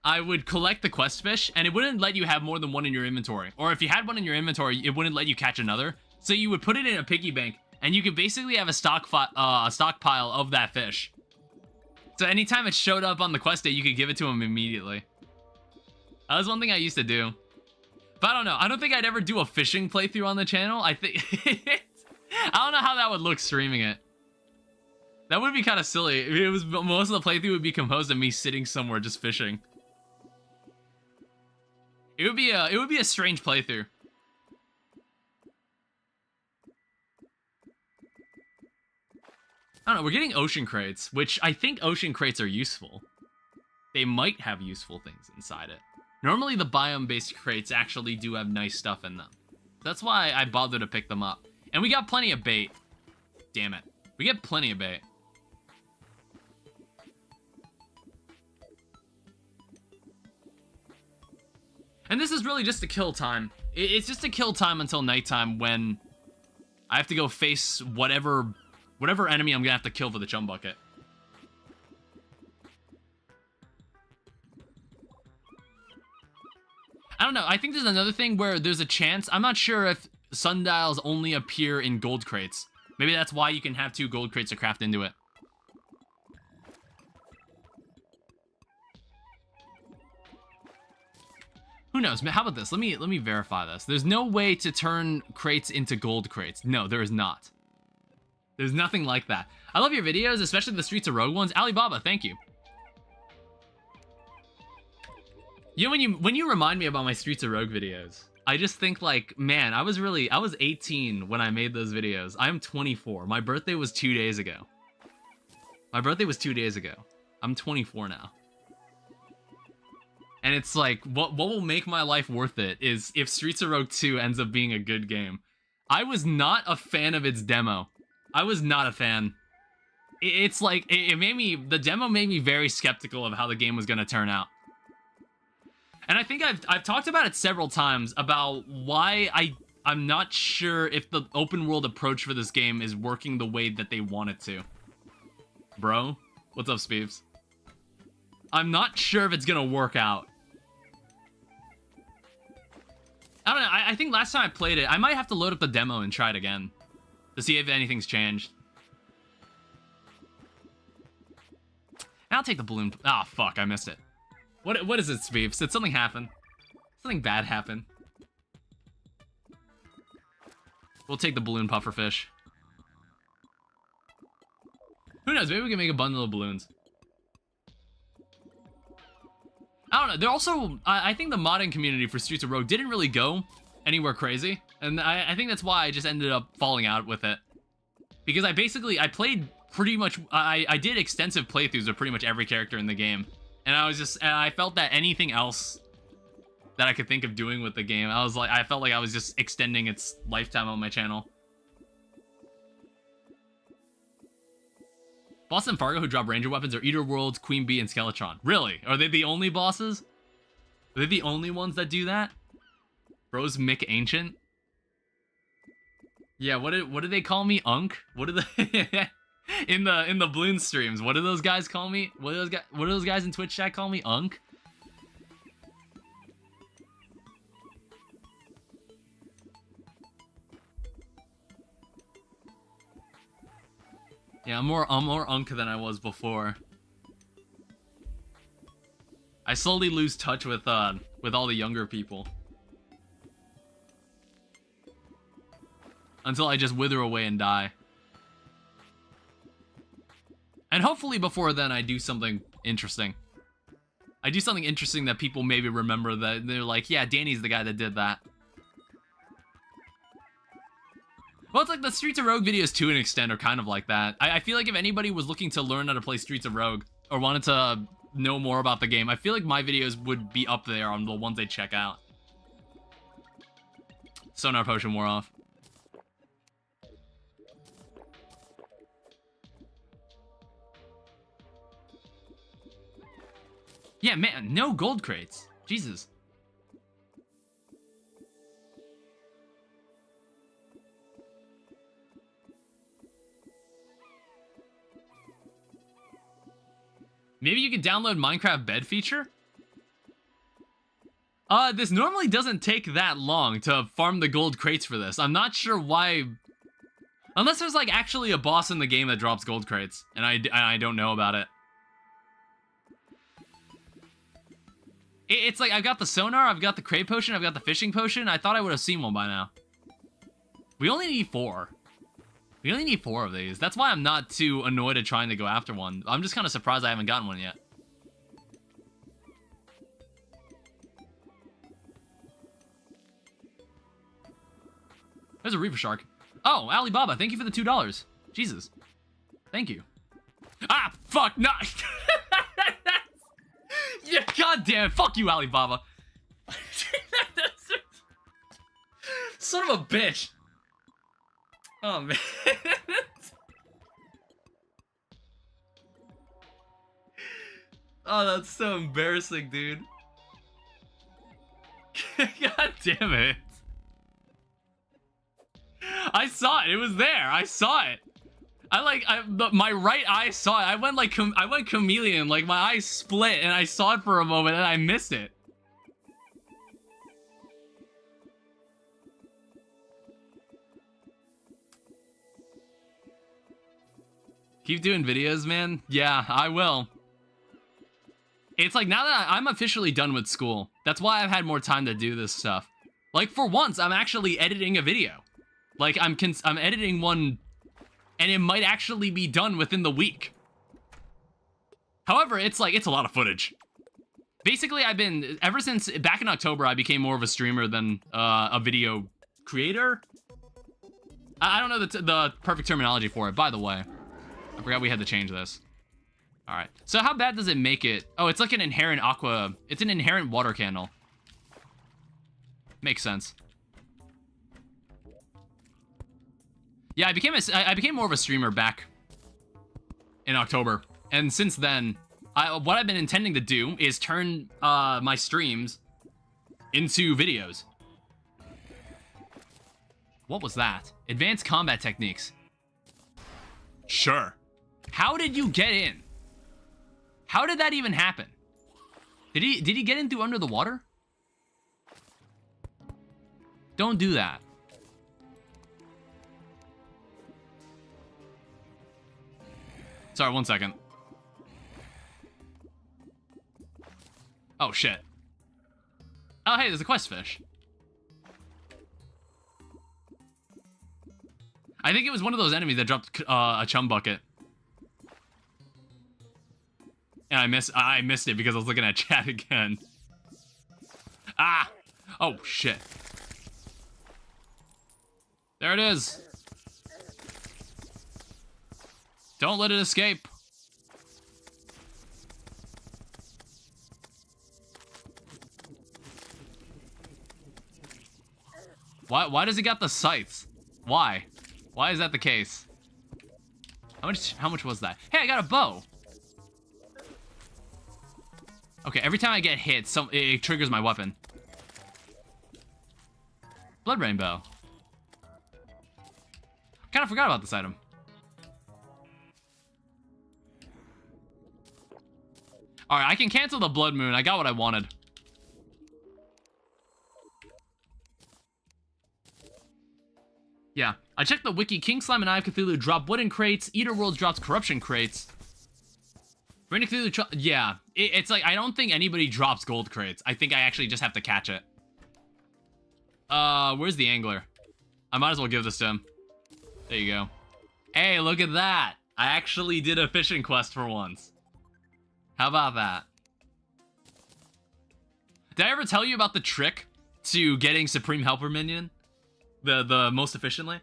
I would collect the quest fish, and it wouldn't let you have more than one in your inventory. Or if you had one in your inventory, it wouldn't let you catch another. So you would put it in a piggy bank, and you could basically have a stockpile of that fish. So anytime it showed up on the quest day, you could give it to him immediately. That was one thing I used to do. But I don't know. I don't think I'd ever do a fishing playthrough on the channel. I think... I don't know how that would look streaming it. That would be kind of silly. It was, most of the playthrough would be composed of me sitting somewhere just fishing. It would be a strange playthrough. I don't know, we're getting ocean crates, which I think ocean crates are useful. They might have useful things inside it. Normally the biome-based crates actually do have nice stuff in them. That's why I bothered to pick them up. And we got plenty of bait. Damn it. We get plenty of bait. And this is really just a kill time. It's just a kill time until nighttime when I have to go face whatever enemy I'm gonna have to kill for the chum bucket. I don't know, I think there's another thing where there's a chance, I'm not sure if sundials only appear in gold crates. Maybe that's why you can have 2 gold crates to craft into it. Who knows? How about this? Let me verify this. There's no way to turn crates into gold crates. No, there is not. There's nothing like that. I love your videos, especially the Streets of Rogue ones. Alibaba, thank you. You know, when you remind me about my Streets of Rogue videos, I just think like, man, I was 18 when I made those videos. I'm 24. My birthday was 2 days ago. My birthday was 2 days ago. I'm 24 now. And it's like, what will make my life worth it is if Streets of Rogue 2 ends up being a good game. I was not a fan of its demo. I was not a fan. It's like, the demo made me very skeptical of how the game was going to turn out. And I think I've talked about it several times about why I'm not sure if the open world approach for this game is working the way that they want it to. Bro, what's up, Speeves? I'm not sure if it's gonna work out. I don't know, I think last time I played it, I might have to load up the demo and try it again to see if anything's changed. I'll take the balloon. Ah, oh, fuck, I missed it. What is it, Speeves? Did something happen? Something bad happen. We'll take the balloon puffer fish. Who knows? Maybe we can make a bundle of balloons. I don't know. They're also... I think the modding community for Streets of Rogue didn't really go anywhere crazy. And I think that's why I just ended up falling out with it. Because I played pretty much... I did extensive playthroughs of pretty much every character in the game. And I felt that anything else that I could think of doing with the game, I felt like I was just extending its lifetime on my channel. Boss and Fargo who drop ranger weapons are Eater Worlds, Queen Bee, and Skeletron. Really? Are they the only bosses? Are they the only ones that do that? Bros Mick Ancient? Yeah, what do they call me? Unk? What do they... in the balloon streams, what do those guys call me? What do those guys in Twitch chat call me? Unk? Yeah, I'm more unk than I was before. I slowly lose touch with all the younger people. Until I just wither away and die. And hopefully before then I do something interesting. I do something interesting that people maybe remember, that they're like, yeah, Danny's the guy that did that. Well, it's like the Streets of Rogue videos to an extent are kind of like that. I feel like if anybody was looking to learn how to play Streets of Rogue or wanted to know more about the game, I feel like my videos would be up there on the ones they check out. Sonar potion wore off. Yeah, man, no gold crates. Jesus. Maybe you can download Minecraft bed feature? This normally doesn't take that long to farm the gold crates for this. I'm not sure why... Unless there's, like, actually a boss in the game that drops gold crates, and I don't know about it. It's like, I've got the sonar, I've got the crate potion, I've got the fishing potion. I thought I would have seen one by now. We only need 4. We only need 4 of these. That's why I'm not too annoyed at trying to go after one. I'm just kind of surprised I haven't gotten one yet. There's a Reaper Shark. Oh, Alibaba, thank you for the $2. Jesus. Thank you. Ah, fuck, no. Yeah, goddamn, fuck you, Alibaba. Son of a bitch. Oh, man. Oh, that's so embarrassing, dude. God damn it. I saw it. It was there. I saw it. My right eye saw it. I went chameleon. Like, my eyes split, and I saw it for a moment, and I missed it. Keep doing videos, man? Yeah, I will. It's like, now that I'm officially done with school, that's why I've had more time to do this stuff. Like, for once, I'm actually editing a video. Like, I'm editing one, and it might actually be done within the week. However, it's a lot of footage. Basically, ever since back in October, I became more of a streamer than a video creator. I don't know the perfect terminology for it, by the way. I forgot we had to change this. All right. So how bad does it make it? Oh, it's like an inherent it's an inherent water candle. Makes sense. Yeah, I became more of a streamer back in October. And since then, what I've been intending to do is turn my streams into videos. What was that? Advanced combat techniques. Sure. How did you get in? How did that even happen? Did he get in through under the water? Don't do that. Sorry, 1 second. Oh, shit. Oh, hey, there's a quest fish. I think it was one of those enemies that dropped a chum bucket. And I missed it because I was looking at chat again. Ah! Oh, shit. There it is. Don't let it escape. Why does he got the scythes? Why? Why is that the case? How much was that? Hey, I got a bow. Okay, every time I get hit, it triggers my weapon. Blood rainbow. Kind of forgot about this item. Alright, I can cancel the blood moon. I got what I wanted. Yeah, I checked the wiki. King Slime and Eye of Cthulhu drop wooden crates. Eater World drops corruption crates. Brain of Cthulhu, yeah. It's like, I don't think anybody drops gold crates. I think I actually just have to catch it. Where's the angler? I might as well give this to him. There you go. Hey, look at that. I actually did a fishing quest for once. How about that? Did I ever tell you about the trick to getting Supreme Helper Minion? The most efficiently?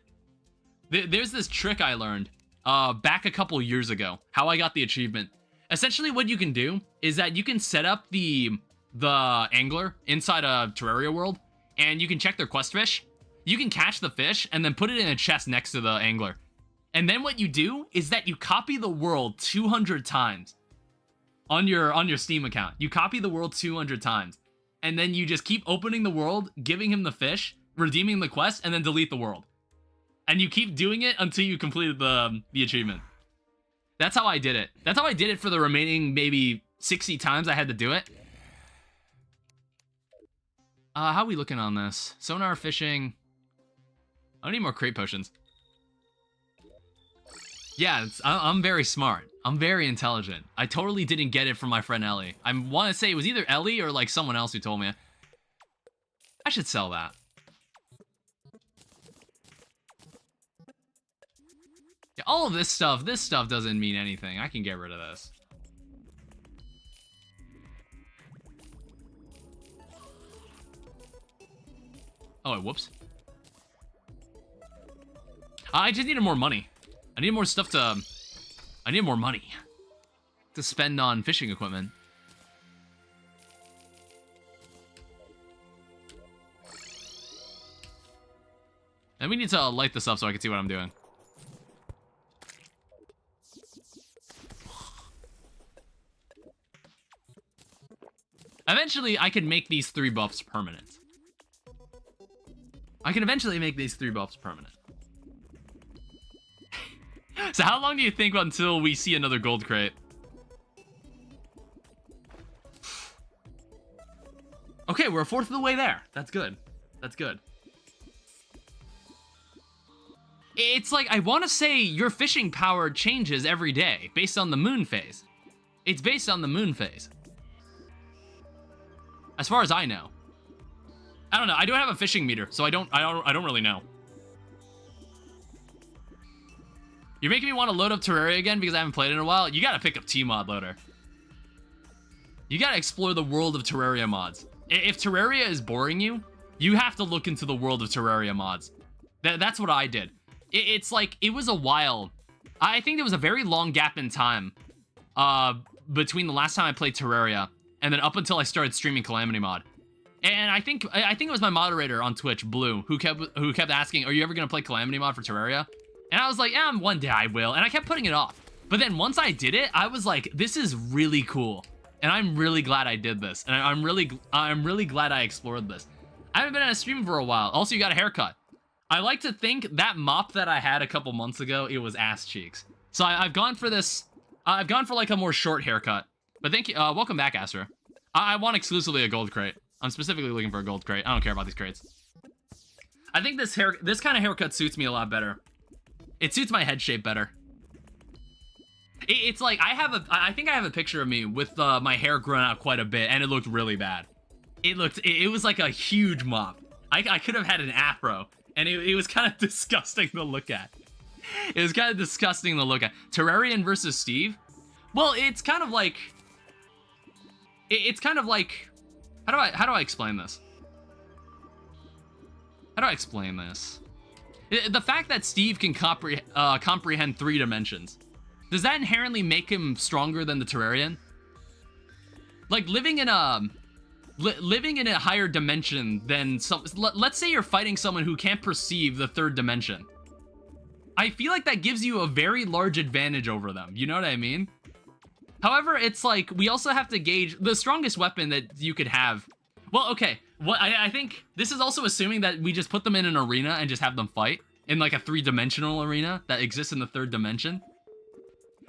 There's this trick I learned back a couple years ago. How I got the achievement. Essentially what you can do is that you can set up the angler inside a Terraria world, and you can check their quest fish. You can catch the fish and then put it in a chest next to the angler. And then what you do is that you copy the world 200 times on your Steam account. You copy the world 200 times. And then you just keep opening the world, giving him the fish, redeeming the quest, and then delete the world. And you keep doing it until you completed the achievement. That's how I did it. That's how I did it for the remaining maybe 60 times I had to do it. How are we looking on this? Sonar, fishing. I need more crate potions. Yeah, I'm very smart. I'm very intelligent. I totally didn't get it from my friend Ellie. I want to say it was either Ellie or like someone else who told me. I should sell that. Yeah, all of this stuff doesn't mean anything. I can get rid of this. Oh, whoops. I just needed more money. I need more stuff to... I need more money to spend on fishing equipment. And we need to light this up so I can see what I'm doing. Eventually, I can make these 3 buffs permanent. I can eventually make these 3 buffs permanent. So how long do you think until we see another gold crate? Okay, we're a fourth of the way there. That's good. That's good. It's like, I want to say your fishing power changes every day based on the moon phase. It's based on the moon phase. As far as I know. I don't know. I don't have a fishing meter, so I don't really know. You're making me want to load up Terraria again because I haven't played it in a while. You gotta pick up T-Mod Loader. You gotta explore the world of Terraria mods. If Terraria is boring you, you have to look into the world of Terraria mods. That's what I did. It's like, it was a while. I think there was a very long gap in time between the last time I played Terraria and then up until I started streaming Calamity mod. And I think it was my moderator on Twitch, Blue, who kept asking, are you ever gonna play Calamity mod for Terraria? And I was like, yeah, one day I will. And I kept putting it off. But then once I did it, I was like, this is really cool. And I'm really glad I did this. And I'm really glad I explored this. I haven't been on a stream for a while. Also, you got a haircut. I like to think that mop that I had a couple months ago, it was ass cheeks. So I've gone for this. I've gone for like a more short haircut. But thank you. Welcome back, Astra. I want exclusively a gold crate. I'm specifically looking for a gold crate. I don't care about these crates. I think this kind of haircut suits me a lot better. It suits my head shape better. It's like, I think I have a picture of me with my hair grown out quite a bit, and it looked really bad. It was like a huge mop. I could have had an afro, and it was kind of disgusting to look at. It was kind of disgusting to look at. Terrarian versus Steve? Well, it's kind of like, how do I explain this? How do I explain this? The fact that Steve can comprehend 3 dimensions, does that inherently make him stronger than the Terrarian? Like, living in a higher dimension than let's say you're fighting someone who can't perceive the 3rd dimension. I feel like that gives you a very large advantage over them. You know what I mean? However, it's like, we also have to gauge the strongest weapon that you could have. Well, okay. I think this is also assuming that we just put them in an arena and just have them fight in like a 3-dimensional arena that exists in the 3rd dimension.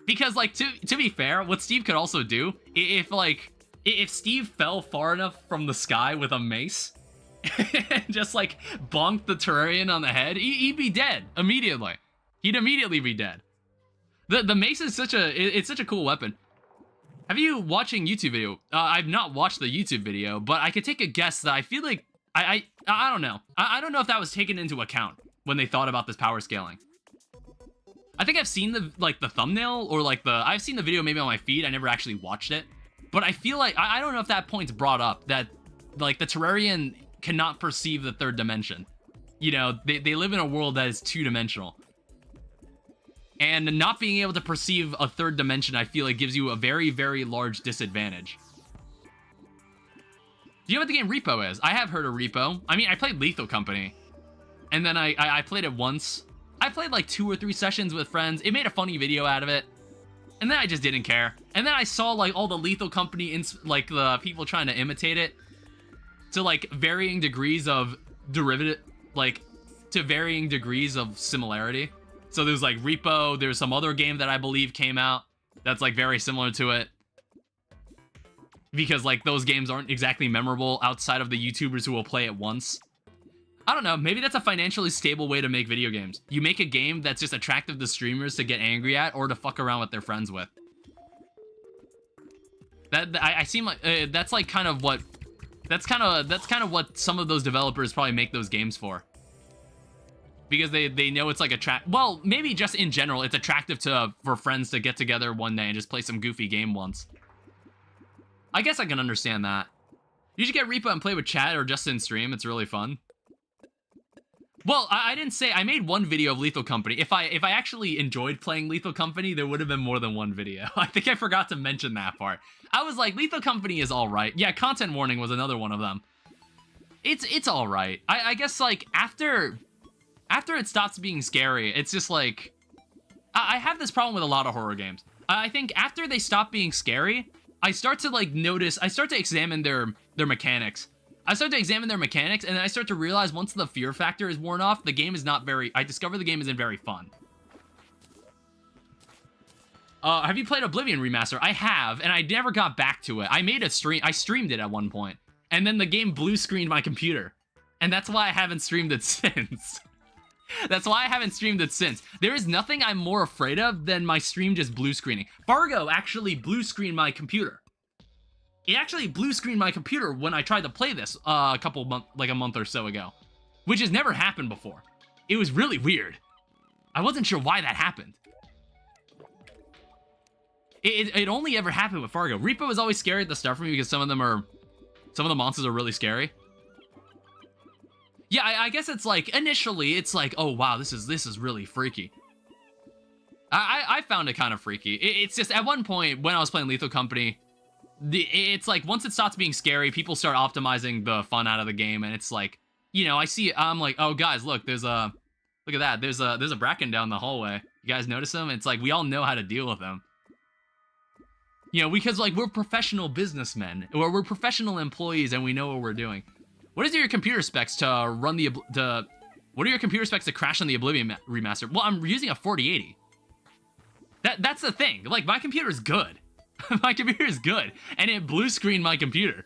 Because like, to be fair, what Steve could also do, if Steve fell far enough from the sky with a mace and just like bonked the Terrarian on the head, he'd be dead immediately. He'd immediately be dead. The mace is such a cool weapon. Have you watching YouTube video? I've not watched the YouTube video, but I could take a guess that I feel like I don't know. I don't know if that was taken into account when they thought about this power scaling. I think I've seen the thumbnail or I've seen the video maybe on my feed. I never actually watched it, but I feel like I don't know if that point's brought up that like the Terrarian cannot perceive the 3rd dimension. You know, they live in a world that is 2-dimensional. And not being able to perceive a 3rd dimension, I feel like gives you a very, very large disadvantage. Do you know what the game Repo is? I have heard of Repo. I mean, I played Lethal Company. And then I played it once. I played like 2 or 3 sessions with friends. It made a funny video out of it. And then I just didn't care. And then I saw like all the Lethal Company, like the people trying to imitate it. To like varying degrees of derivative, like to varying degrees of similarity. So there's like Repo, there's some other game that I believe came out that's like very similar to it. Because like those games aren't exactly memorable outside of the YouTubers who will play it once. I don't know, maybe that's a financially stable way to make video games. You make a game that's just attractive to streamers to get angry at or to fuck around with their friends with. I seem like that's like kind of what that's kind of what some of those developers probably make those games for. Because they know it's like well, maybe just in general, it's attractive for friends to get together one day and just play some goofy game once. I guess I can understand that. You should get Repo and play with chat or just in stream. It's really fun. Well, I didn't say I made one video of Lethal Company. If I actually enjoyed playing Lethal Company, there would have been more than one video. I think I forgot to mention that part. I was like, Lethal Company is all right. Yeah, Content Warning was another one of them. It's all right. I guess like after after it stops being scary, it's just like... I have this problem with a lot of horror games. I think after they stop being scary, I start to, like, notice... I start to examine their mechanics. I start to examine their mechanics, and then I start to realize once the fear factor is worn off, the game is not very... I discover the game isn't very fun. Have you played Oblivion Remaster? I have, and I never got back to it. I made a stream... I streamed it at one point, and then the game blue-screened my computer. And that's why I haven't streamed it since. That's why I haven't streamed it since. There is nothing I'm more afraid of than my stream just blue-screening. Fargo actually blue-screened my computer. It actually blue-screened my computer when I tried to play this a month or so ago. Which has never happened before. It was really weird. I wasn't sure why that happened. It only ever happened with Fargo. Repo is always scary at the start for me because some of the monsters are really scary. Yeah, I guess it's like, initially, it's like, oh wow, this is really freaky. I found it kind of freaky. It's just, at one point, when I was playing Lethal Company, it's like, once it stops being scary, people start optimizing the fun out of the game, and it's like, you know, I'm like, oh guys, look at that, there's a Bracken down the hallway. You guys notice him? It's like, we all know how to deal with him. You know, because, like, we're professional businessmen, or we're professional employees, and we know what we're doing. What is your computer specs to run what are your computer specs to crash on the Oblivion remaster? Well, I'm using a 4080. That's the thing. Like, my computer is good. My computer is good, and it blue screened my computer.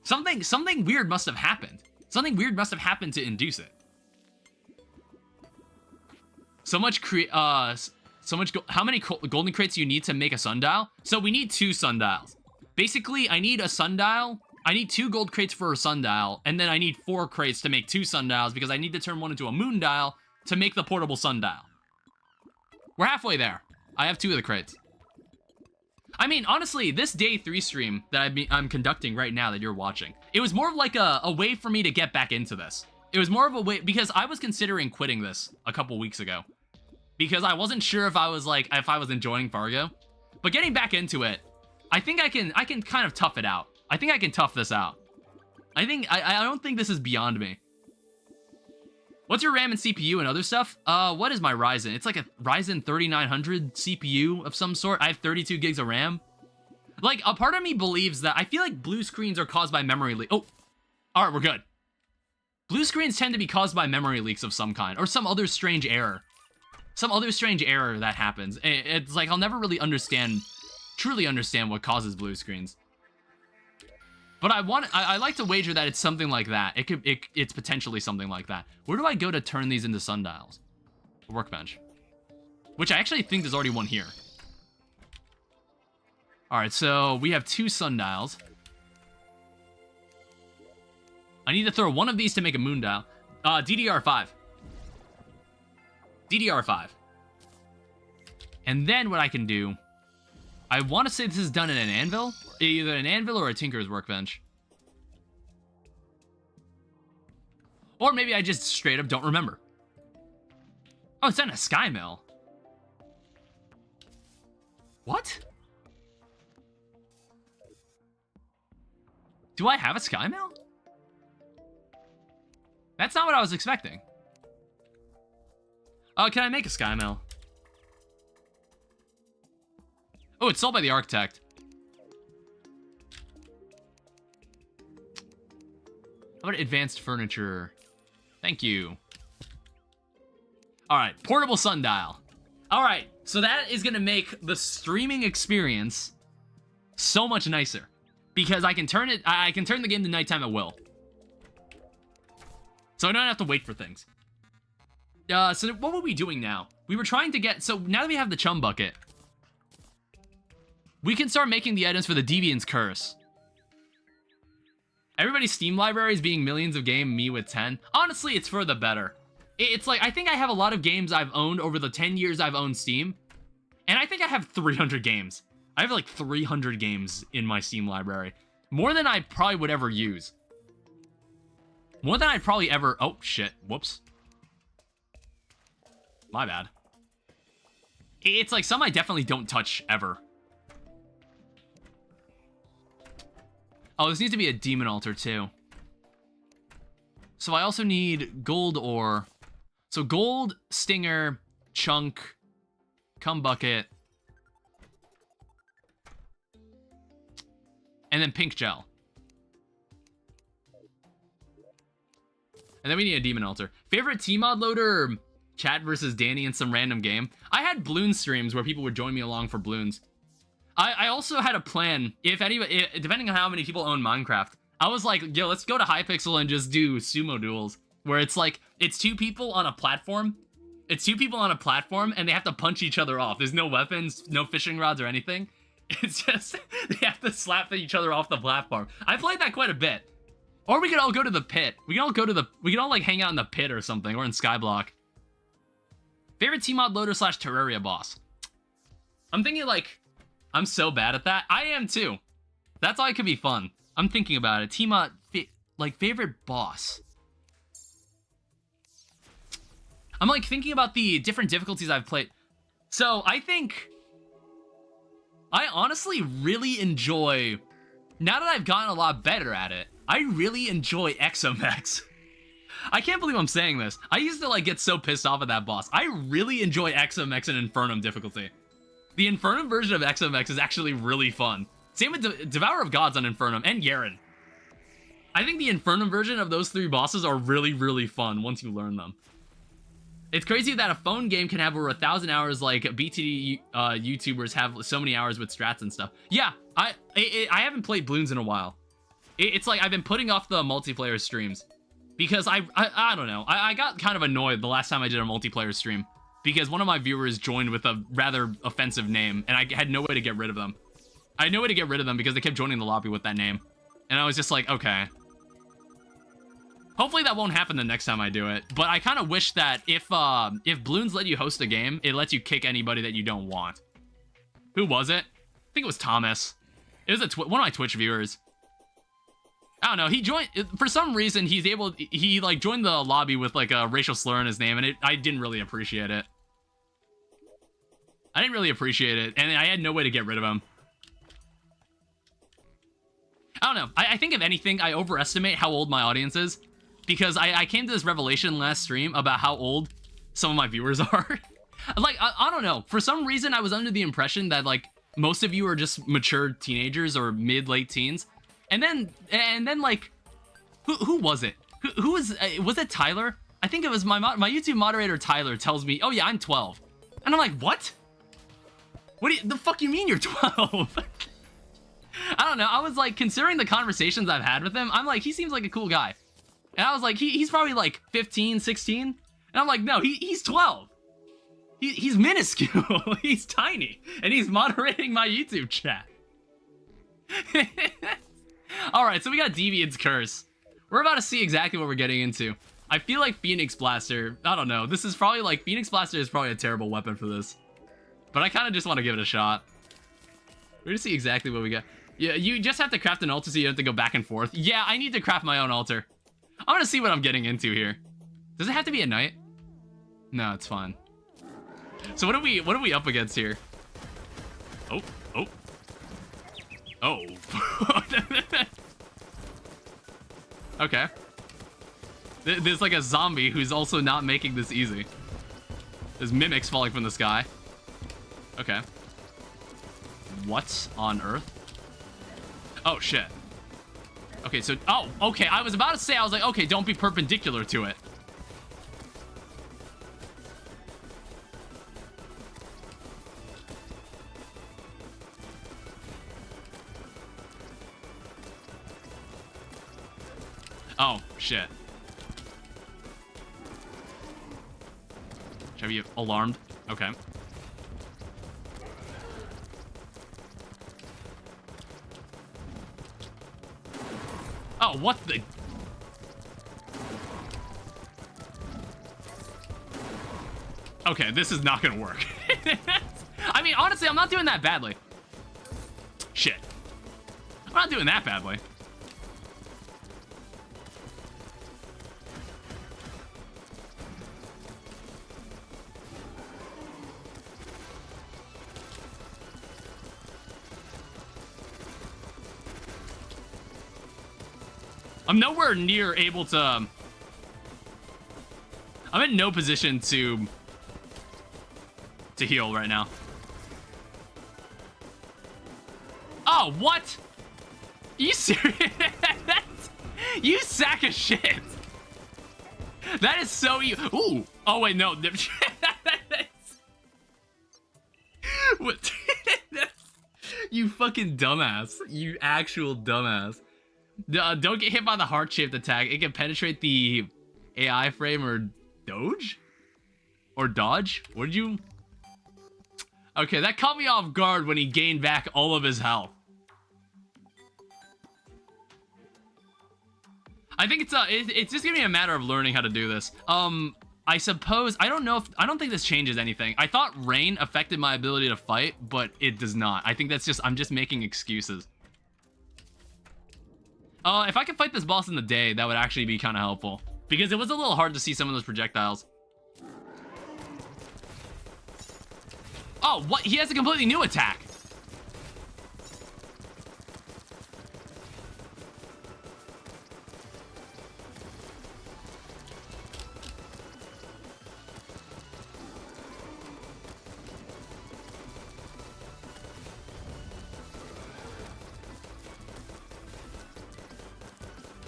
Something weird must have happened. Something weird must have happened to induce it. How many golden crates do you need to make a sundial? So we need 2 sundials. Basically, I need a sundial. I need 2 gold crates for a sundial, and then I need 4 crates to make 2 sundials because I need to turn one into a moon dial to make the portable sundial. We're halfway there. I have 2 of the crates. I mean, honestly, this day 3 stream that I'm conducting right now that you're watching, it was more of like a way for me to get back into this. It was more of a way, because I was considering quitting this a couple weeks ago. Because I wasn't sure if I was enjoying Fargo. But getting back into it, I think I can kind of tough it out. I think I can tough this out. I don't think this is beyond me. What's your RAM and CPU and other stuff? What is my Ryzen? It's like a Ryzen 3900 CPU of some sort. I have 32 gigs of RAM. Like, a part of me believes that I feel like blue screens are caused by memory leak. Oh, all right, we're good. Blue screens tend to be caused by memory leaks of some kind, or some other strange error. Some other strange error that happens. It's like, I'll never really truly understand what causes blue screens. But I like to wager that it's something like that. It's potentially something like that. Where do I go to turn these into sundials? A workbench. Which I actually think there's already one here. Alright, so we have 2 sundials. I need to throw one of these to make a moon dial. DDR5. DDR5. And then what I can do, I want to say this is done in an anvil, either an anvil or a tinker's workbench. Or maybe I just straight up don't remember. Oh, it's done in a sky mill. What? Do I have a sky mill? That's not what I was expecting. Oh, can I make a sky mill? Oh, it's sold by the architect. How about advanced furniture? Thank you. All right, portable sundial. All right, so that is gonna make the streaming experience so much nicer because I can turn the game to nighttime at will. So I don't have to wait for things. So what were we doing now? We were trying to get, so now that we have the chum bucket, we can start making the items for the Deviant's Curse. Everybody's Steam library is being millions of game, me with 10. Honestly, it's for the better. It's like, I think I have a lot of games I've owned over the 10 years I've owned Steam. And I think I have 300 games. I have like 300 games in my Steam library. More than I probably would ever use. More than I'd probably ever, oh shit, whoops. My bad. It's like some I definitely don't touch ever. Oh, this needs to be a demon altar too. So I also need gold ore. So gold, stinger, chunk, cum bucket, and then pink gel. And then we need a demon altar. Favorite T-mod loader or chat versus Danny in some random game? I had balloon streams where people would join me along for balloons. I also had a plan, depending on how many people own Minecraft, I was like, yo, let's go to Hypixel and just do sumo duels, where it's like, it's two people on a platform, and they have to punch each other off. There's no weapons, no fishing rods or anything. It's just, they have to slap each other off the platform. I played that quite a bit. Or we could all go to the pit. We could all like hang out in the pit or something, or in Skyblock. Favorite T-mod loader / Terraria boss? I'm thinking like, I'm so bad at that. I am too. That's why it could be fun. I'm thinking about it. T-mod, like favorite boss. I'm like thinking about the different difficulties I've played. So I think, I honestly really enjoy, now that I've gotten a lot better at it, I really enjoy XMX. I can't believe I'm saying this. I used to like get so pissed off at that boss. I really enjoy XMX and Infernum difficulty. The Infernum version of XMX is actually really fun. Same with Devourer of Gods on Infernum and Yaren. I think the Infernum version of those three bosses are really, really fun once you learn them. It's crazy that a phone game can have over 1,000 hours like BTD YouTubers have so many hours with strats and stuff. Yeah, I haven't played Bloons in a while. It's like I've been putting off the multiplayer streams because I don't know. I got kind of annoyed the last time I did a multiplayer stream because one of my viewers joined with a rather offensive name and I had no way to get rid of them. I had no way to get rid of them because they kept joining the lobby with that name. And I was just like, okay. Hopefully that won't happen the next time I do it. But I kind of wish that if Bloons let you host a game, it lets you kick anybody that you don't want. Who was it? I think it was Thomas. It was one of my Twitch viewers. I don't know, he joined, for some reason, he like joined the lobby with like a racial slur in his name, and I didn't really appreciate it. I didn't really appreciate it, and I had no way to get rid of him. I don't know, I think if anything, I overestimate how old my audience is, because I came to this revelation last stream about how old some of my viewers are. Like, I don't know, for some reason, I was under the impression that like, most of you are just mature teenagers or mid-late teens. And then like, who was it? Who was it Tyler? I think it was my YouTube moderator Tyler tells me, oh yeah, I'm 12. And I'm like, what? The fuck you mean you're 12? I don't know, I was like, considering the conversations I've had with him, I'm like, he seems like a cool guy. And I was like, he's probably like 15, 16. And I'm like, no, he's 12. He's minuscule, he's tiny. And he's moderating my YouTube chat. Alright, so we got Deviant's Curse. We're about to see exactly what we're getting into. I feel like Phoenix Blaster, I don't know, this is probably like, Phoenix Blaster is probably a terrible weapon for this. But I kind of just want to give it a shot. We're gonna see exactly what we got. Yeah, you just have to craft an altar so you don't have to go back and forth. Yeah, I need to craft my own altar. I'm gonna see what I'm getting into here. Does it have to be at night? No, it's fine. So what are we up against here? Oh. Okay. There's like a zombie who's also not making this easy. There's mimics falling from the sky. Okay. What on earth? Oh, shit. Okay, so... Oh, okay. I was about to say, I was like, okay, don't be perpendicular to it. Oh, shit. Should I be alarmed? Okay. Oh, what the... Okay, this is not gonna work. I mean, honestly, I'm not doing that badly. Shit. I'm not doing that badly. I'm nowhere near able to... I'm I'm in no position to heal right now. Oh, what? Are you serious? You sack of shit. That is so ooh. Oh wait, no. What? You fucking dumbass. You actual dumbass. Don't get hit by the heart-shaped attack. It can penetrate the AI frame or doge? Or dodge? What did you... Okay, that caught me off guard when he gained back all of his health. I think it's just gonna be a matter of learning how to do this. I suppose, I don't think this changes anything. I thought rain affected my ability to fight, but it does not. I think that's just, I'm just making excuses. If I could fight this boss in the day, that would actually be kind of helpful. Because it was a little hard to see some of those projectiles. Oh, what? He has a completely new attack.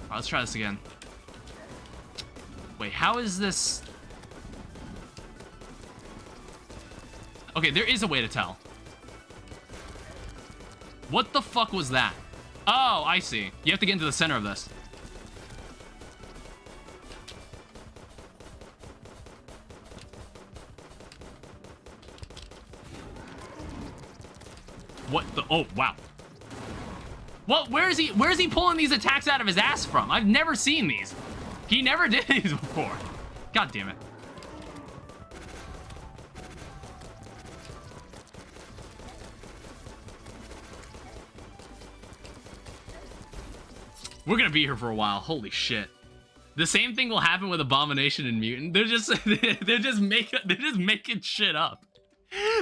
Alright, let's try this again. Wait, how is this? Okay, there is a way to tell. What the fuck was that? Oh, I see. You have to get into the center of this. What the? Oh, wow. What? Where is he pulling these attacks out of his ass from? I've never seen these. He never did these before. God damn it. We're gonna be here for a while. Holy shit. The same thing will happen with Abomination and Mutant. They're just making shit up.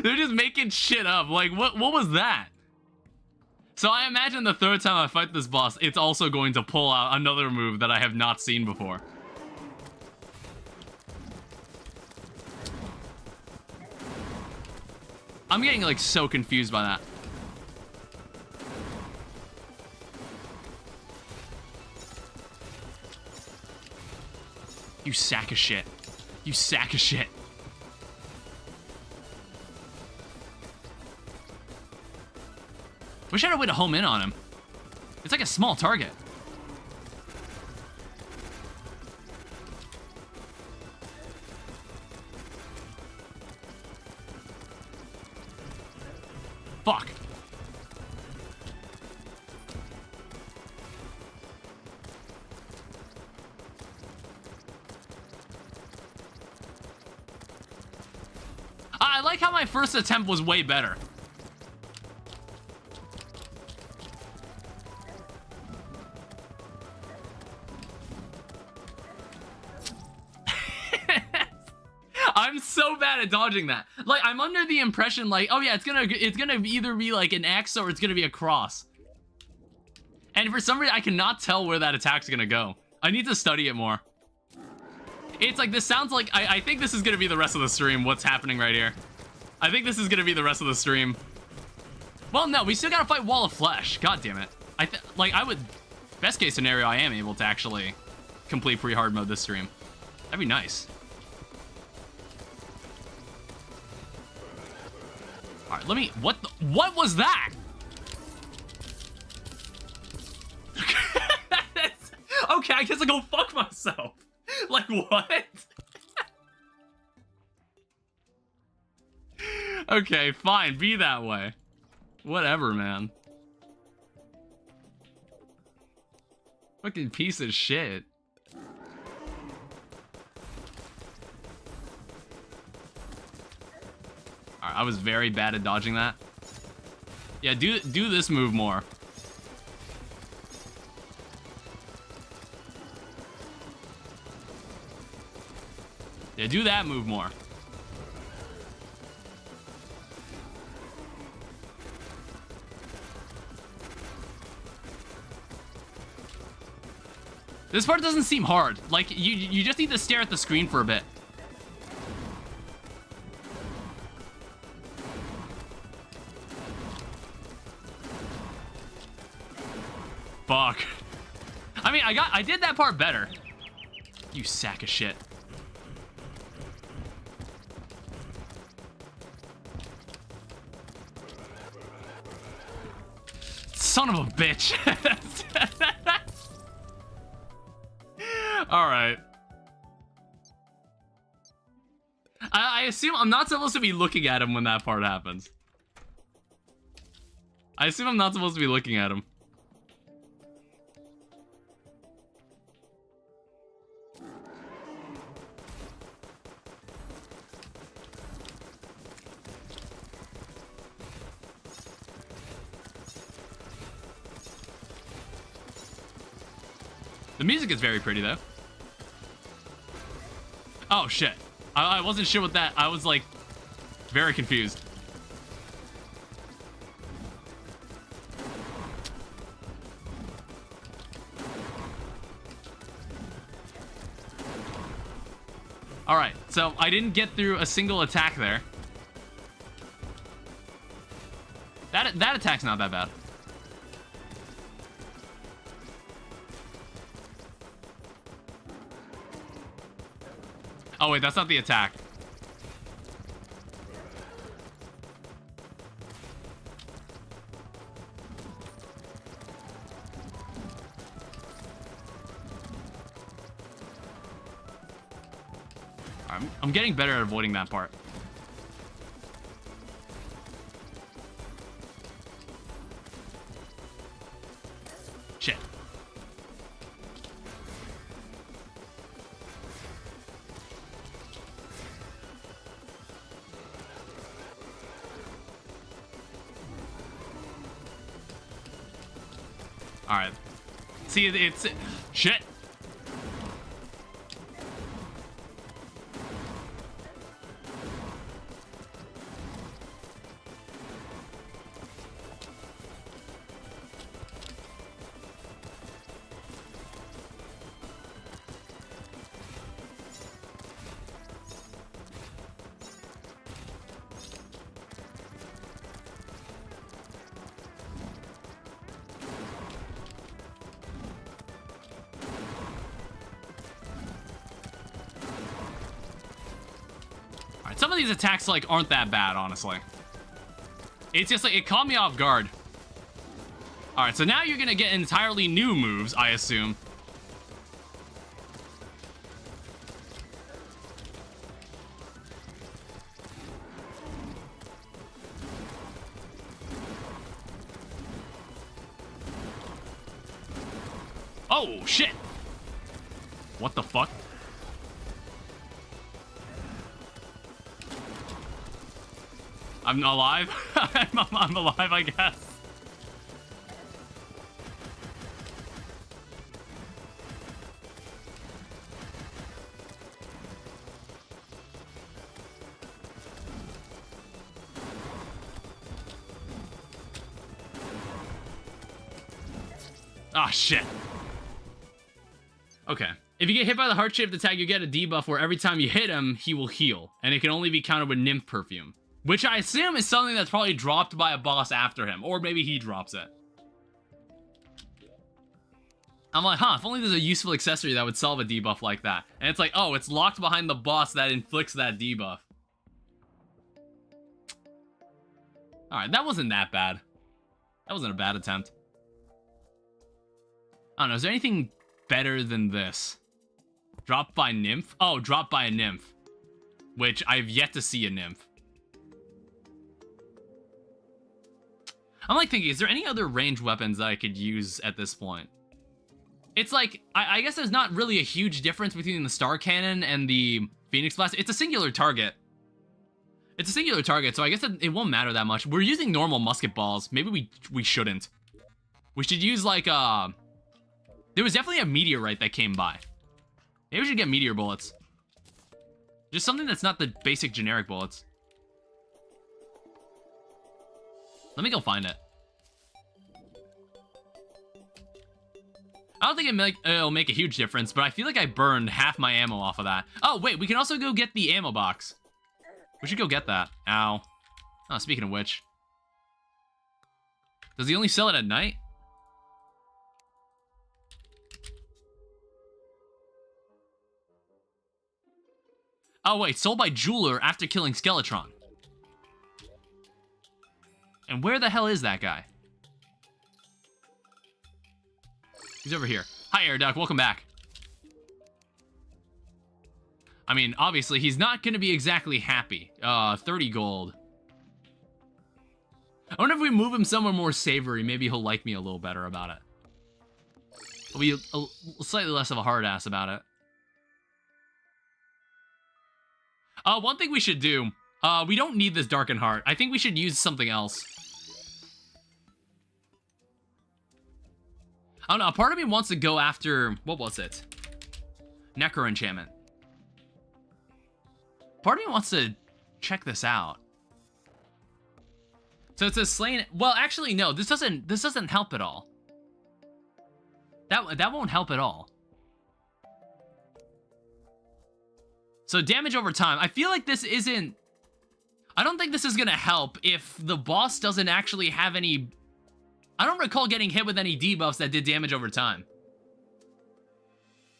They're just making shit up. Like, what was that? So I imagine the third time I fight this boss, it's also going to pull out another move that I have not seen before. I'm getting, like, so confused by that. You sack of shit. You sack of shit. Wish I had a way to home in on him. It's like a small target. Fuck. I like how my first attempt was way better. I'm so bad at dodging that. Like, I'm under the impression, like, oh yeah, it's gonna either be like an X or it's gonna be a cross. And for some reason, I cannot tell where that attack's gonna go. I need to study it more. It's like, this sounds like, I think this is gonna be the rest of the stream, what's happening right here. I think this is gonna be the rest of the stream. Well, no, we still gotta fight Wall of Flesh. God damn it. Best case scenario, I am able to actually complete pre-hard mode this stream. That'd be nice. All right, let me, what was that? Okay, I guess I'll go fuck myself. Like, what? Okay, fine, be that way. Whatever, man. Fucking piece of shit. Alright, I was very bad at dodging that. Yeah, do this move more. Yeah, do that move more. This part doesn't seem hard. Like, you just need to stare at the screen for a bit. fuck. I mean, I did that part better. You sack of shit. Son of a bitch. Alright. I assume I'm not supposed to be looking at him when that part happens. I assume I'm not supposed to be looking at him. The music is very pretty, though. Oh, shit. I wasn't sure what that... I was, like, very confused. Alright, so I didn't get through a single attack there. That attack's not that bad. Oh, wait, that's not the attack. I'm getting better at avoiding that part. Shit. Alright. See, it's... Shit! Some of these attacks, like, aren't that bad, honestly. It's just, like, it caught me off guard. Alright, so now you're gonna get entirely new moves, I assume. Oh, shit! What the fuck? I'm alive? I'm alive, I guess. Ah, shit. Okay. If you get hit by the heart-shaped attack, you get a debuff where every time you hit him, he will heal. And it can only be countered with Nymph Perfume. Which I assume is something that's probably dropped by a boss after him. Or maybe he drops it. I'm like, huh, if only there's a useful accessory that would solve a debuff like that. And it's like, oh, it's locked behind the boss that inflicts that debuff. Alright, that wasn't that bad. That wasn't a bad attempt. I don't know, is there anything better than this? Dropped by Nymph? Oh, dropped by a Nymph. Which, I've yet to see a Nymph. I'm like thinking, is there any other ranged weapons that I could use at this point? It's like, I guess there's not really a huge difference between the Star Cannon and the Phoenix Blast. It's a singular target. It's a singular target, so I guess it won't matter that much. We're using normal musket balls. Maybe we shouldn't. We should use like, there was definitely a meteorite that came by. Maybe we should get meteor bullets. Just something that's not the basic generic bullets. Let me go find it. I don't think it'll make a huge difference, but I feel like I burned half my ammo off of that. Oh, wait, we can also go get the ammo box. We should go get that. Ow. Oh, speaking of which. Does he only sell it at night? Oh, wait. Sold by jeweler after killing Skeletron. And where the hell is that guy? He's over here. Hi, Air Duck. Welcome back. I mean, obviously, he's not going to be exactly happy. 30 gold. I wonder if we move him somewhere more savory, maybe he'll like me a little better about it. He'll be slightly less of a hard ass about it. One thing we should do, we don't need this Darkened Heart. I think we should use something else. I don't know, a part of me wants to go after, what was it? Necro enchantment. Part of me wants to check this out. So it says slain. Well, actually, no. This doesn't help at all. That won't help at all. So damage over time. I feel like this isn't. I don't think this is gonna help if the boss doesn't actually have any. I don't recall getting hit with any debuffs that did damage over time.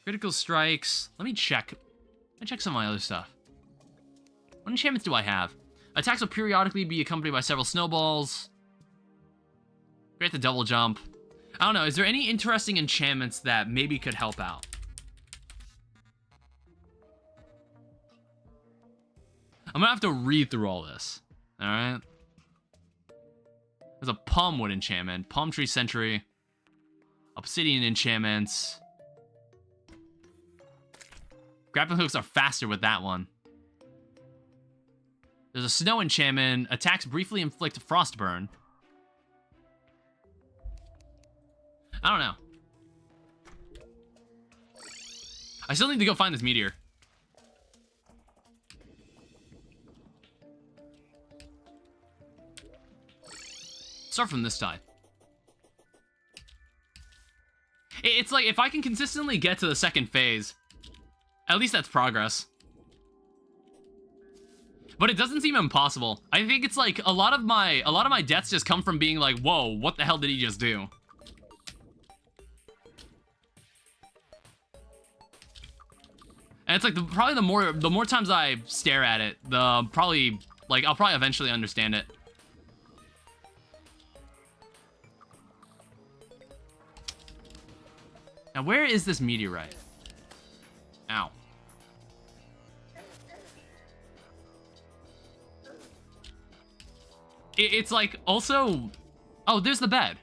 Critical strikes. Let me check. Let me check some of my other stuff. What enchantments do I have? Attacks will periodically be accompanied by several snowballs. Grant the double jump. I don't know, is there any interesting enchantments that maybe could help out? I'm gonna have to read through all this. Alright? There's a palmwood enchantment, palm tree sentry, obsidian enchantments. Grappling hooks are faster with that one. There's a snow enchantment. Attacks briefly inflict frostburn. I don't know. I still need to go find this meteor. Start from this side. It's like, if I can consistently get to the second phase, at least that's progress. But it doesn't seem impossible. I think it's like a lot of my deaths just come from being like, whoa, what the hell did he just do? And it's like probably the more times I stare at it, I'll probably eventually understand it. Now where is this meteorite? Ow. It's like, also... Oh, there's the bed.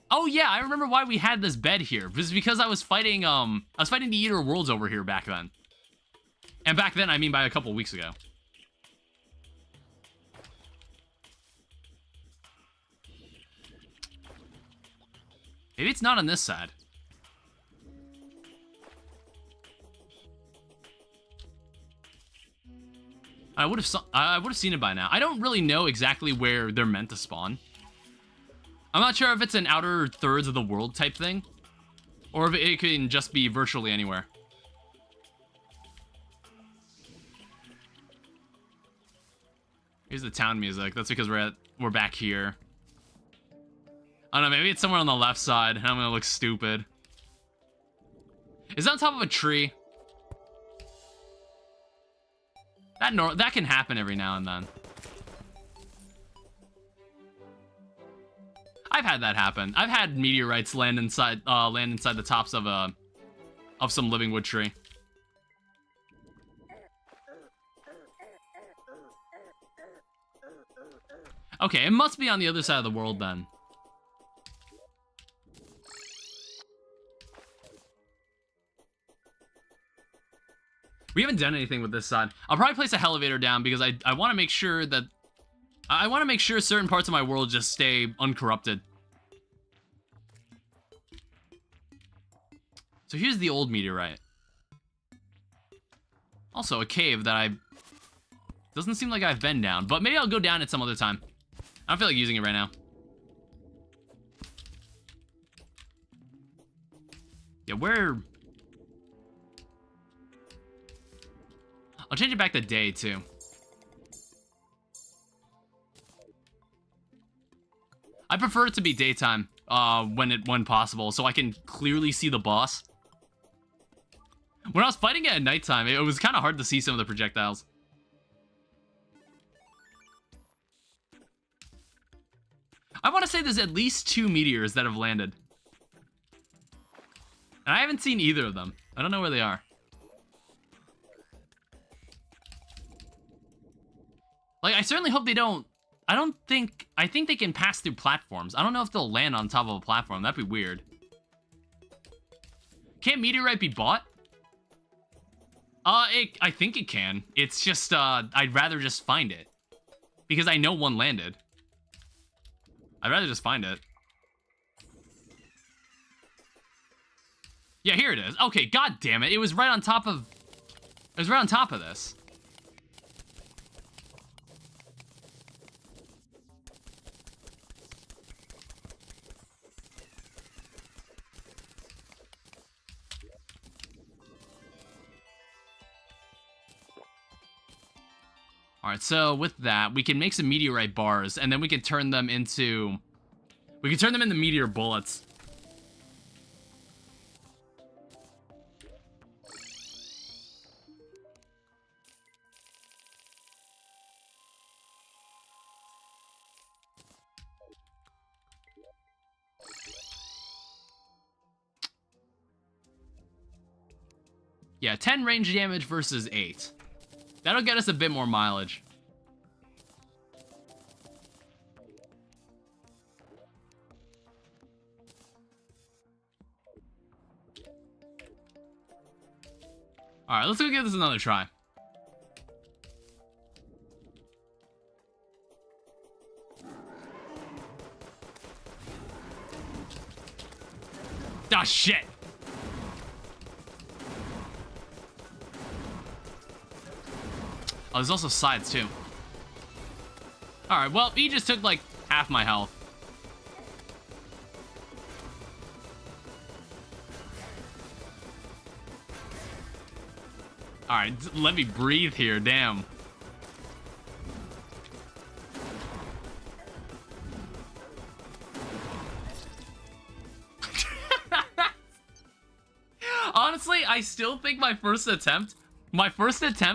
Oh yeah, I remember why we had this bed here. It was because I was fighting the Eater of Worlds over here back then. And back then, I mean by a couple weeks ago. Maybe it's not on this side. I would have seen it by now. I don't really know exactly where they're meant to spawn. I'm not sure if it's an outer thirds of the world type thing, or if it can just be virtually anywhere. Here's the town music. That's because we're back here. I don't know, maybe it's somewhere on the left side, and I'm gonna look stupid. Is that on top of a tree? That can happen every now and then. I've had that happen. I've had meteorites land inside the tops of some living wood tree. Okay, it must be on the other side of the world then. We haven't done anything with this side. I'll probably place a elevator down because I want to make sure that... I want to make sure certain parts of my world just stay uncorrupted. So here's the old meteorite. Also a cave that doesn't seem like I've been down, but maybe I'll go down it some other time. I don't feel like using it right now. Yeah, where... I'll change it back to day, too. I prefer it to be daytime, when possible, so I can clearly see the boss. When I was fighting it at nighttime, it was kind of hard to see some of the projectiles. I want to say there's at least 2 meteors that have landed. And I haven't seen either of them. I don't know where they are. Like, I certainly hope they don't... I think they can pass through platforms. I don't know if they'll land on top of a platform. That'd be weird. Can't meteorite be bought? I think it can. It's just, I'd rather just find it. Because I know one landed. I'd rather just find it. Yeah, here it is. Okay, god damn it. It was right on top of... It was right on top of this. Alright, so with that, we can make some meteorite bars, and then we can turn them into... We can turn them into meteor bullets. Yeah, 10 range damage versus 8. That'll get us a bit more mileage. Alright, let's go give this another try. Ah, shit! Oh, there's also sides, too. Alright, well, he just took, like, half my health. Alright, let me breathe here, damn. Honestly, I still think my first attempt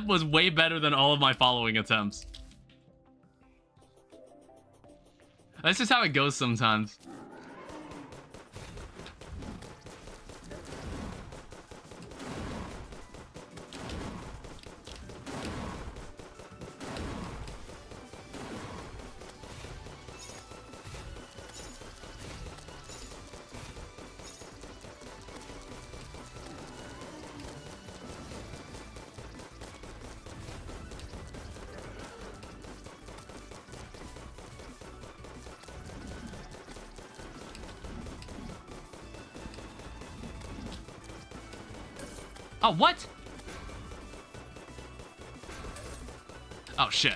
was way better than all of my following attempts. That's just how it goes sometimes. Oh, what? Oh, shit.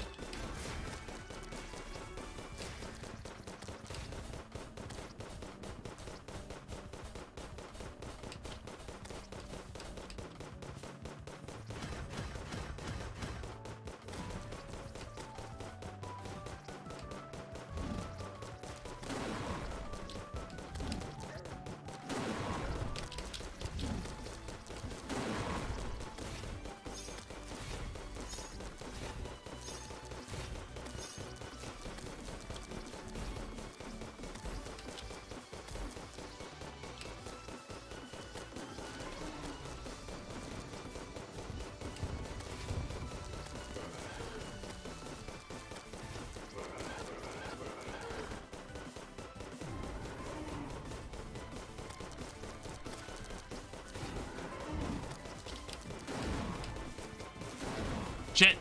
Shit.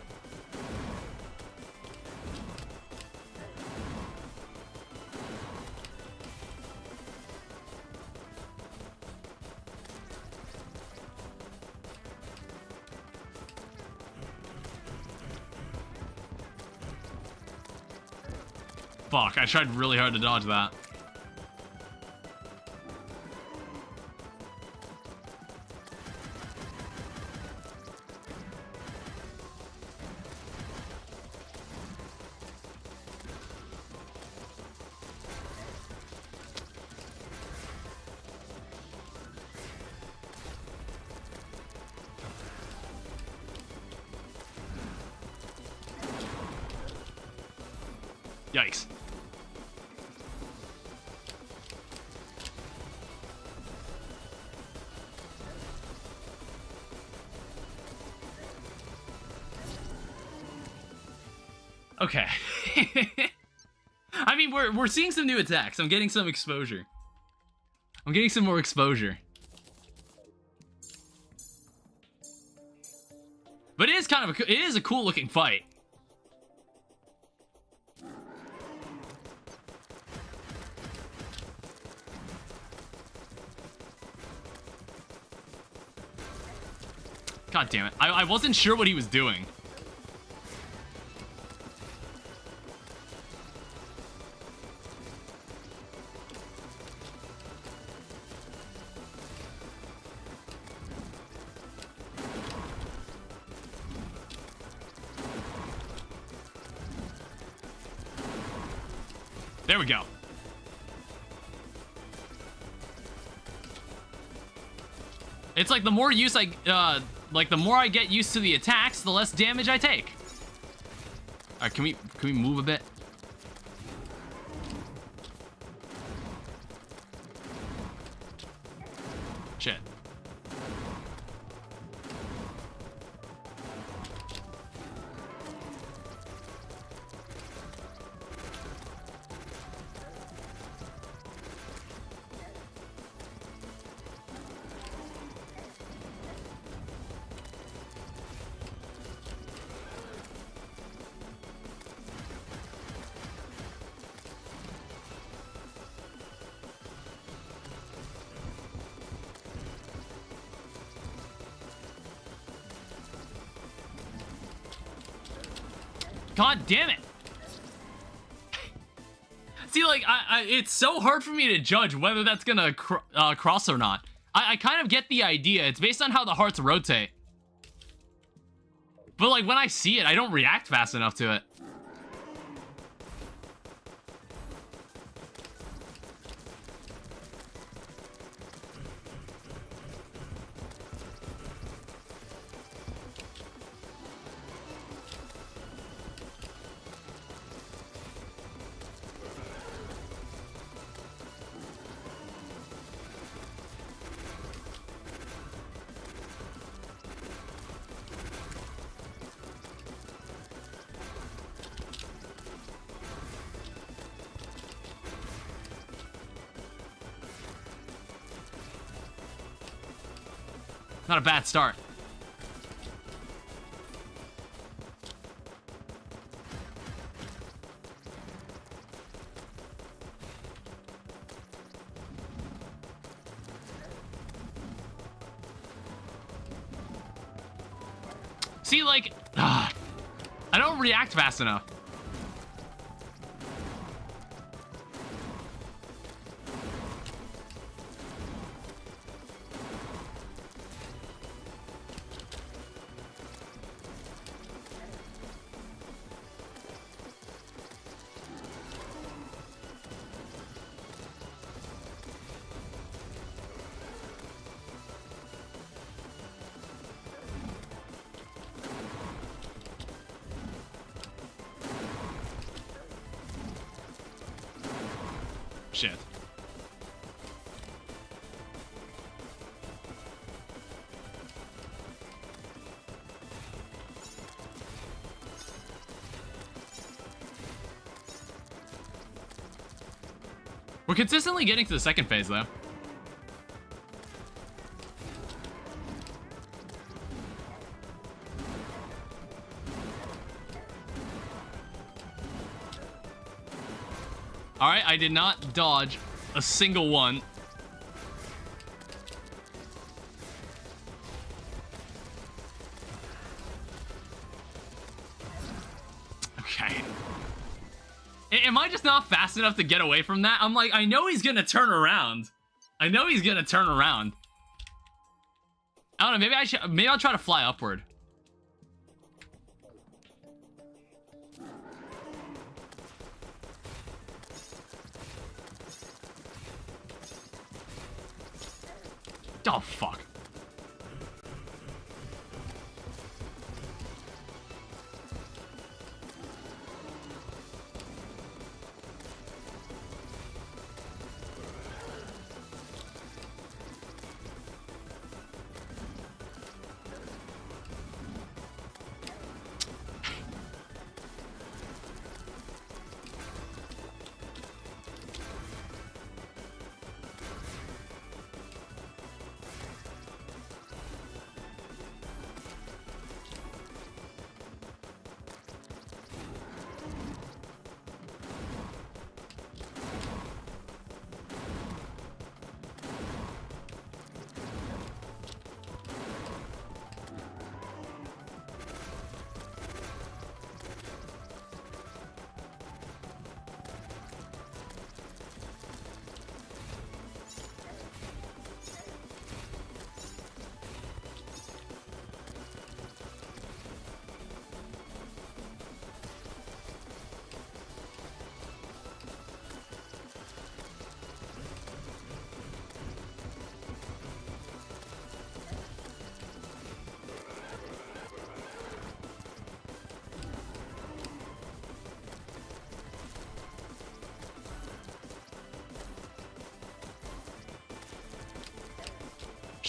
Fuck, I tried really hard to dodge that. Yikes. Okay. I mean, we're seeing some new attacks. I'm getting some exposure. I'm getting some more exposure. But it is kind of it is a cool looking fight. God damn it. I wasn't sure what he was doing. There we go. It's like the more use the more I get used to the attacks, the less damage I take. All right, can we move a bit? Shit. God damn it! See, like, it's so hard for me to judge whether that's gonna cross or not. I kind of get the idea. It's based on how the hearts rotate. But, like, when I see it, I don't react fast enough to it. Not a bad start. See, like, I don't react fast enough. Shit. We're consistently getting to the second phase, though. Alright, I did not dodge a single one. Okay. Am I just not fast enough to get away from that? I'm like, I know he's gonna turn around. I know he's gonna turn around. I don't know, maybe I'll try to fly upward. Oh, fuck.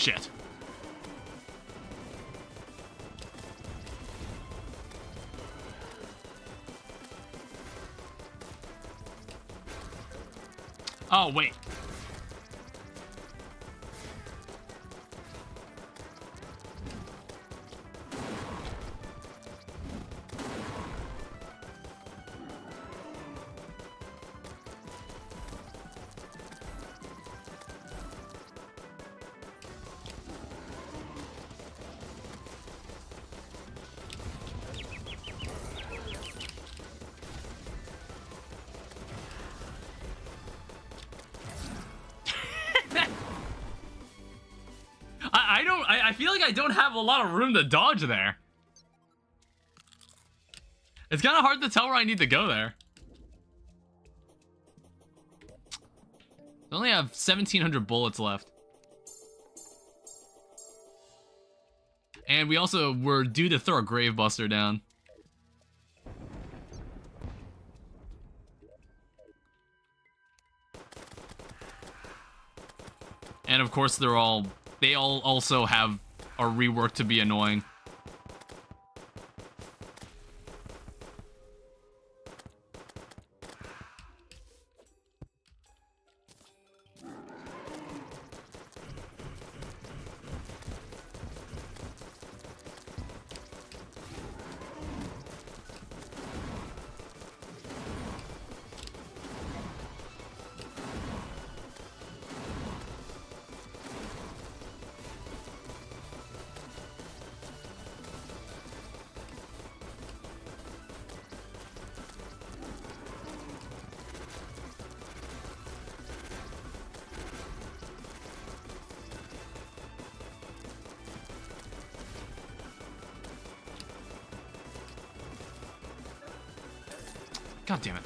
Shit. Oh, wait. I feel like I don't have a lot of room to dodge there. It's kind of hard to tell where I need to go there. I only have 1,700 bullets left. And we also were due to throw a Gravebuster down. And of course they all also have a rework to be annoying. God damn it.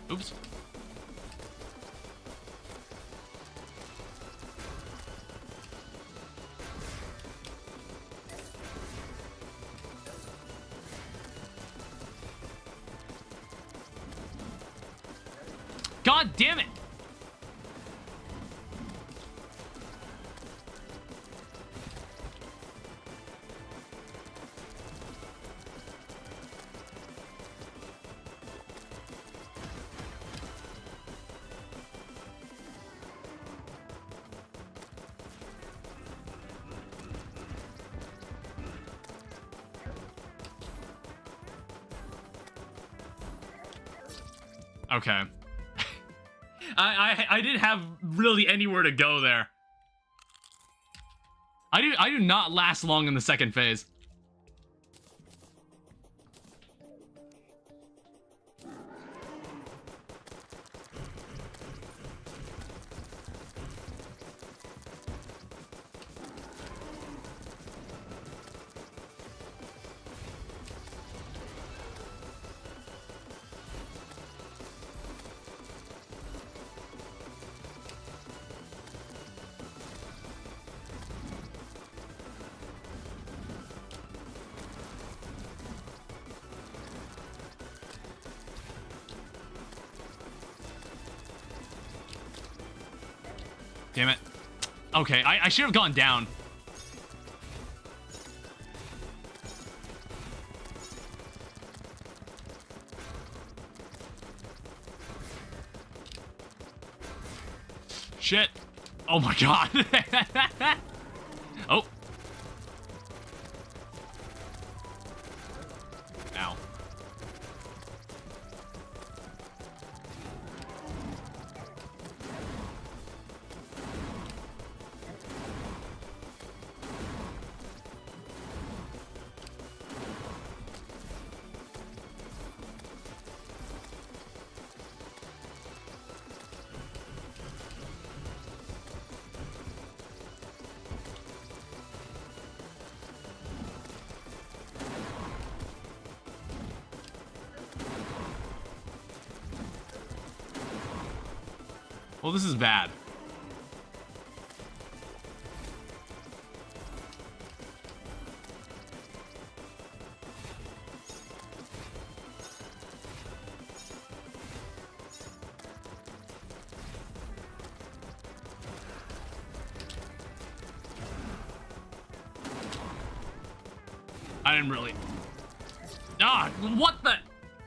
Oops. God damn it! Okay. I didn't have really anywhere to go there. I do not last long in the second phase. Damn it. Okay, I should have gone down. Shit. Oh my god. Oh. Ow. Well, this is bad. I didn't really... Ah, what the...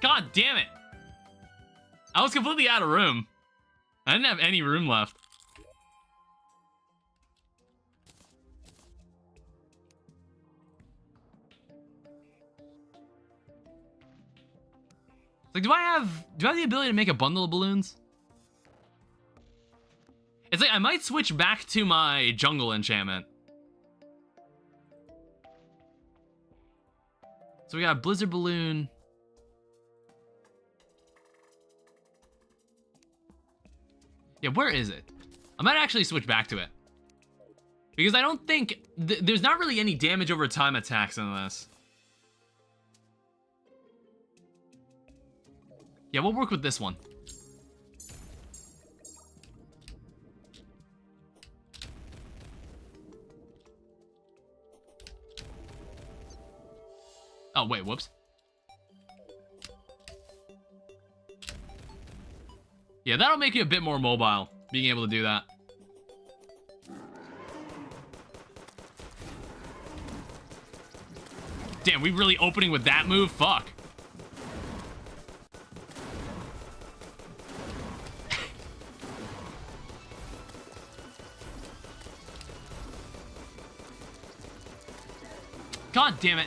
God damn it. I was completely out of room. I didn't have any room left. Like, do I have the ability to make a bundle of balloons? It's like, I might switch back to my jungle enchantment. So we got a blizzard balloon. Yeah, where is it? I might actually switch back to it. Because I don't think... there's not really any damage over time attacks in this. Yeah, we'll work with this one. Oh, wait, whoops. Yeah, that'll make you a bit more mobile, being able to do that. Damn, we really opening with that move? Fuck. God damn it.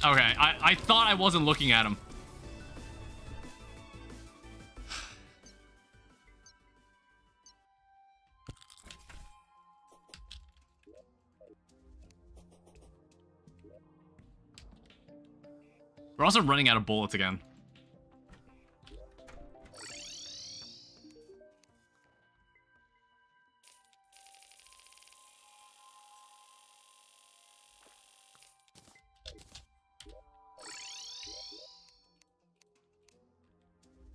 Okay, I thought I wasn't looking at him. We're also running out of bullets again.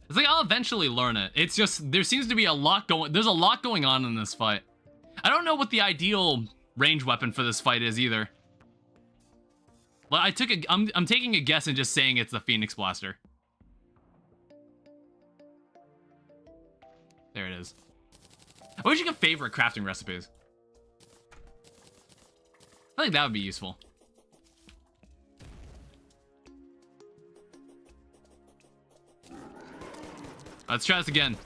It's like, I'll eventually learn it. It's just, there seems to be a lot going... There's a lot going on in this fight. I don't know what the ideal range weapon for this fight is either. Well, I'm taking a guess and just saying it's the Phoenix Blaster. There it is. I wish you could favorite crafting recipes. I think that would be useful. Let's try this again.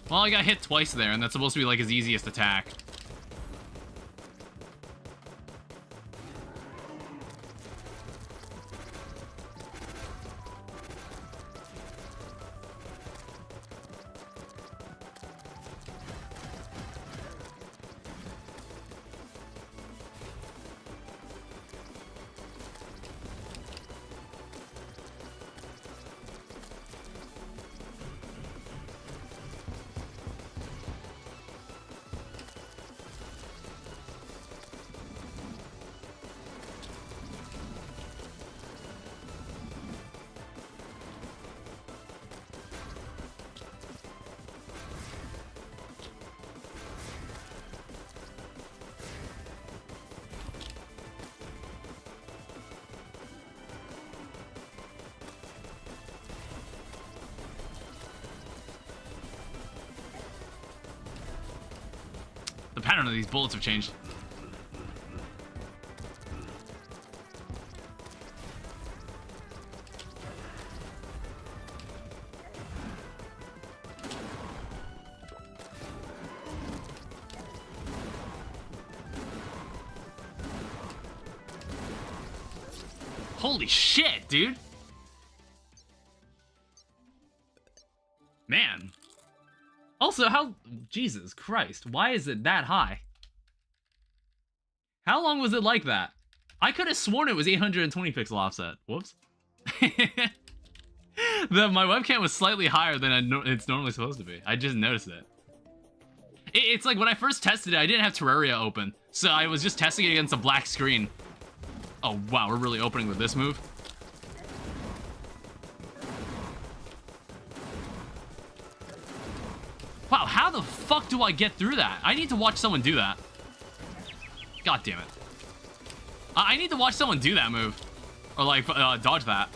Well, I got hit twice there, and that's supposed to be like his easiest attack. The pattern of these bullets have changed. Holy shit, dude. Man. Also, how... Jesus Christ, why is it that high? How long was it like that? I could have sworn it was 820 pixel offset. Whoops. My webcam was slightly higher than it's normally supposed to be. I just noticed it. It's like when I first tested it, I didn't have Terraria open. So I was just testing it against a black screen. Oh, wow, we're really opening with this move. Wow, how the fuck do I get through that? I need to watch someone do that. God damn it. I need to watch someone do that move. Or, like, dodge that.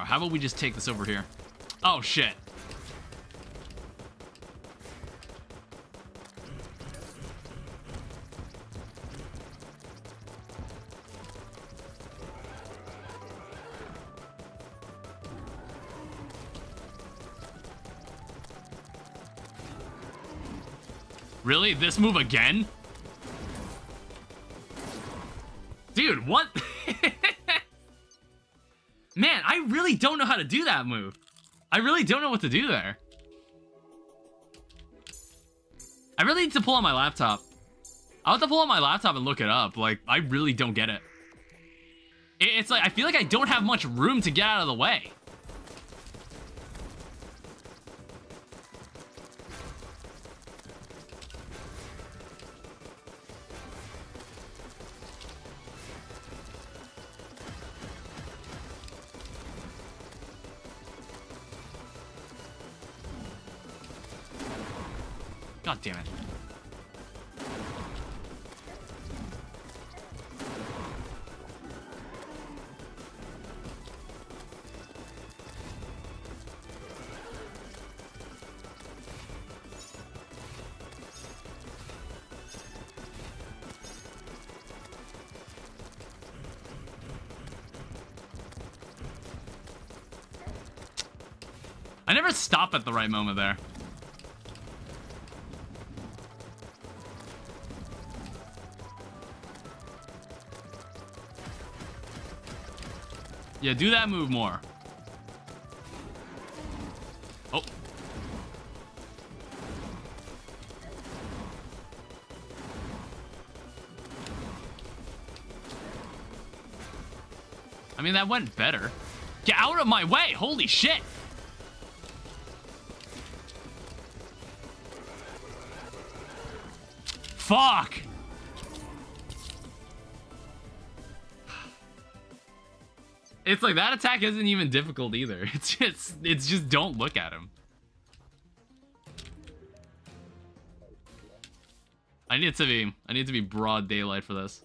How about we just take this over here? Oh, shit. Really? This move again? Dude, what? Man, I really don't know how to do that move. I really don't know what to do there. I really need to pull on my laptop. I'll have to pull on my laptop and look it up. Like, I really don't get it. It's like, I feel like I don't have much room to get out of the way. God damn it. I never stop at the right moment there. Yeah, do that move more. Oh. I mean, that went better. Get out of my way! Holy shit! Fuck! It's like that attack isn't even difficult either. It's just don't look at him. I need to be broad daylight for this.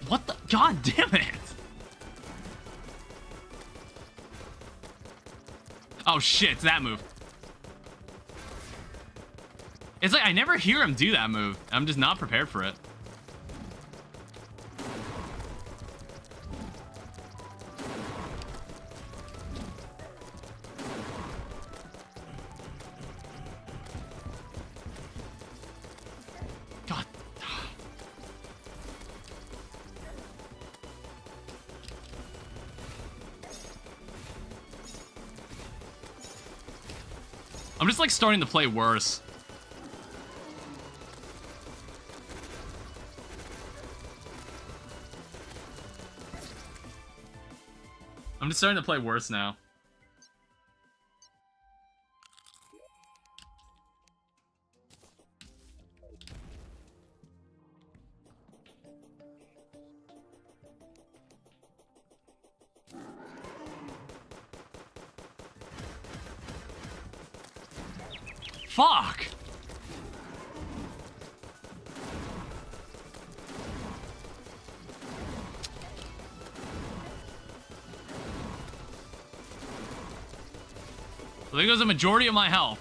What the? God damn it! Oh shit, it's that move. It's like I never hear him do that move. I'm just not prepared for it. God. I'm just like starting to play worse. I'm just starting to play worse now. Fuck! Well, there goes a majority of my health.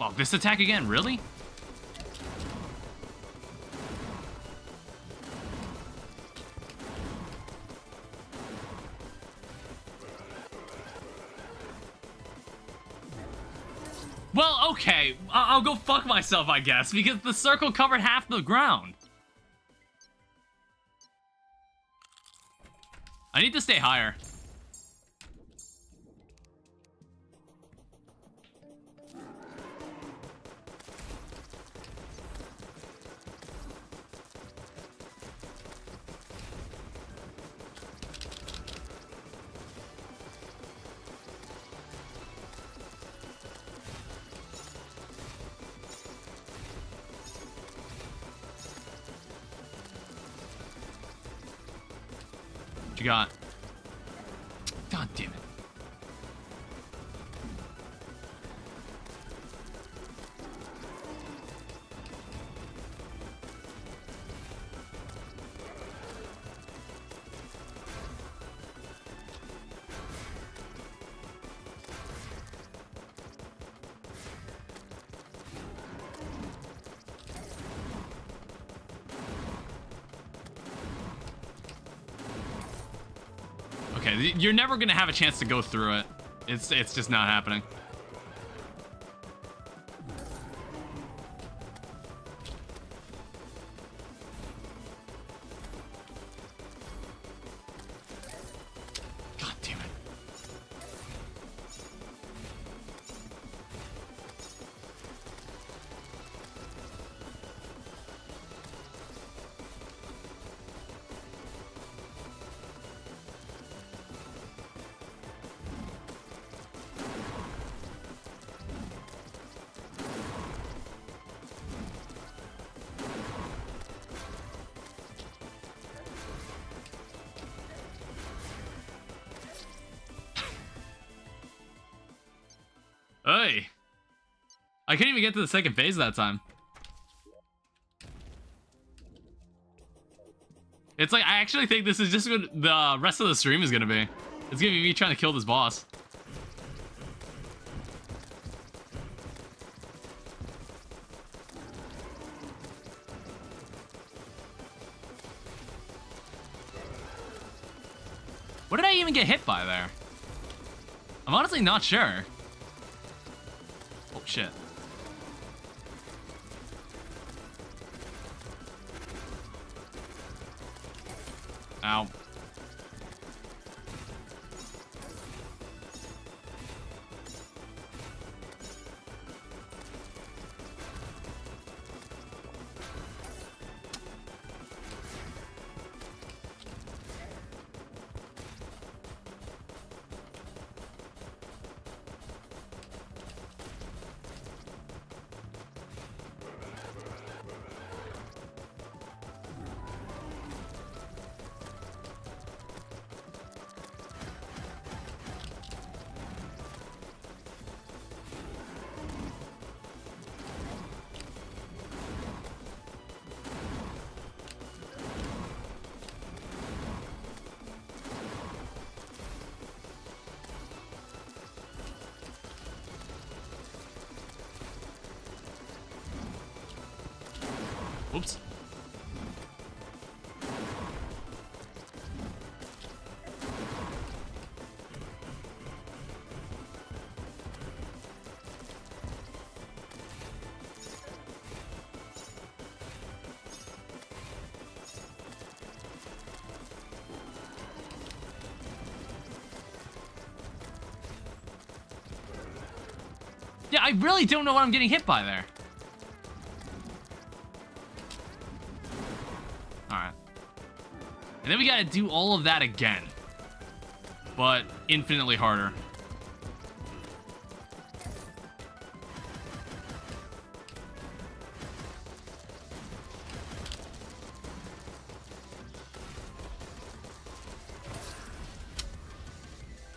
Oh, this attack again? Really? Well, okay. I'll go fuck myself, I guess, because the circle covered half the ground. I need to stay higher. What you got? God damn it. Okay, you're never gonna have a chance to go through it. It's just not happening. God damn it. Hey, I couldn't even get to the second phase that time. It's like, I actually think this is just what the rest of the stream is gonna be. It's gonna be me trying to kill this boss. What did I even get hit by there? I'm honestly not sure. Oh, shit. Ow. Oops. Yeah, I really don't know what I'm getting hit by there. Alright. And then we gotta do all of that again. But infinitely harder.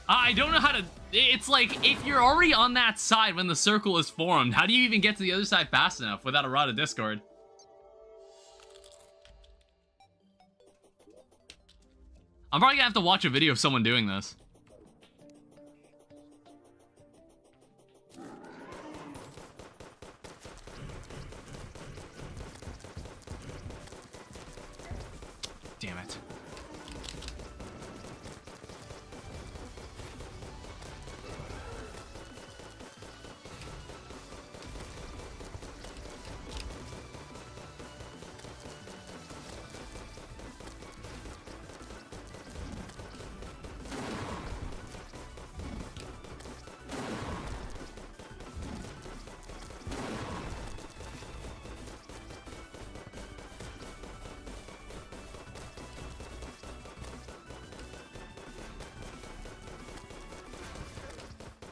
I don't know how to... It's like, if you're already on that side when the circle is formed, how do you even get to the other side fast enough without a Rod of Discord? I'm probably gonna have to watch a video of someone doing this. Damn it.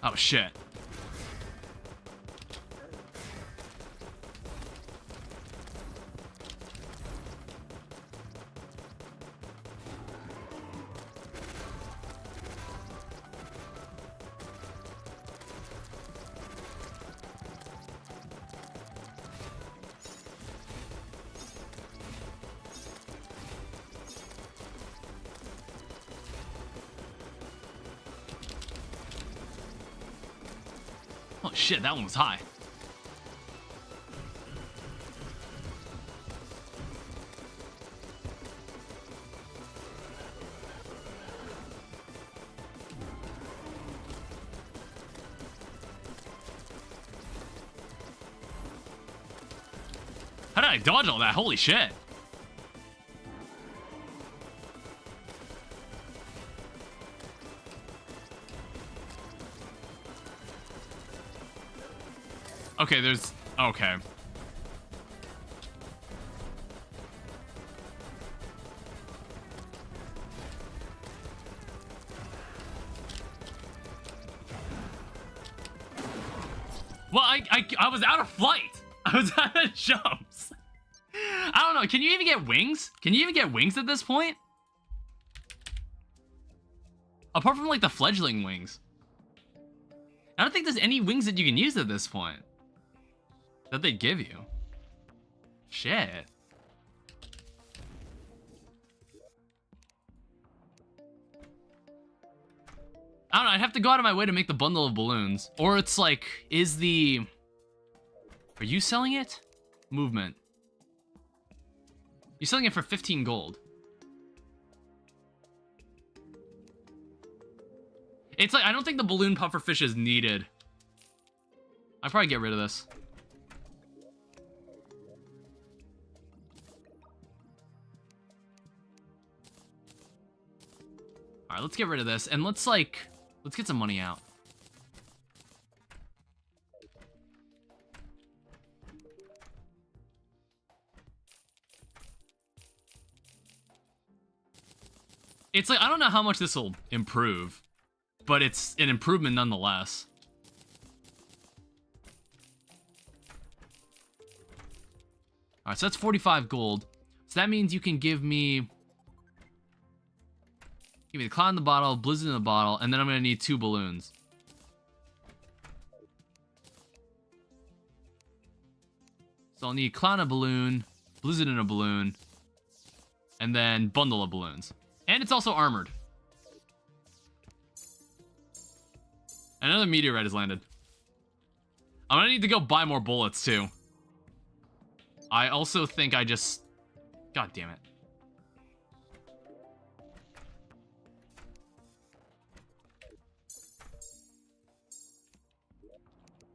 Oh, shit. Oh shit, that one was high. How did I dodge all that? Holy shit. Okay, there's... Okay. Well, I was out of flight. I was out of jumps. I don't know. Can you even get wings? Can you even get wings at this point? Apart from, like, the fledgling wings. I don't think there's any wings that you can use at this point. That they give you. Shit. I don't know, I'd have to go out of my way to make the bundle of balloons. Or it's like, is the... Are you selling it? Movement. You're selling it for 15 gold. It's like, I don't think the balloon pufferfish is needed. I'd probably get rid of this. Alright, let's get rid of this, and let's get some money out. It's like, I don't know how much this will improve, but it's an improvement nonetheless. Alright, so that's 45 gold. So that means you can give me the cloud in the bottle, blizzard in the bottle, and then I'm gonna need 2 balloons. So I'll need cloud in a balloon, blizzard in a balloon, and then bundle of balloons. And it's also armored. Another meteorite has landed. I'm gonna need to go buy more bullets too. I also think I just... God damn it.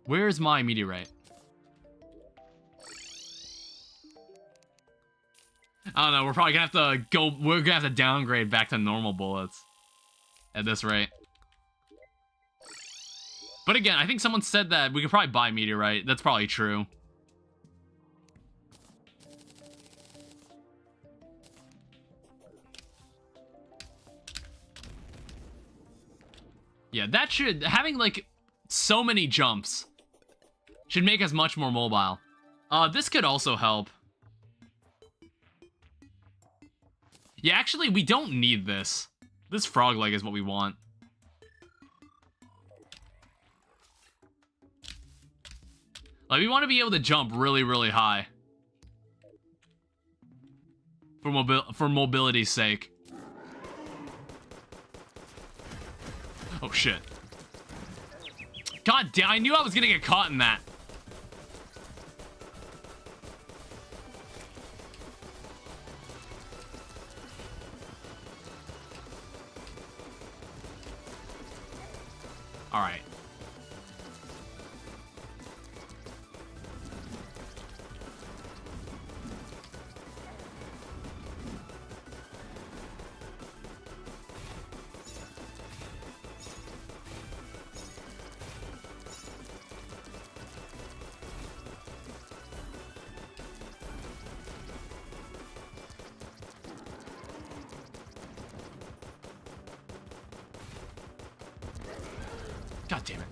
Where's my meteorite? I don't know, we're probably gonna have to go... We're gonna have to downgrade back to normal bullets. At this rate. But again, I think someone said that we could probably buy meteorite. That's probably true. Yeah, that should... Having, like, so many jumps should make us much more mobile. This could also help. Yeah, actually, we don't need this. This frog leg is what we want. Like, we want to be able to jump really, really high. For mobility's sake. Oh, shit. God damn, I knew I was gonna get caught in that. Alright. God damn it.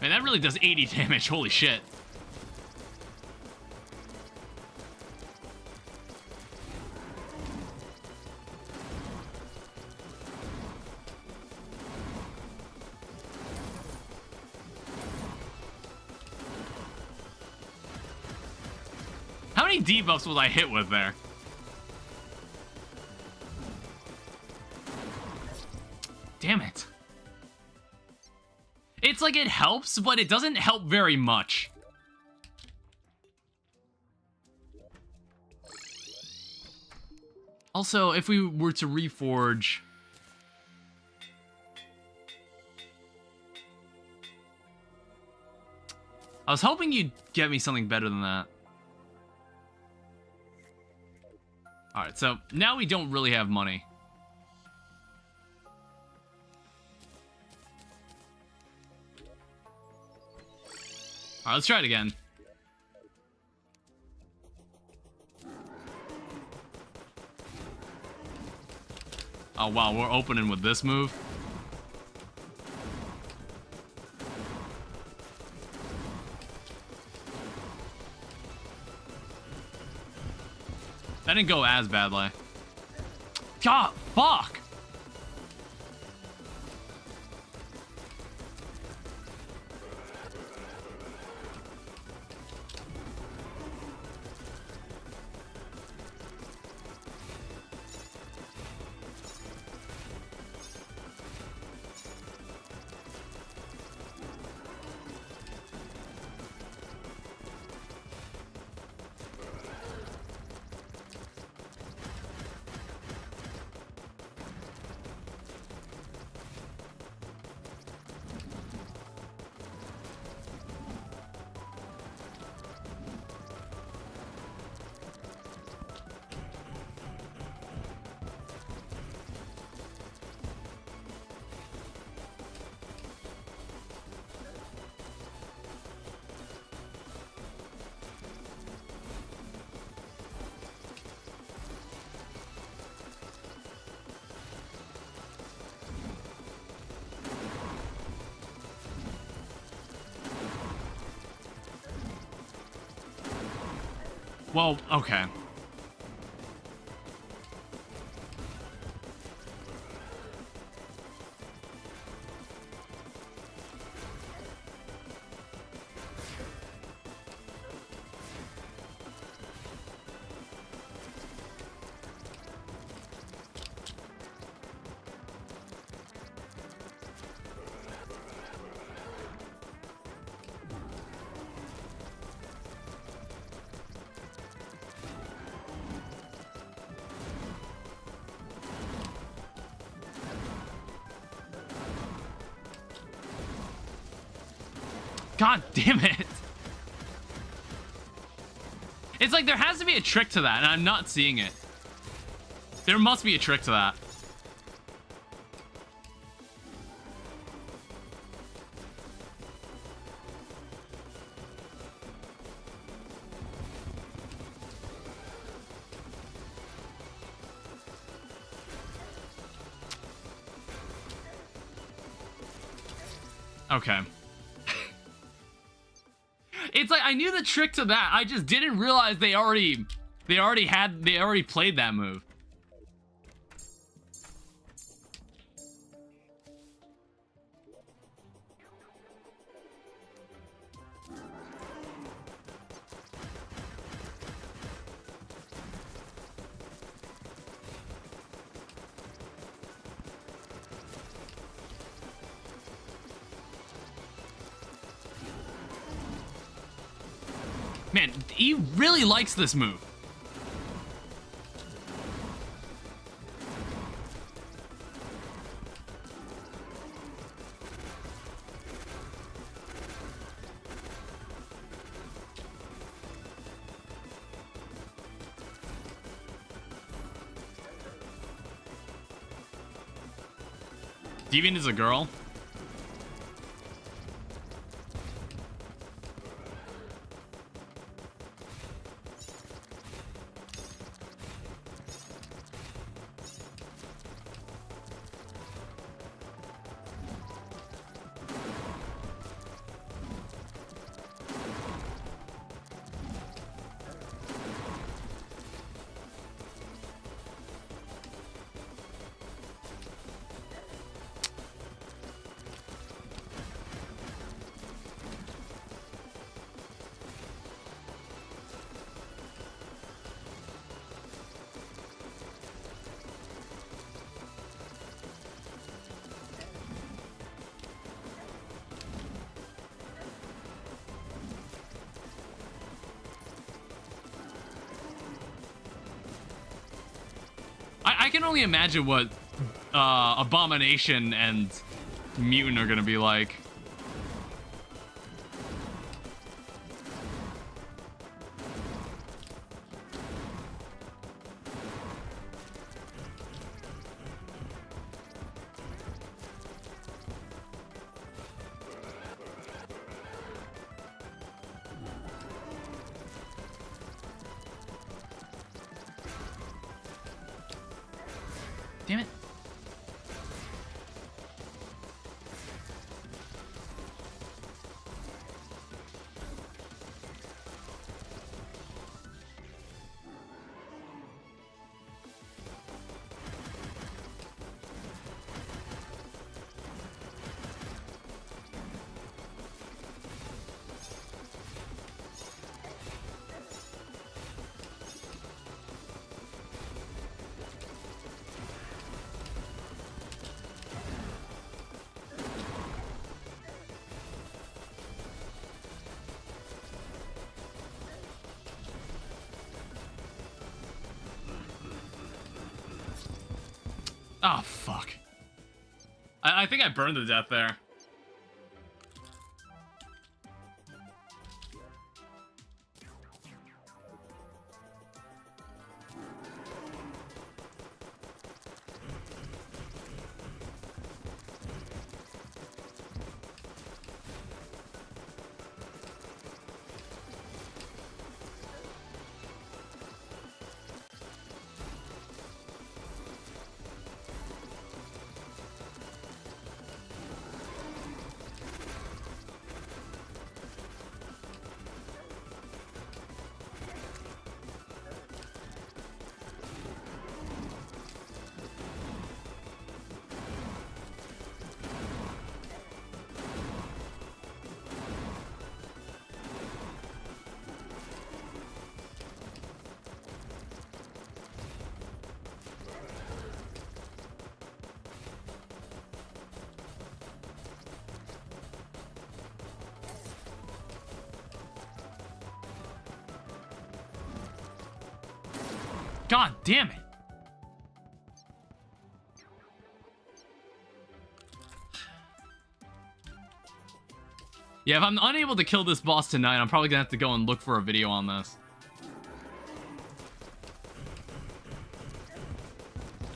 Man, that really does 80 damage. Holy shit. How many debuffs was I hit with there? Damn it. It's like it helps, but it doesn't help very much. Also, if we were to reforge... I was hoping you'd get me something better than that. Alright, so now we don't really have money. Alright, let's try it again. Oh wow, we're opening with this move. That didn't go as badly. God, fuck! Well, okay. God damn it. It's like there has to be a trick to that, and I'm not seeing it. There must be a trick to that. Okay. It's like I knew the trick to that. I just didn't realize they already played that move. Man, he really likes this move. Deviant is a girl. I can only imagine what Abomination and Mutant are gonna be like. Damn it. Oh, fuck. I think I burned to death there. God damn it. Yeah, if I'm unable to kill this boss tonight, I'm probably gonna have to go and look for a video on this.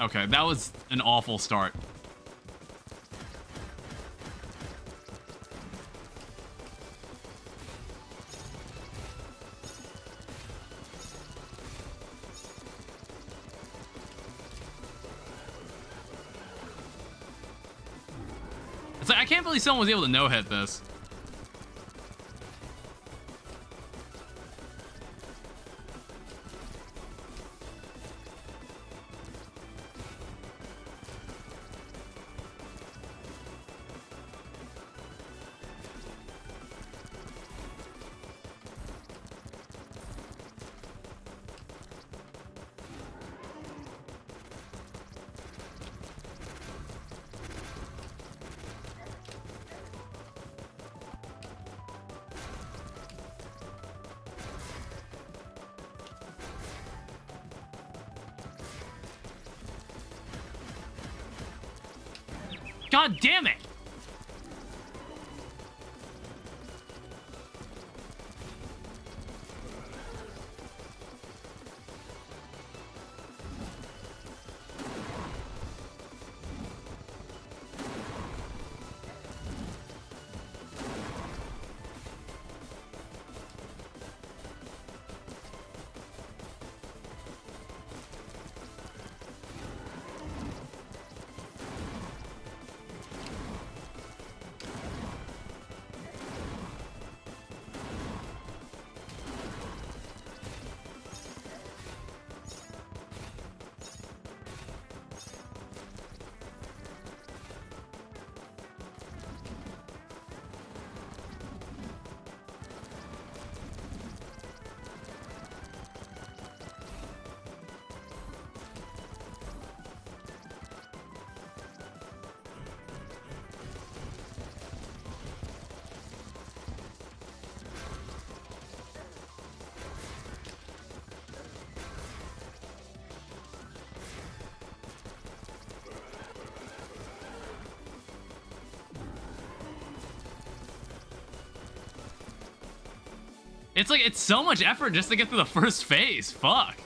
Okay, that was an awful start. It's like, I can't believe someone was able to no-hit this. God damn it! It's like, it's so much effort just to get through the first phase. Fuck.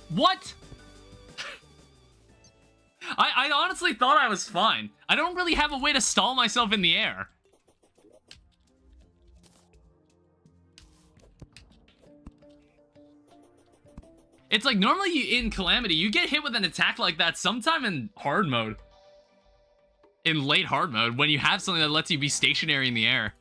What? I honestly thought I was fine. I don't really have a way to stall myself in the air. It's like, normally in Calamity, you get hit with an attack like that sometime in hard mode. In late hard mode, when you have something that lets you be stationary in the air.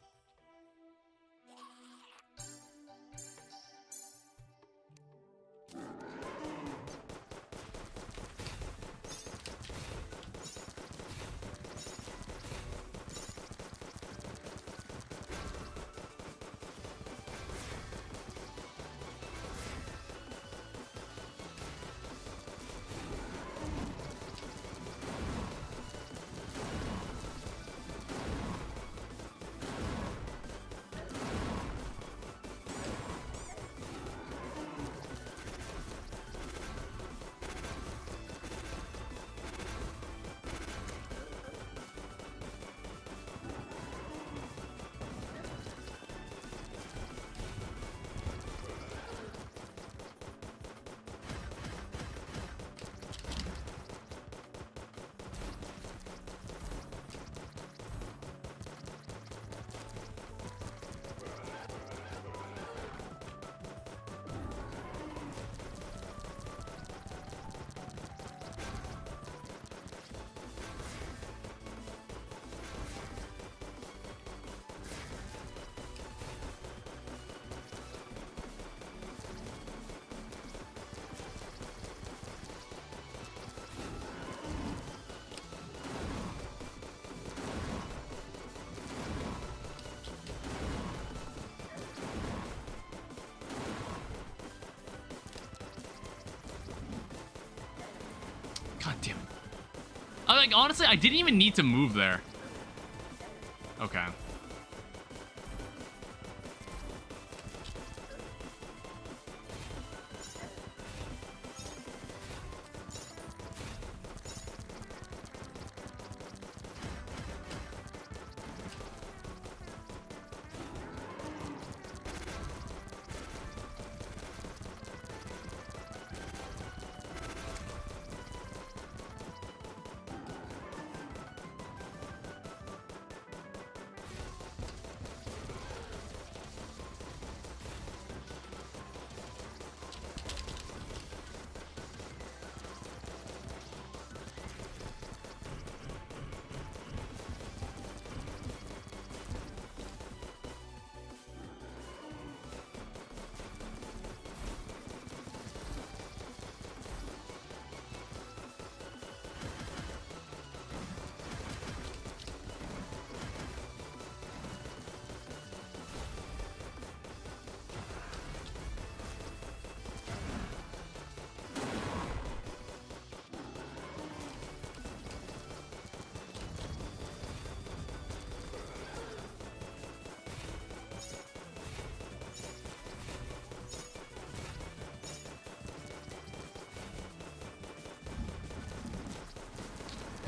God damn it. Like, honestly, I didn't even need to move there. Okay.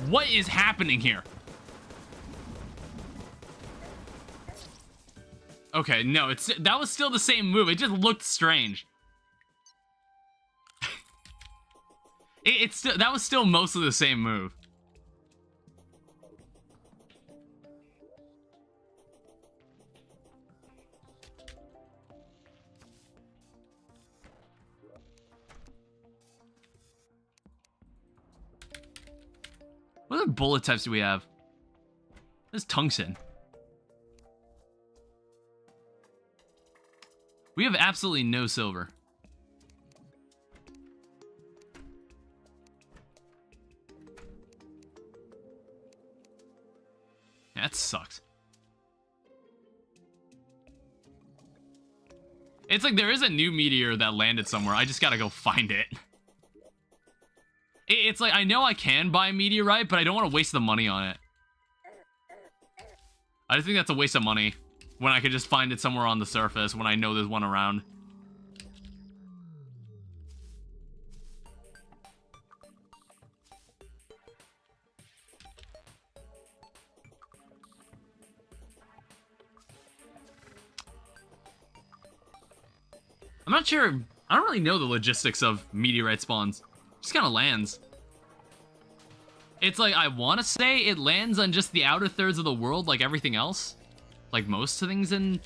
What is happening here? Okay, no, that was still the same move. It just looked strange. That was still mostly the same move. What other bullet types do we have? There's tungsten. We have absolutely no silver. That sucks. It's like there is a new meteor that landed somewhere. I just gotta go find it. It's like, I know I can buy a meteorite, but I don't want to waste the money on it. I just think that's a waste of money when I could just find it somewhere on the surface when I know there's one around. I'm not sure. I don't really know the logistics of meteorite spawns. Just kind of lands. It's like, I want to say it lands on just the outer thirds of the world like everything else. Like most things in...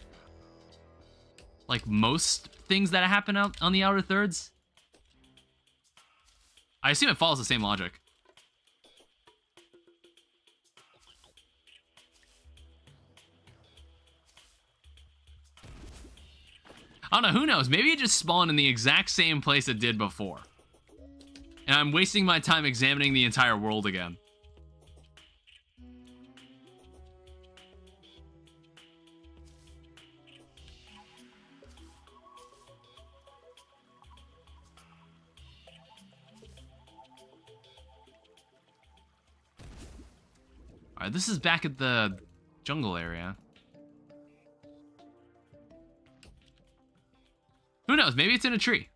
Like most things that happen out on the outer thirds. I assume it follows the same logic. I don't know, who knows? Maybe it just spawned in the exact same place it did before. And I'm wasting my time examining the entire world again. Alright, this is back at the jungle area. Who knows? Maybe it's in a tree.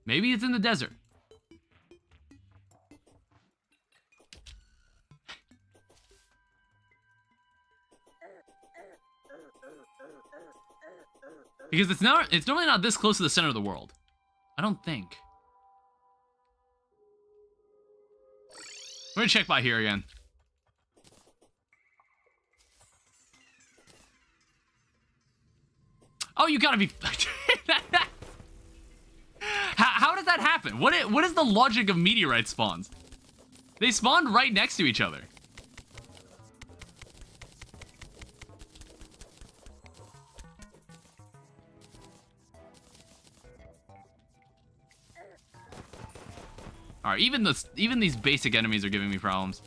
Maybe it's in the desert. Because it's normally not this close to the center of the world. I don't think. We're gonna check by here again. Oh, you gotta be... How did that happen? What is the logic of meteorite spawns? They spawned right next to each other. Alright, even these basic enemies are giving me problems.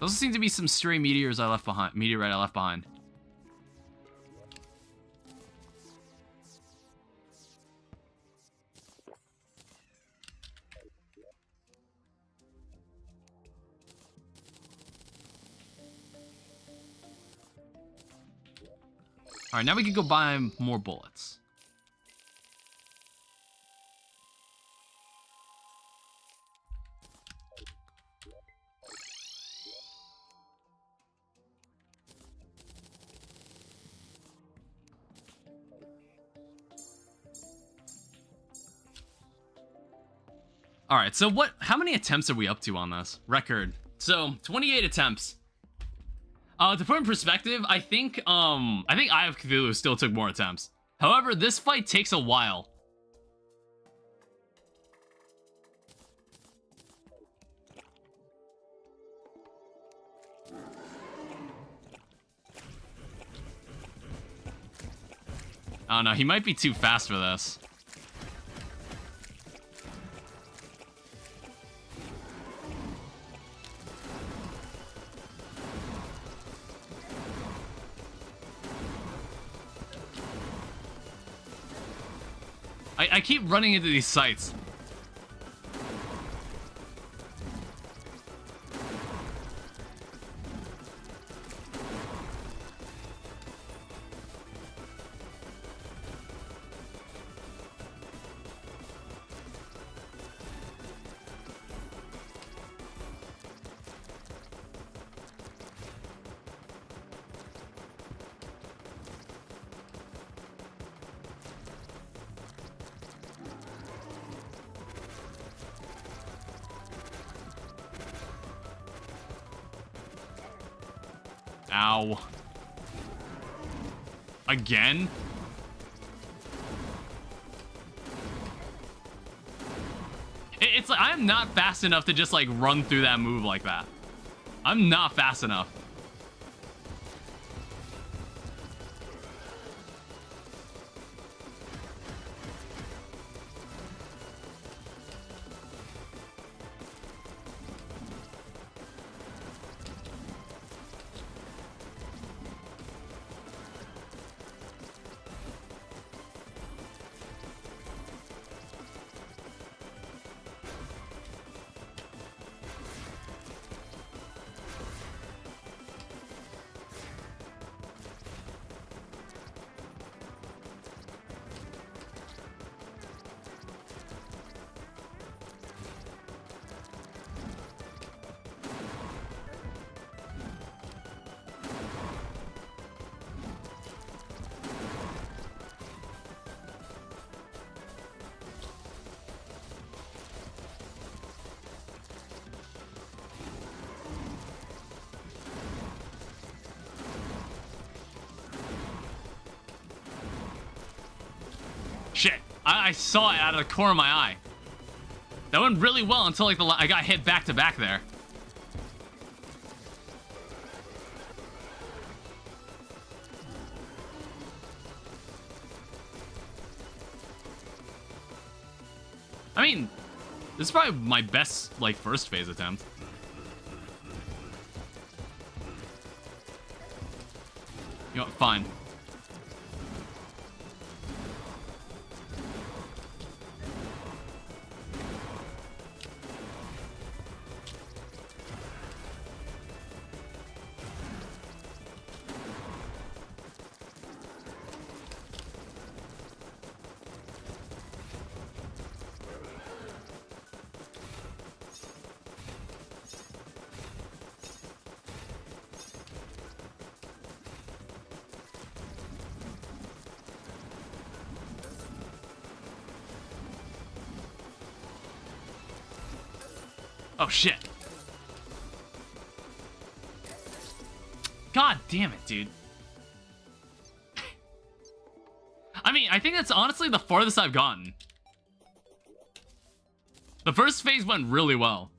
Those seem to be some stray meteorite I left behind. Alright, now we can go buy more bullets. Alright, so how many attempts are we up to on this? Record. So, 28 attempts. To put in perspective, I think Eye of Cthulhu still took more attempts. However, this fight takes a while. I don't know, he might be too fast for this. I keep running into these sites. Ow. Again? It's like, I'm not fast enough to just, like, run through that move like that. I'm not fast enough. Shit, I saw it out of the corner of my eye. That went really well until like I got hit back to back there. I mean, this is probably my best like first phase attempt. You know what, fine. Oh, shit. God damn it, dude. I mean, I think that's honestly the farthest I've gotten. The first phase went really well.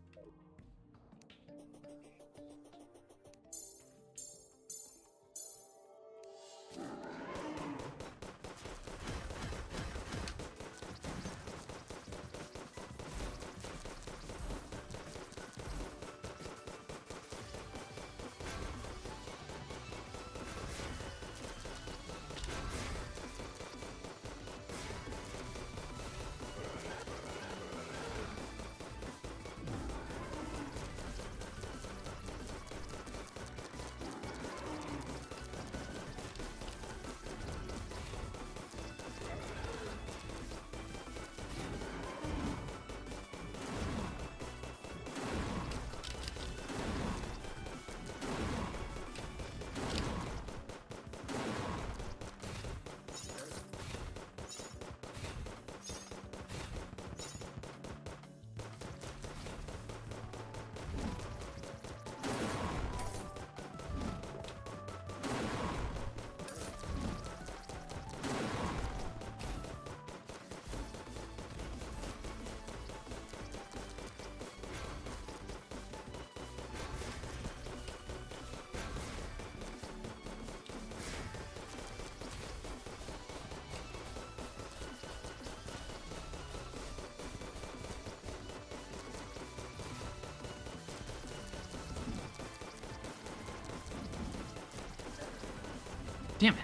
Damn it.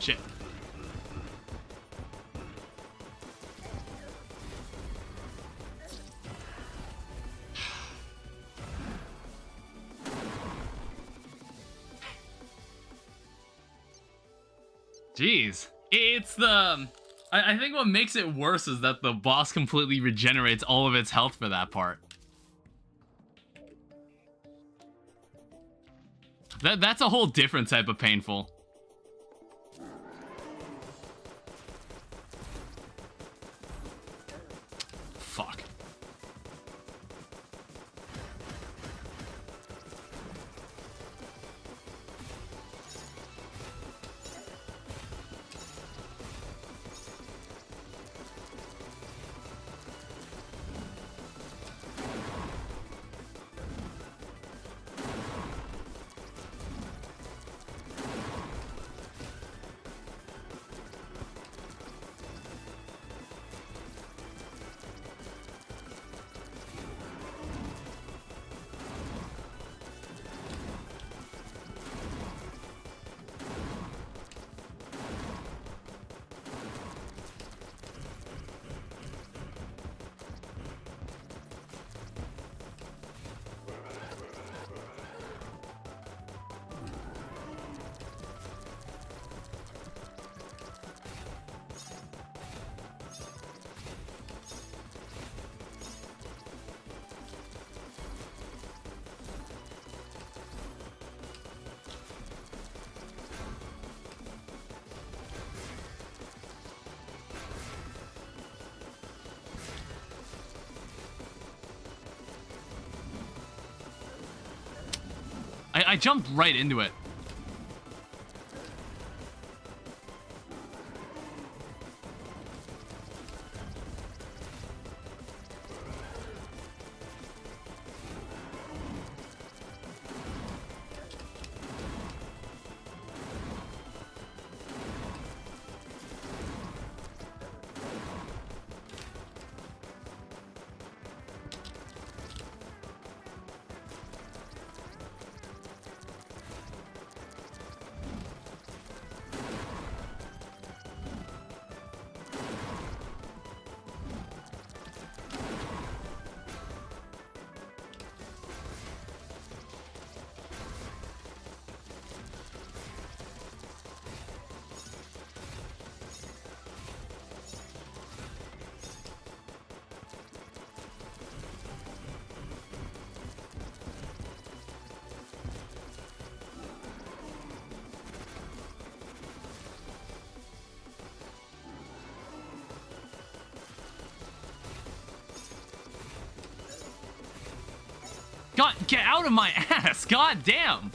Shit. Jeez. It's the... I think what makes it worse is that the boss completely regenerates all of its health for that part. That's a whole different type of painful. Fuck. I jumped right into it. God, get out of my ass! God damn!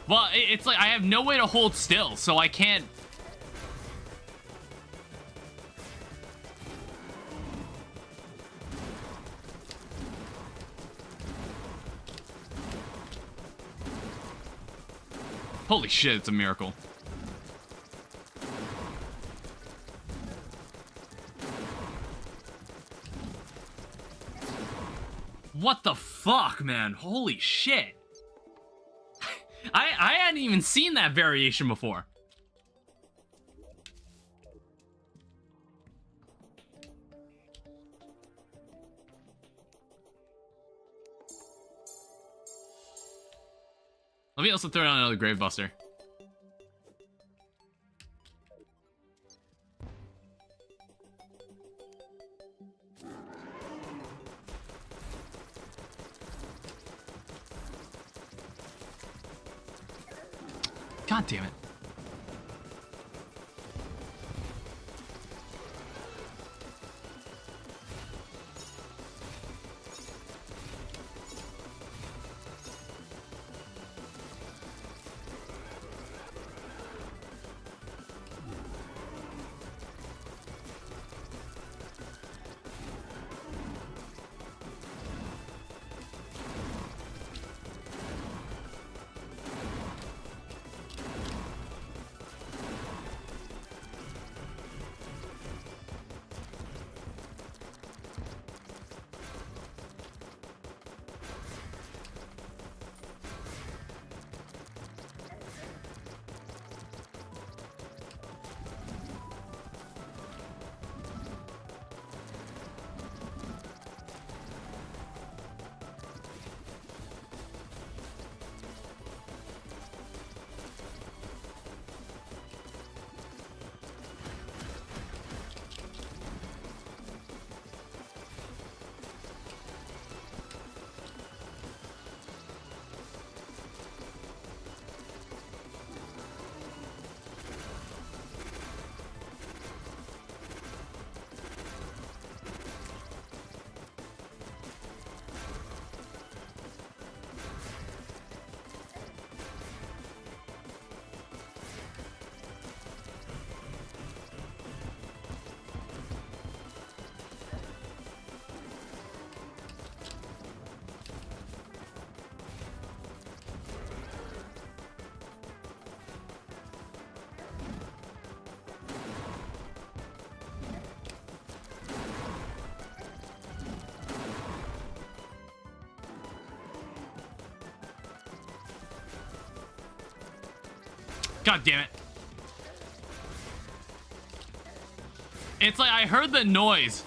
Well, it's like I have no way to hold still, so I can't... Holy shit, it's a miracle. What the fuck, man? Holy shit. I hadn't even seen that variation before. Let me also throw down another Gravebuster. God damn it. God damn it. It's like I heard the noise.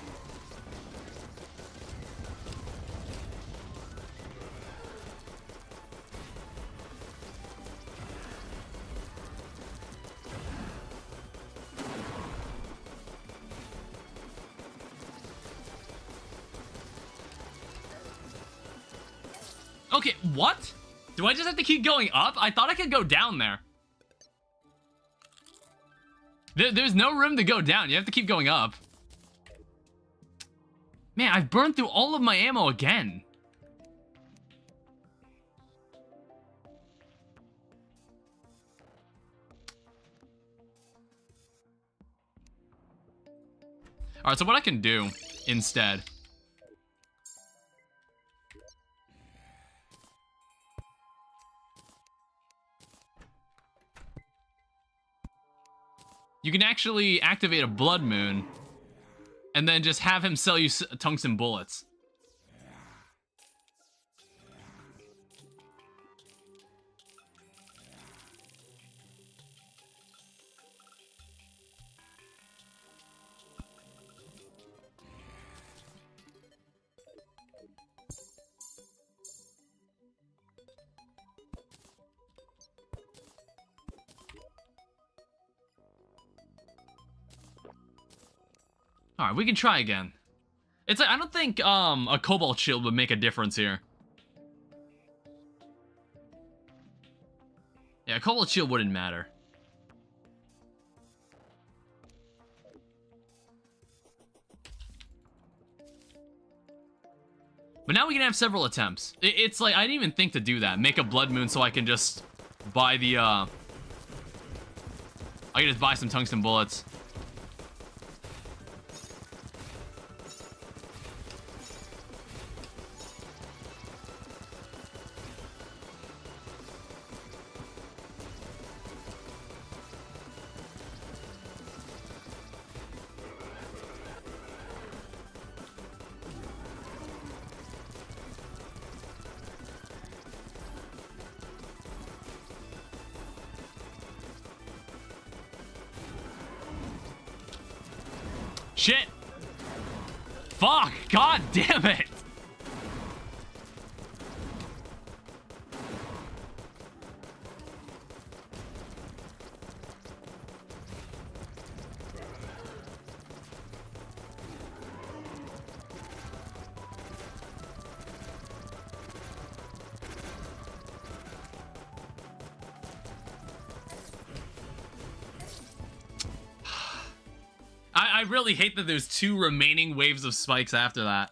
Okay, what? Do I just have to keep going up? I thought I could go down there. There's no room to go down. You have to keep going up. Man, I've burned through all of my ammo again. Alright, so what I can do instead... You can actually activate a blood moon and then just have him sell you tungsten bullets. Alright, we can try again. It's like, I don't think a cobalt shield would make a difference here. Yeah, a cobalt shield wouldn't matter. But now we can have several attempts. It's like, I didn't even think to do that. Make a blood moon so I can just buy the, I can just buy some tungsten bullets. Shit! Fuck! God damn it! I really hate that there's 2 remaining waves of spikes after that.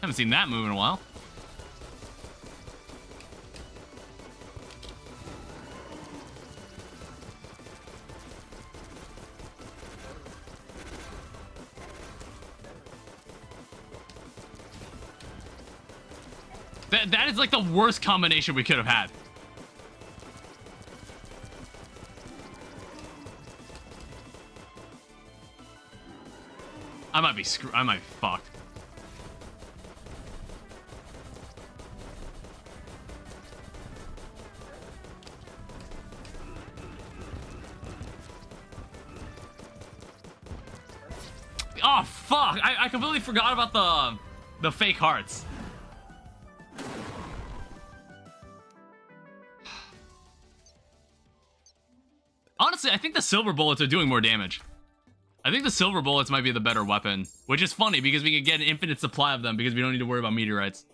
Haven't seen that move in a while. That is like the worst combination we could have had. I might be fucked. Oh fuck! I completely forgot about the fake hearts. Honestly, I think the silver bullets are doing more damage. I think the silver bullets might be the better weapon, which is funny because we can get an infinite supply of them because we don't need to worry about meteorites.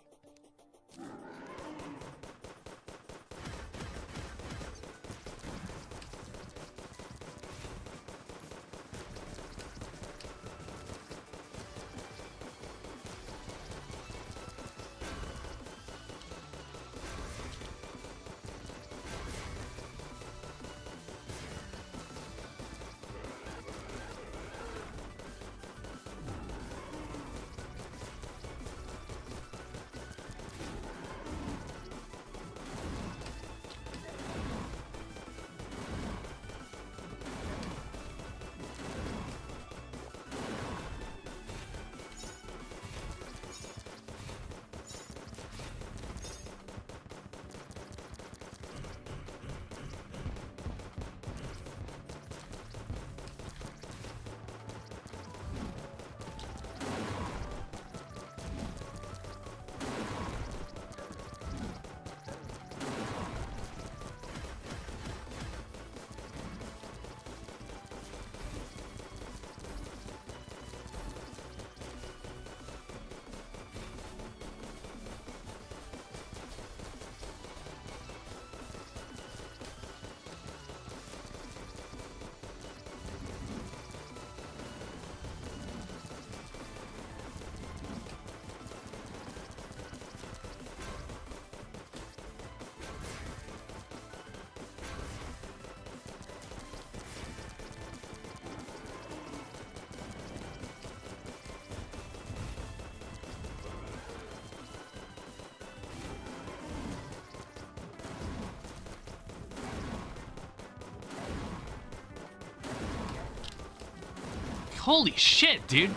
Holy shit, dude.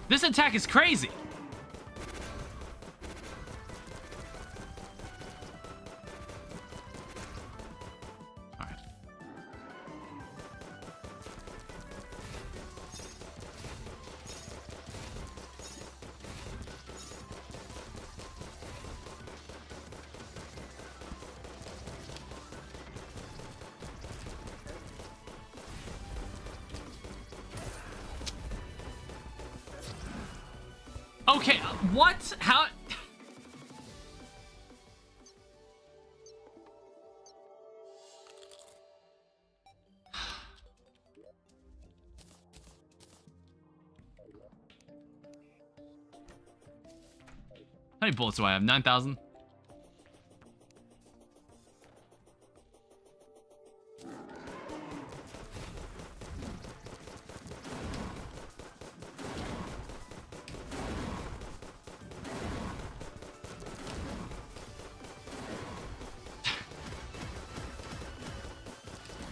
This attack is crazy. All right. Okay, what? How? How many bullets do I have? 9,000?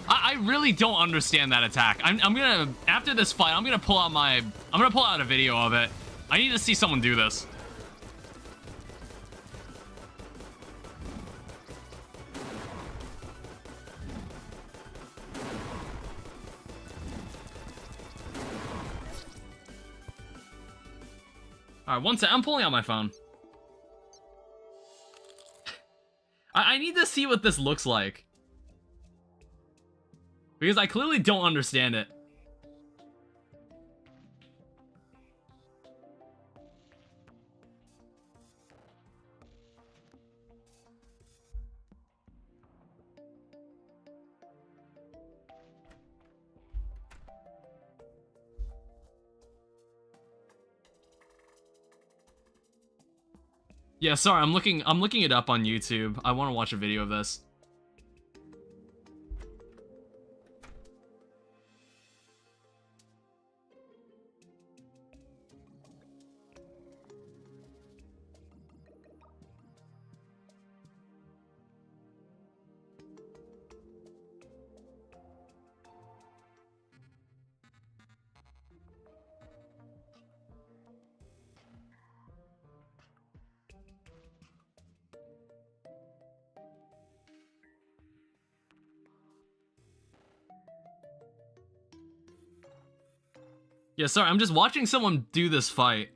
I really don't understand that attack. I'm gonna, after this fight, I'm gonna pull out a video of it. I need to see someone do this. Alright, one sec. I'm pulling out my phone. I need to see what this looks like. Because I clearly don't understand it. Yeah, sorry, I'm looking it up on YouTube. I want to watch a video of this. Yeah, sorry, I'm just watching someone do this fight.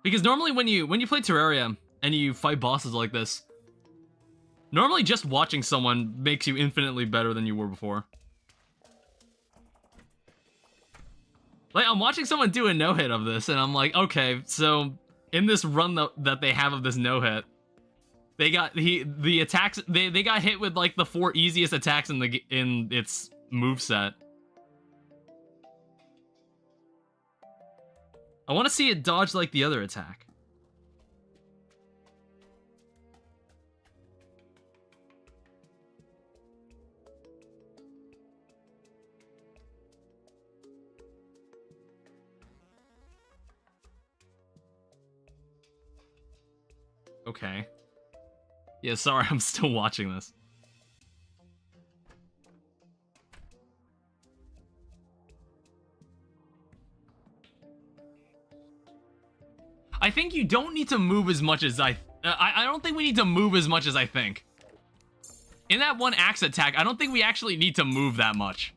Because normally when you play Terraria and you fight bosses like this, normally just watching someone makes you infinitely better than you were before. Like, I'm watching someone do a no-hit of this, and I'm like, okay, so in this run that they have of this no-hit, they got the attacks. They got hit with like the 4 easiest attacks in its moveset. I want to see it dodge like the other attack. Okay. Yeah, sorry, I'm still watching this. I think you don't need to move as much as I don't think we need to move as much as I think. In that one axe attack, I don't think we actually need to move that much.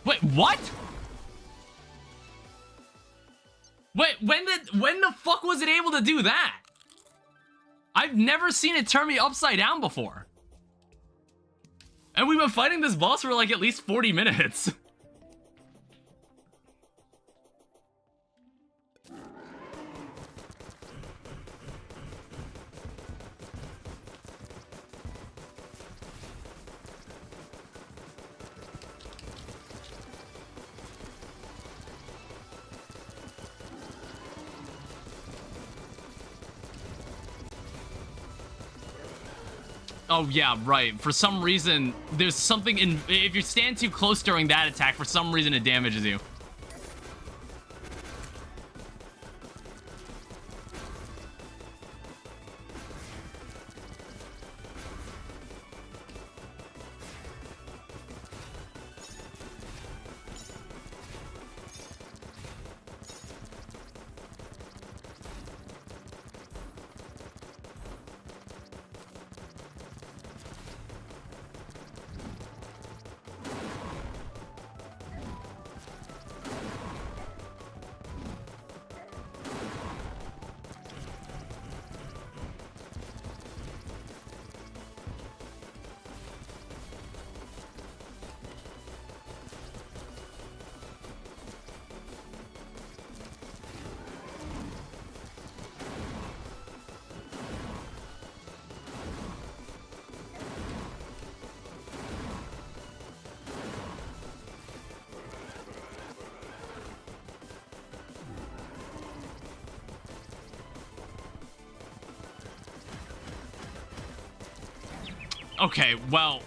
Wait, what? Wait, when the fuck was it able to do that? I've never seen it turn me upside down before. And we've been fighting this boss for like at least 40 minutes. Oh yeah, right. For some reason, there's something in... If you stand too close during that attack, for some reason it damages you. Okay, well...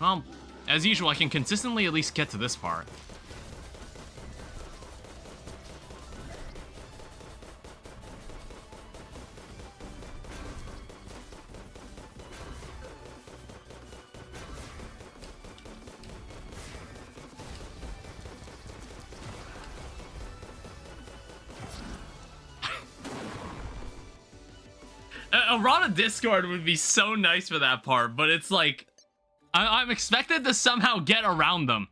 Well, as usual, I can consistently at least get to this part. A rod of Discord would be so nice for that part, but it's like... I'm expected to somehow get around them.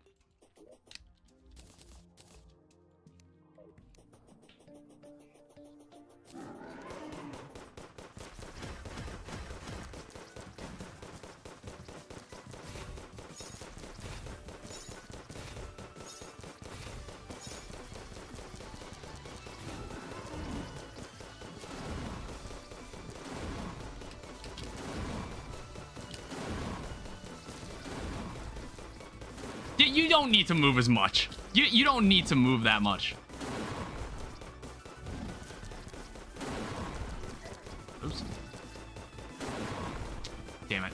You don't need to move as much. You don't need to move that much. Oops. Damn it.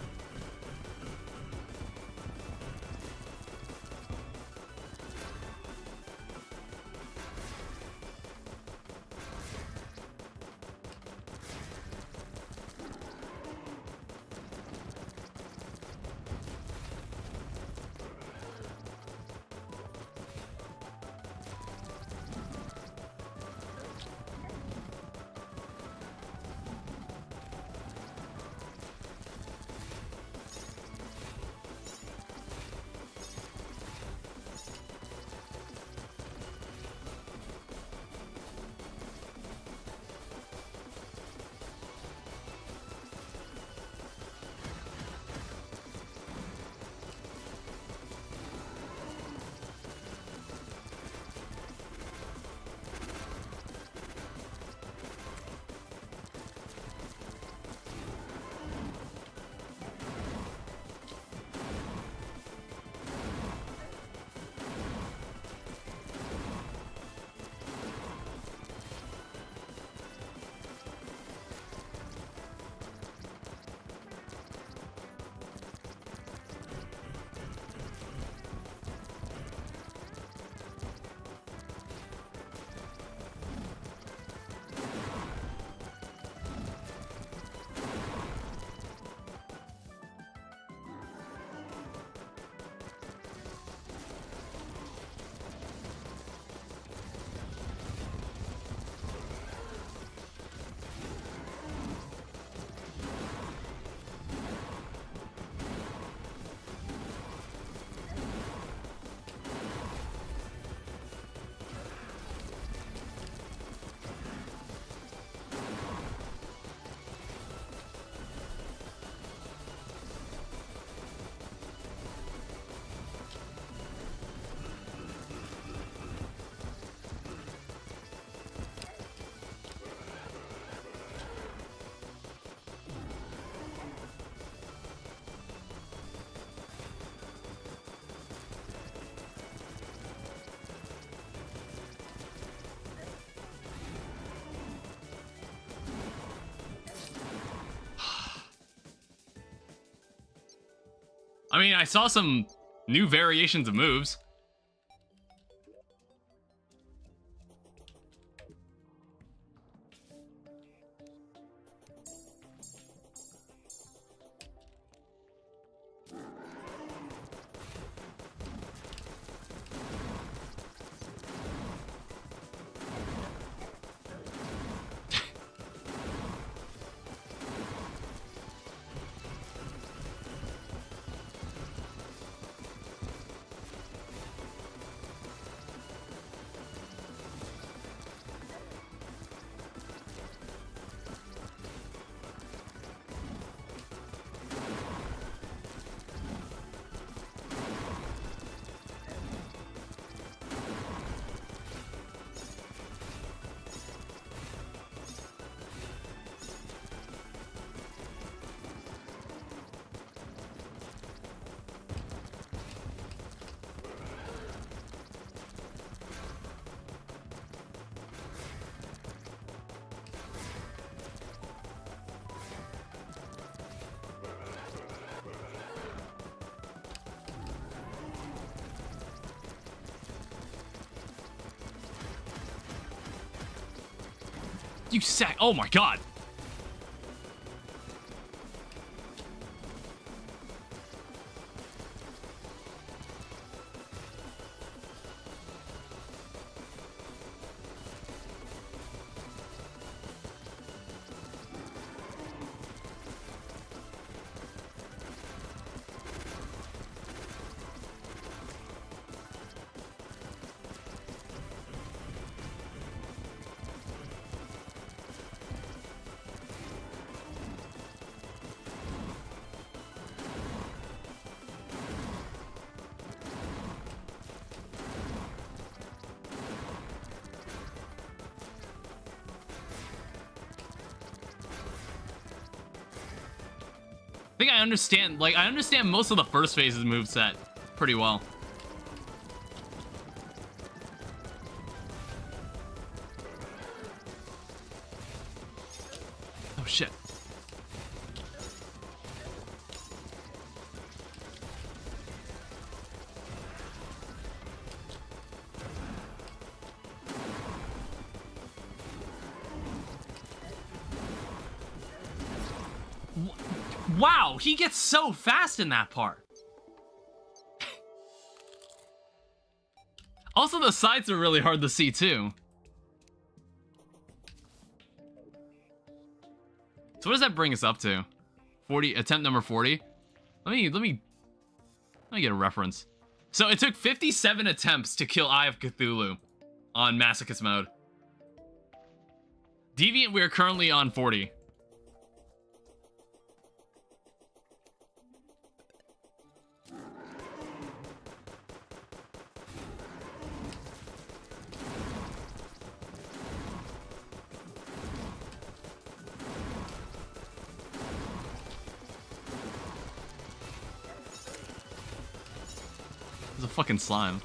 I mean, I saw some new variations of moves. You sack. Oh my god. I think I understand, like, I understand most of the first phase's moveset pretty well. Oh, shit. Wow, he gets so fast in that part. Also, the sides are really hard to see too. So what does that bring us up to? 40, attempt number 40. Let me get a reference. So it took 57 attempts to kill Eye of Cthulhu on Masochist mode. Deviant, we are currently on 40. It's a fucking slime.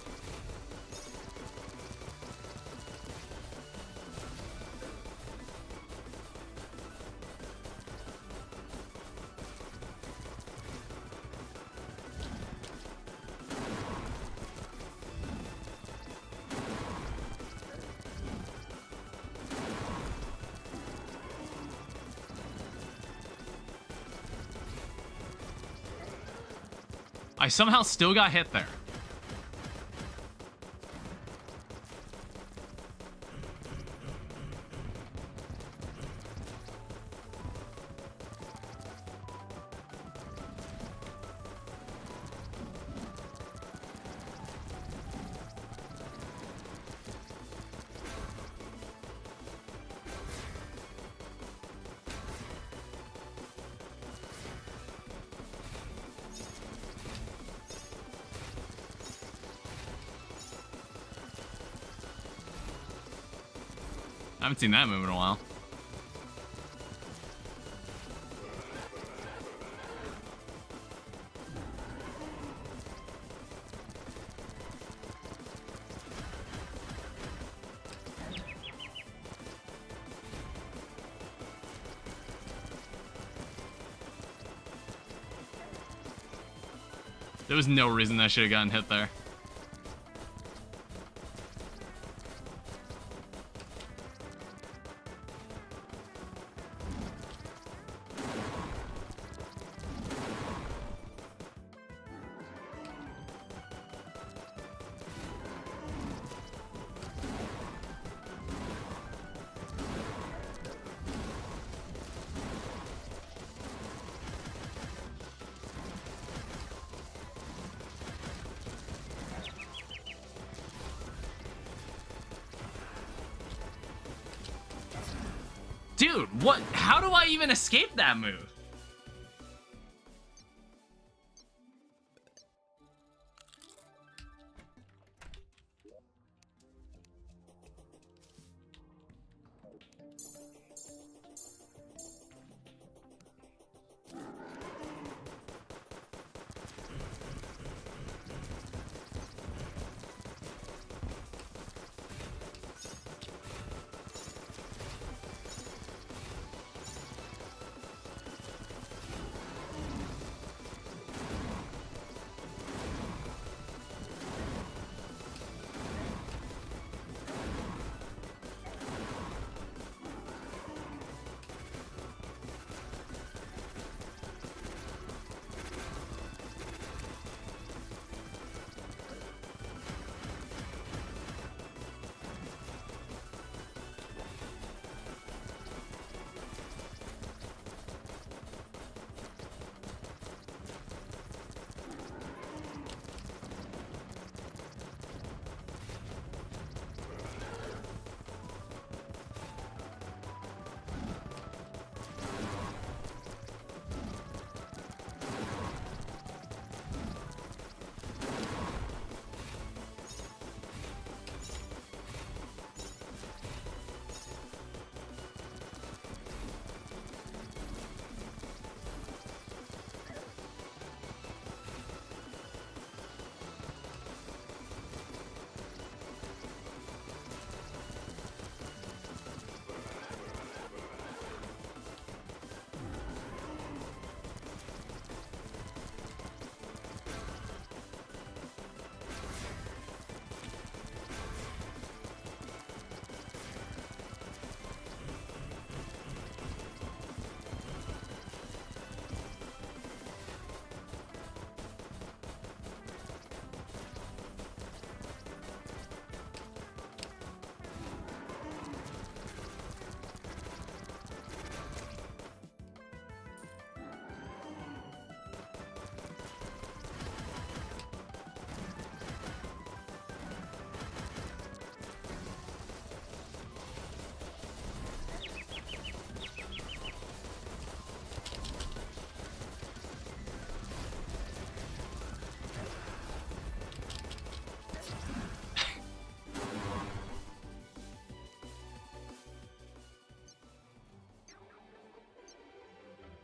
I somehow still got hit there. I haven't seen that move in a while. There was no reason I should have gotten hit there. Dude, what? How do I even escape that move?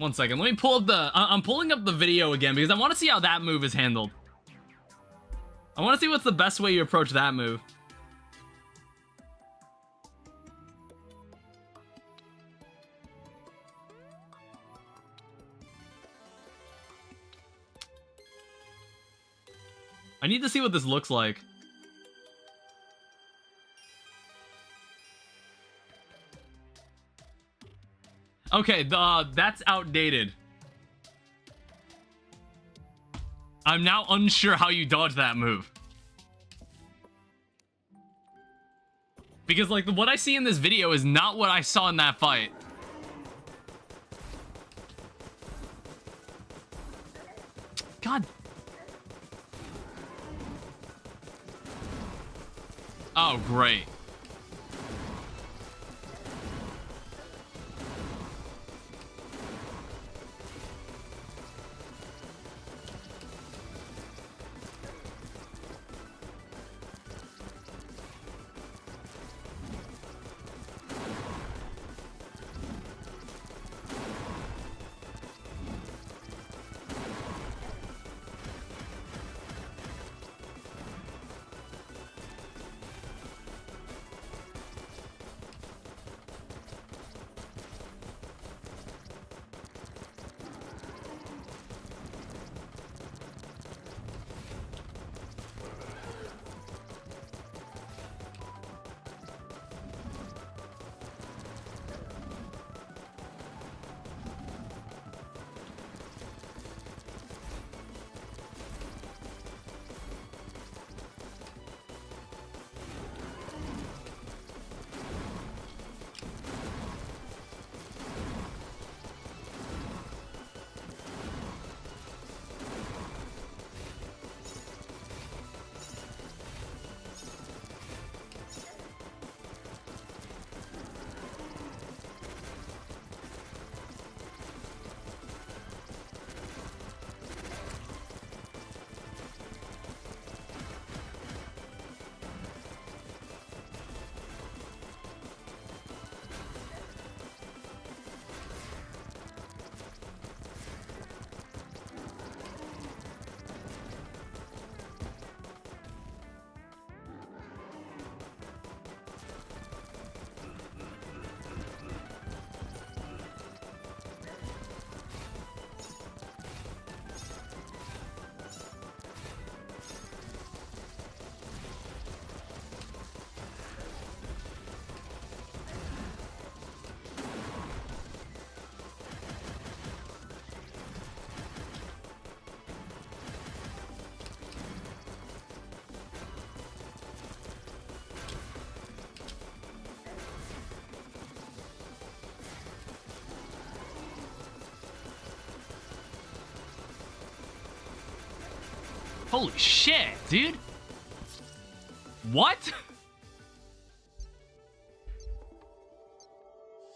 1 second. Let me pull up the... I'm pulling up the video again because I want to see how that move is handled. I want to see what's the best way you approach that move. I need to see what this looks like. Okay, that's outdated. I'm now unsure how you dodge that move. Because, like, what I see in this video is not what I saw in that fight. God. Oh, great. Holy shit, dude. What?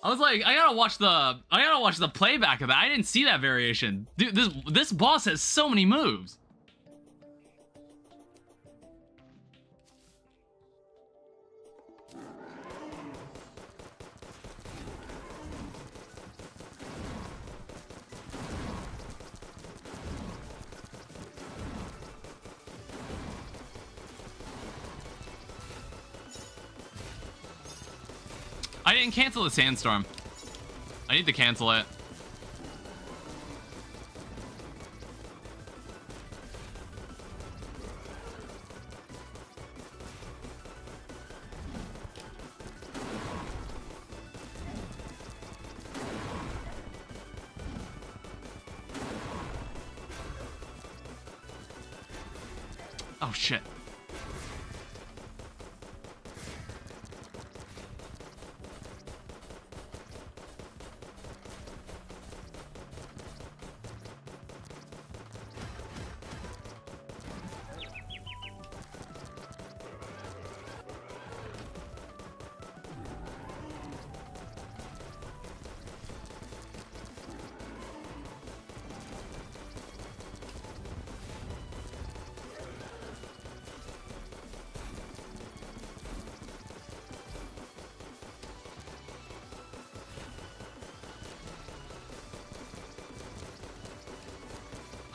I was like, I gotta watch the playback of that. I didn't see that variation. Dude, this boss has so many moves. I didn't cancel the sandstorm. I need to cancel it. Oh shit.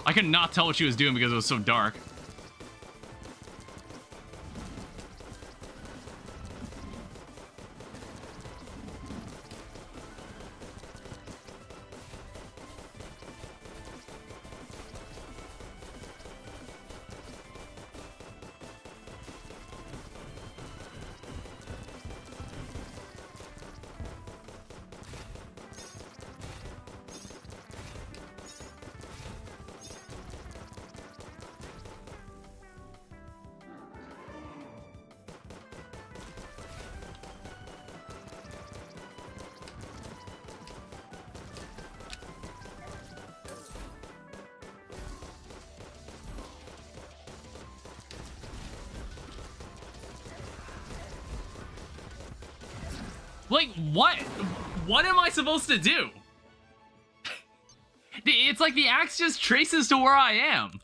I could not tell what she was doing because it was so dark. Like, what? What am I supposed to do? It's like the axe just traces to where I am.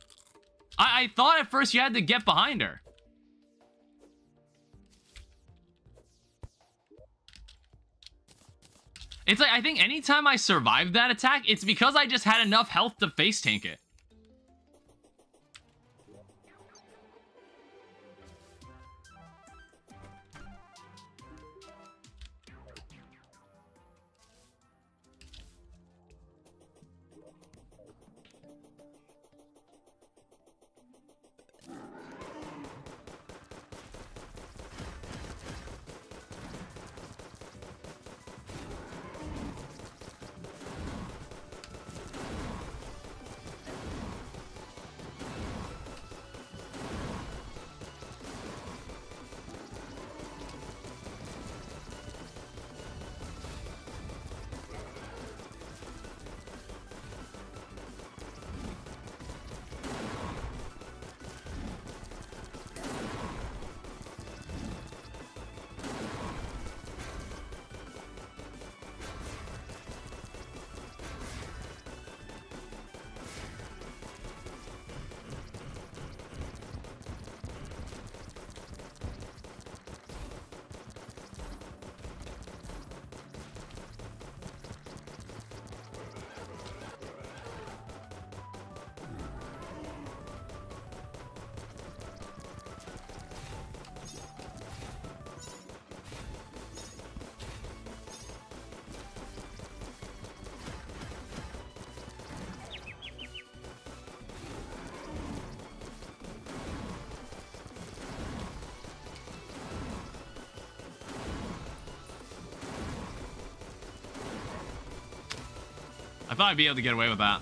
I thought at first you had to get behind her. It's like, I think anytime I survived that attack, it's because I just had enough health to face tank it. I thought I'd be able to get away with that.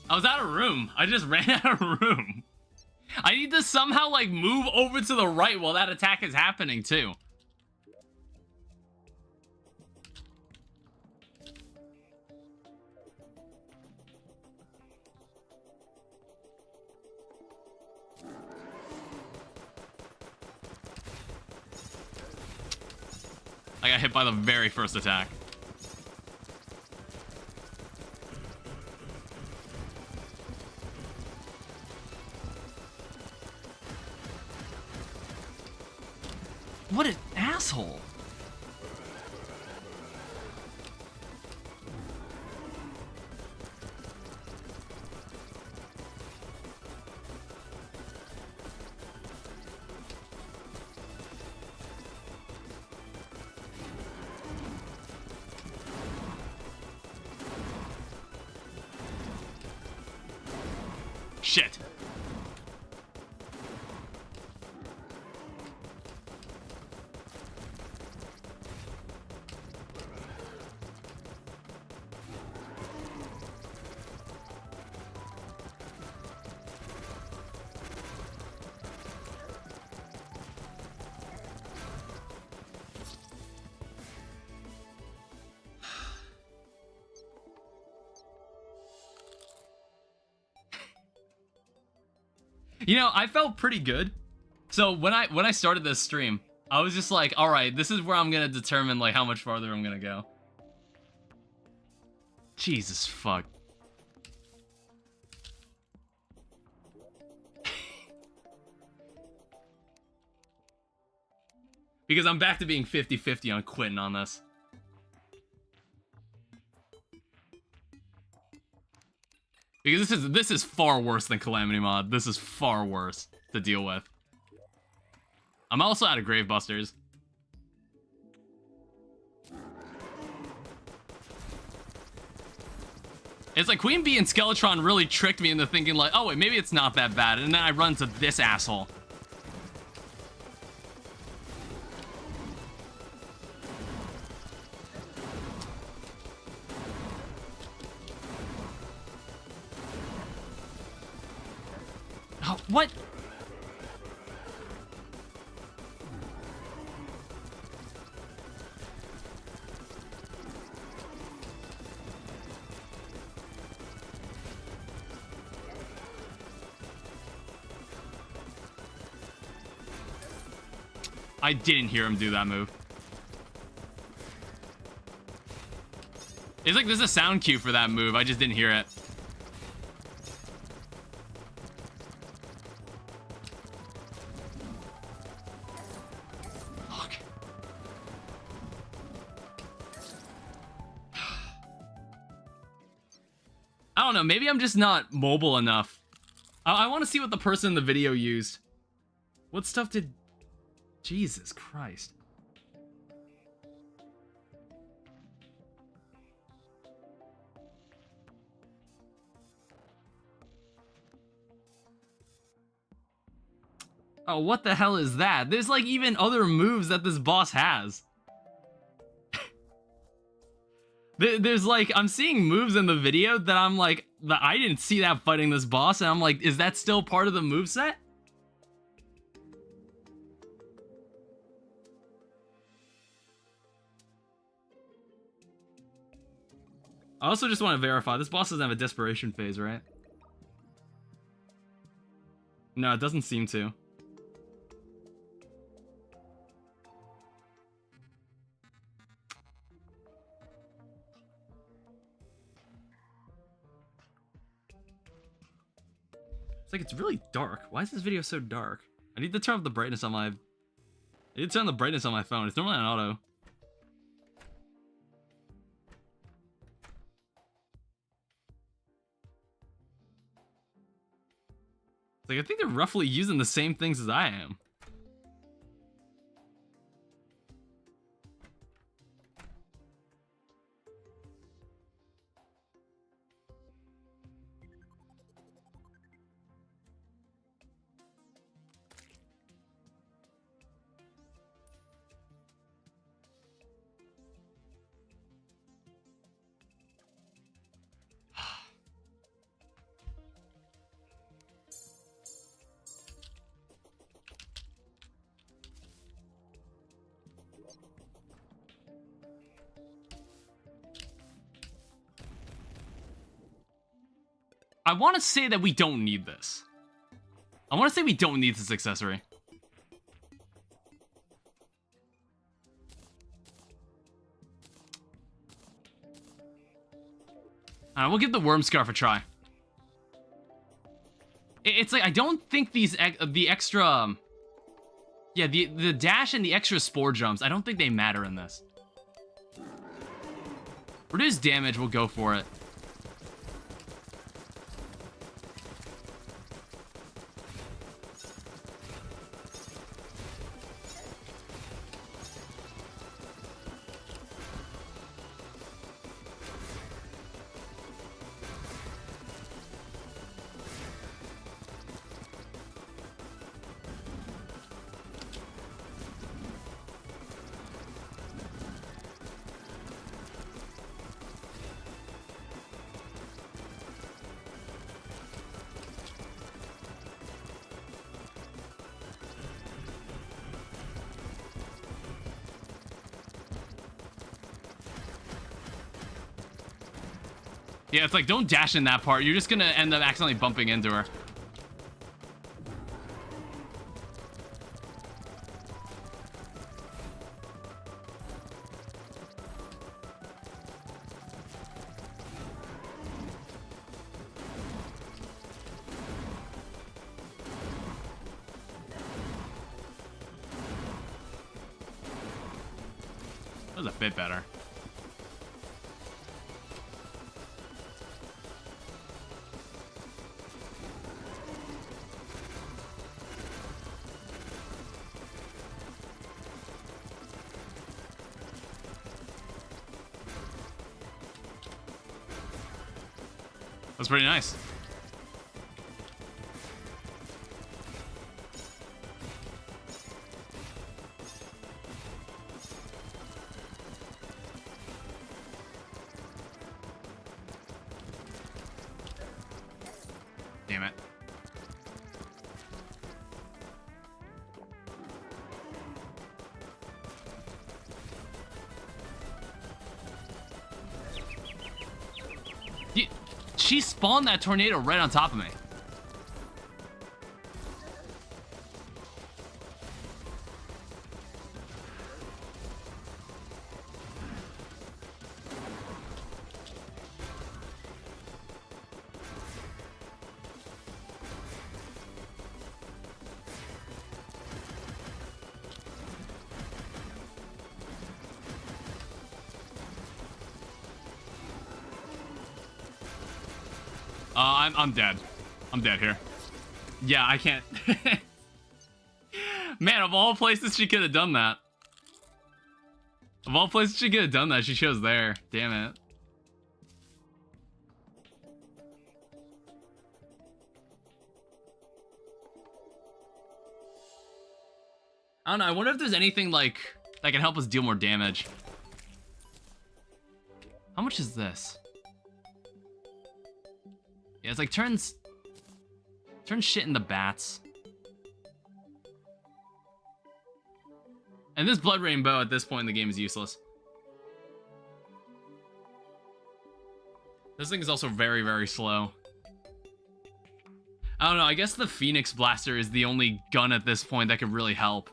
I was out of room. I just ran out of room. I need to somehow, like, move over to the right while that attack is happening, too. I got hit by the very first attack. What an asshole. Shit. You know, I felt pretty good. So when I started this stream, I was just like, all right, this is where I'm gonna determine like how much farther I'm gonna go. Jesus fuck. Because I'm back to being 50-50 on quitting on this. Because this is far worse than Calamity Mod. This is far worse to deal with. I'm also out of Gravebusters. It's like Queen Bee and Skeletron really tricked me into thinking like, oh wait, maybe it's not that bad. And then I run to this asshole. Oh, what? I didn't hear him do that move. It's like there's a sound cue for that move. I just didn't hear it. Fuck. I don't know. Maybe I'm just not mobile enough. I want to see what the person in the video used. What stuff did... Jesus Christ. Oh, what the hell is that? There's like even other moves that this boss has. There's like, I'm seeing moves in the video that I'm like, I didn't see that fighting this boss, and I'm like, is that still part of the moveset? I also just want to verify, this boss doesn't have a desperation phase, right? No, it doesn't seem to. It's like, it's really dark. Why is this video so dark? I need to turn up the brightness on my... I need to turn the brightness on my phone. It's normally on auto. Like, I think they're roughly using the same things as I am. I want to say that we don't need this. I want to say we don't need this accessory. We'll give the worm scarf a try. It's like, I don't think the extra Yeah, the dash and the extra spore jumps, I don't think they matter in this. Reduce damage, we'll go for it. Yeah, it's like, don't dash in that part. You're just gonna end up accidentally bumping into her. That was a bit better. That's pretty nice. Damn it. She spawned that tornado right on top of me. I'm dead. I'm dead here. Yeah, I can't. Man, of all places she could have done that. Of all places she could have done that, she chose there. Damn it. I don't know, I wonder if there's anything like that can help us deal more damage. How much is this? Yeah, it's like turns shit into bats. And this blood rainbow at this point in the game is useless. This thing is also very, very slow. I don't know, I guess the Phoenix Blaster is the only gun at this point that could really help.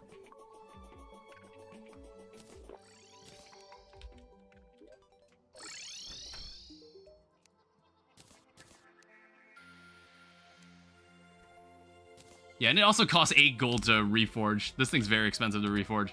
Yeah, and it also costs 8 gold to reforge. This thing's very expensive to reforge.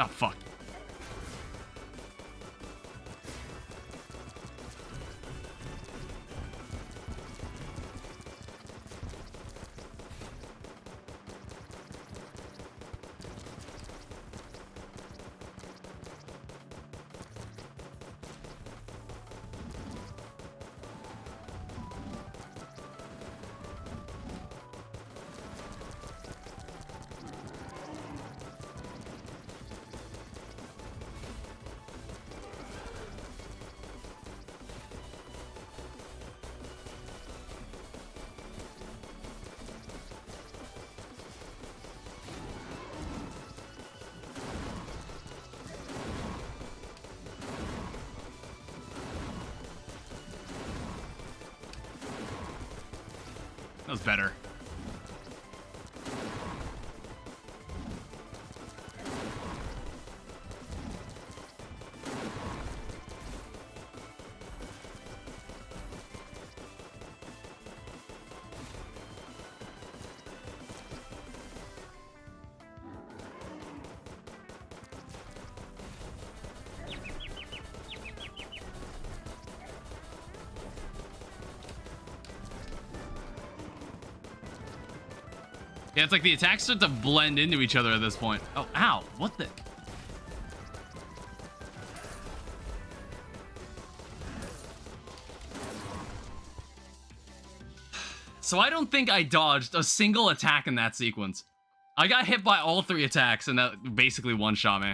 Oh, fuck. That was better. Yeah, it's like the attacks start to blend into each other at this point. Oh, ow. What the? So I don't think I dodged a single attack in that sequence. I got hit by all 3 attacks and that basically one-shot me.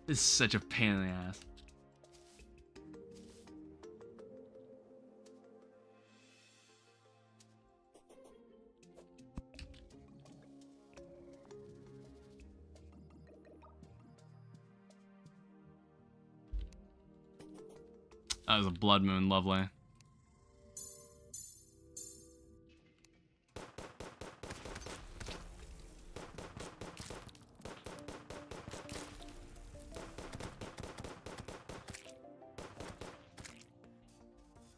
This is such a pain in the ass. That was a blood moon, lovely.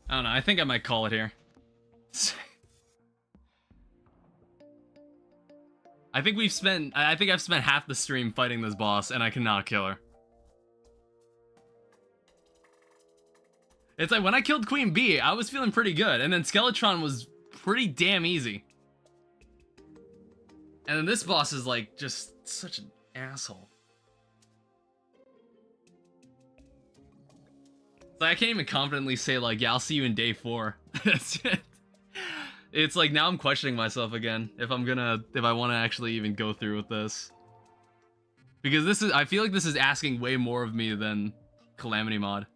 I don't know, I think I might call it here. I think I've spent half the stream fighting this boss and I cannot kill her. It's like when I killed Queen Bee, I was feeling pretty good, and then Skeletron was pretty damn easy. And then this boss is like just such an asshole. Like, I can't even confidently say, like, yeah, I'll see you in day 4. It's like, now I'm questioning myself again, if I want to actually even go through with this. Because I feel like this is asking way more of me than Calamity mod.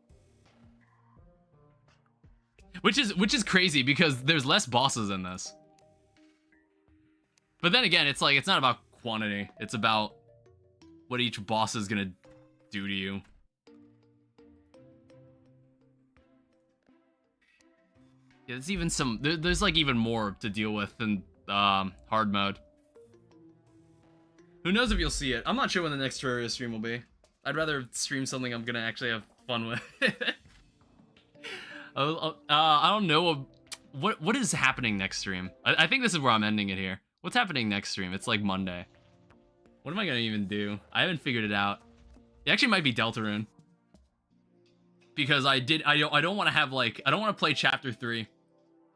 Which is crazy, because there's less bosses in this. But then again, it's like, it's not about quantity, it's about what each boss is gonna do to you. Yeah, there's even there's like even more to deal with than hard mode. Who knows if you'll see it? I'm not sure when the next Terraria stream will be. I'd rather stream something I'm gonna actually have fun with. I don't know what is happening next stream. I think this is where I'm ending it here. What's happening next stream? It's like Monday. What am I gonna even do? I haven't figured it out. It actually might be Deltarune. Because I don't want to have like, I don't want to play chapter 3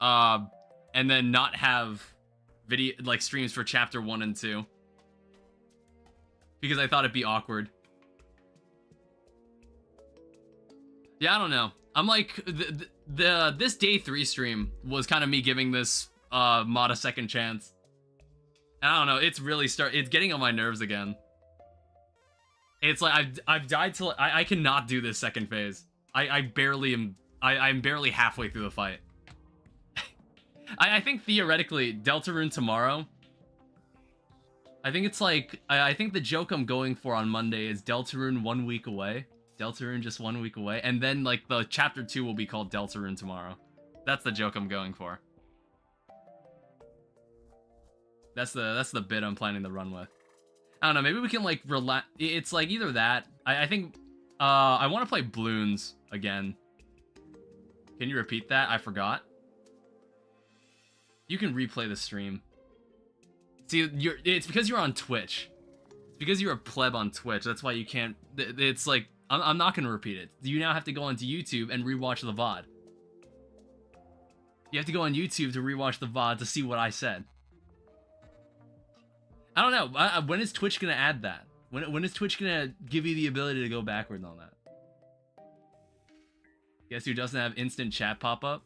and then not have video like streams for chapter 1 and 2, because I thought it'd be awkward. Yeah, I don't know. I'm like, this day 3 stream was kind of me giving this mod a second chance. And I don't know, it's really it's getting on my nerves again. It's like I've died till I cannot do this second phase. I'm barely halfway through the fight. I think theoretically, Deltarune tomorrow, I think it's like, I think the joke I'm going for on Monday is Deltarune 1 week away. Deltarune just 1 week away. And then like the chapter 2 will be called Deltarune tomorrow. That's the joke I'm going for. That's the bit I'm planning to run with. I don't know, maybe we can like relax. It's like either that. I think I want to play Bloons again. Can you repeat that? I forgot. You can replay the stream. See, it's because you're on Twitch. It's because you're a pleb on Twitch. That's why you can't. It's like, I'm not going to repeat it. You now have to go onto YouTube and rewatch the VOD. You have to go on YouTube to rewatch the VOD to see what I said. I don't know. When is Twitch going to add that? When is Twitch going to give you the ability to go backward on that? Guess who doesn't have instant chat pop up?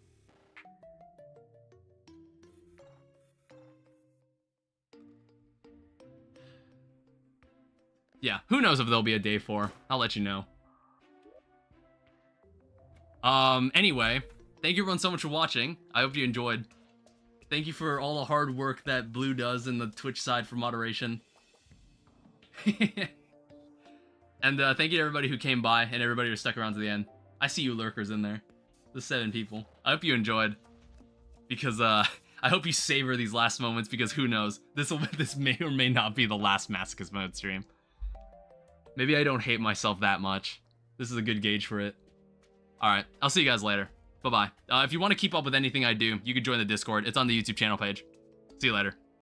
yeah, who knows if there'll be a day 4. I'll let you know. Anyway, thank you everyone so much for watching. I hope you enjoyed. Thank you for all the hard work that Blue does in the Twitch side for moderation. And thank you to everybody who came by and everybody who stuck around to the end. I see you lurkers in there. The 7 people. I hope you enjoyed. Because, I hope you savor these last moments, because who knows? This may or may not be the last Masochist mode stream. Maybe I don't hate myself that much. This is a good gauge for it. Alright, I'll see you guys later. Bye-bye. If you want to keep up with anything I do, you can join the Discord. It's on the YouTube channel page. See you later.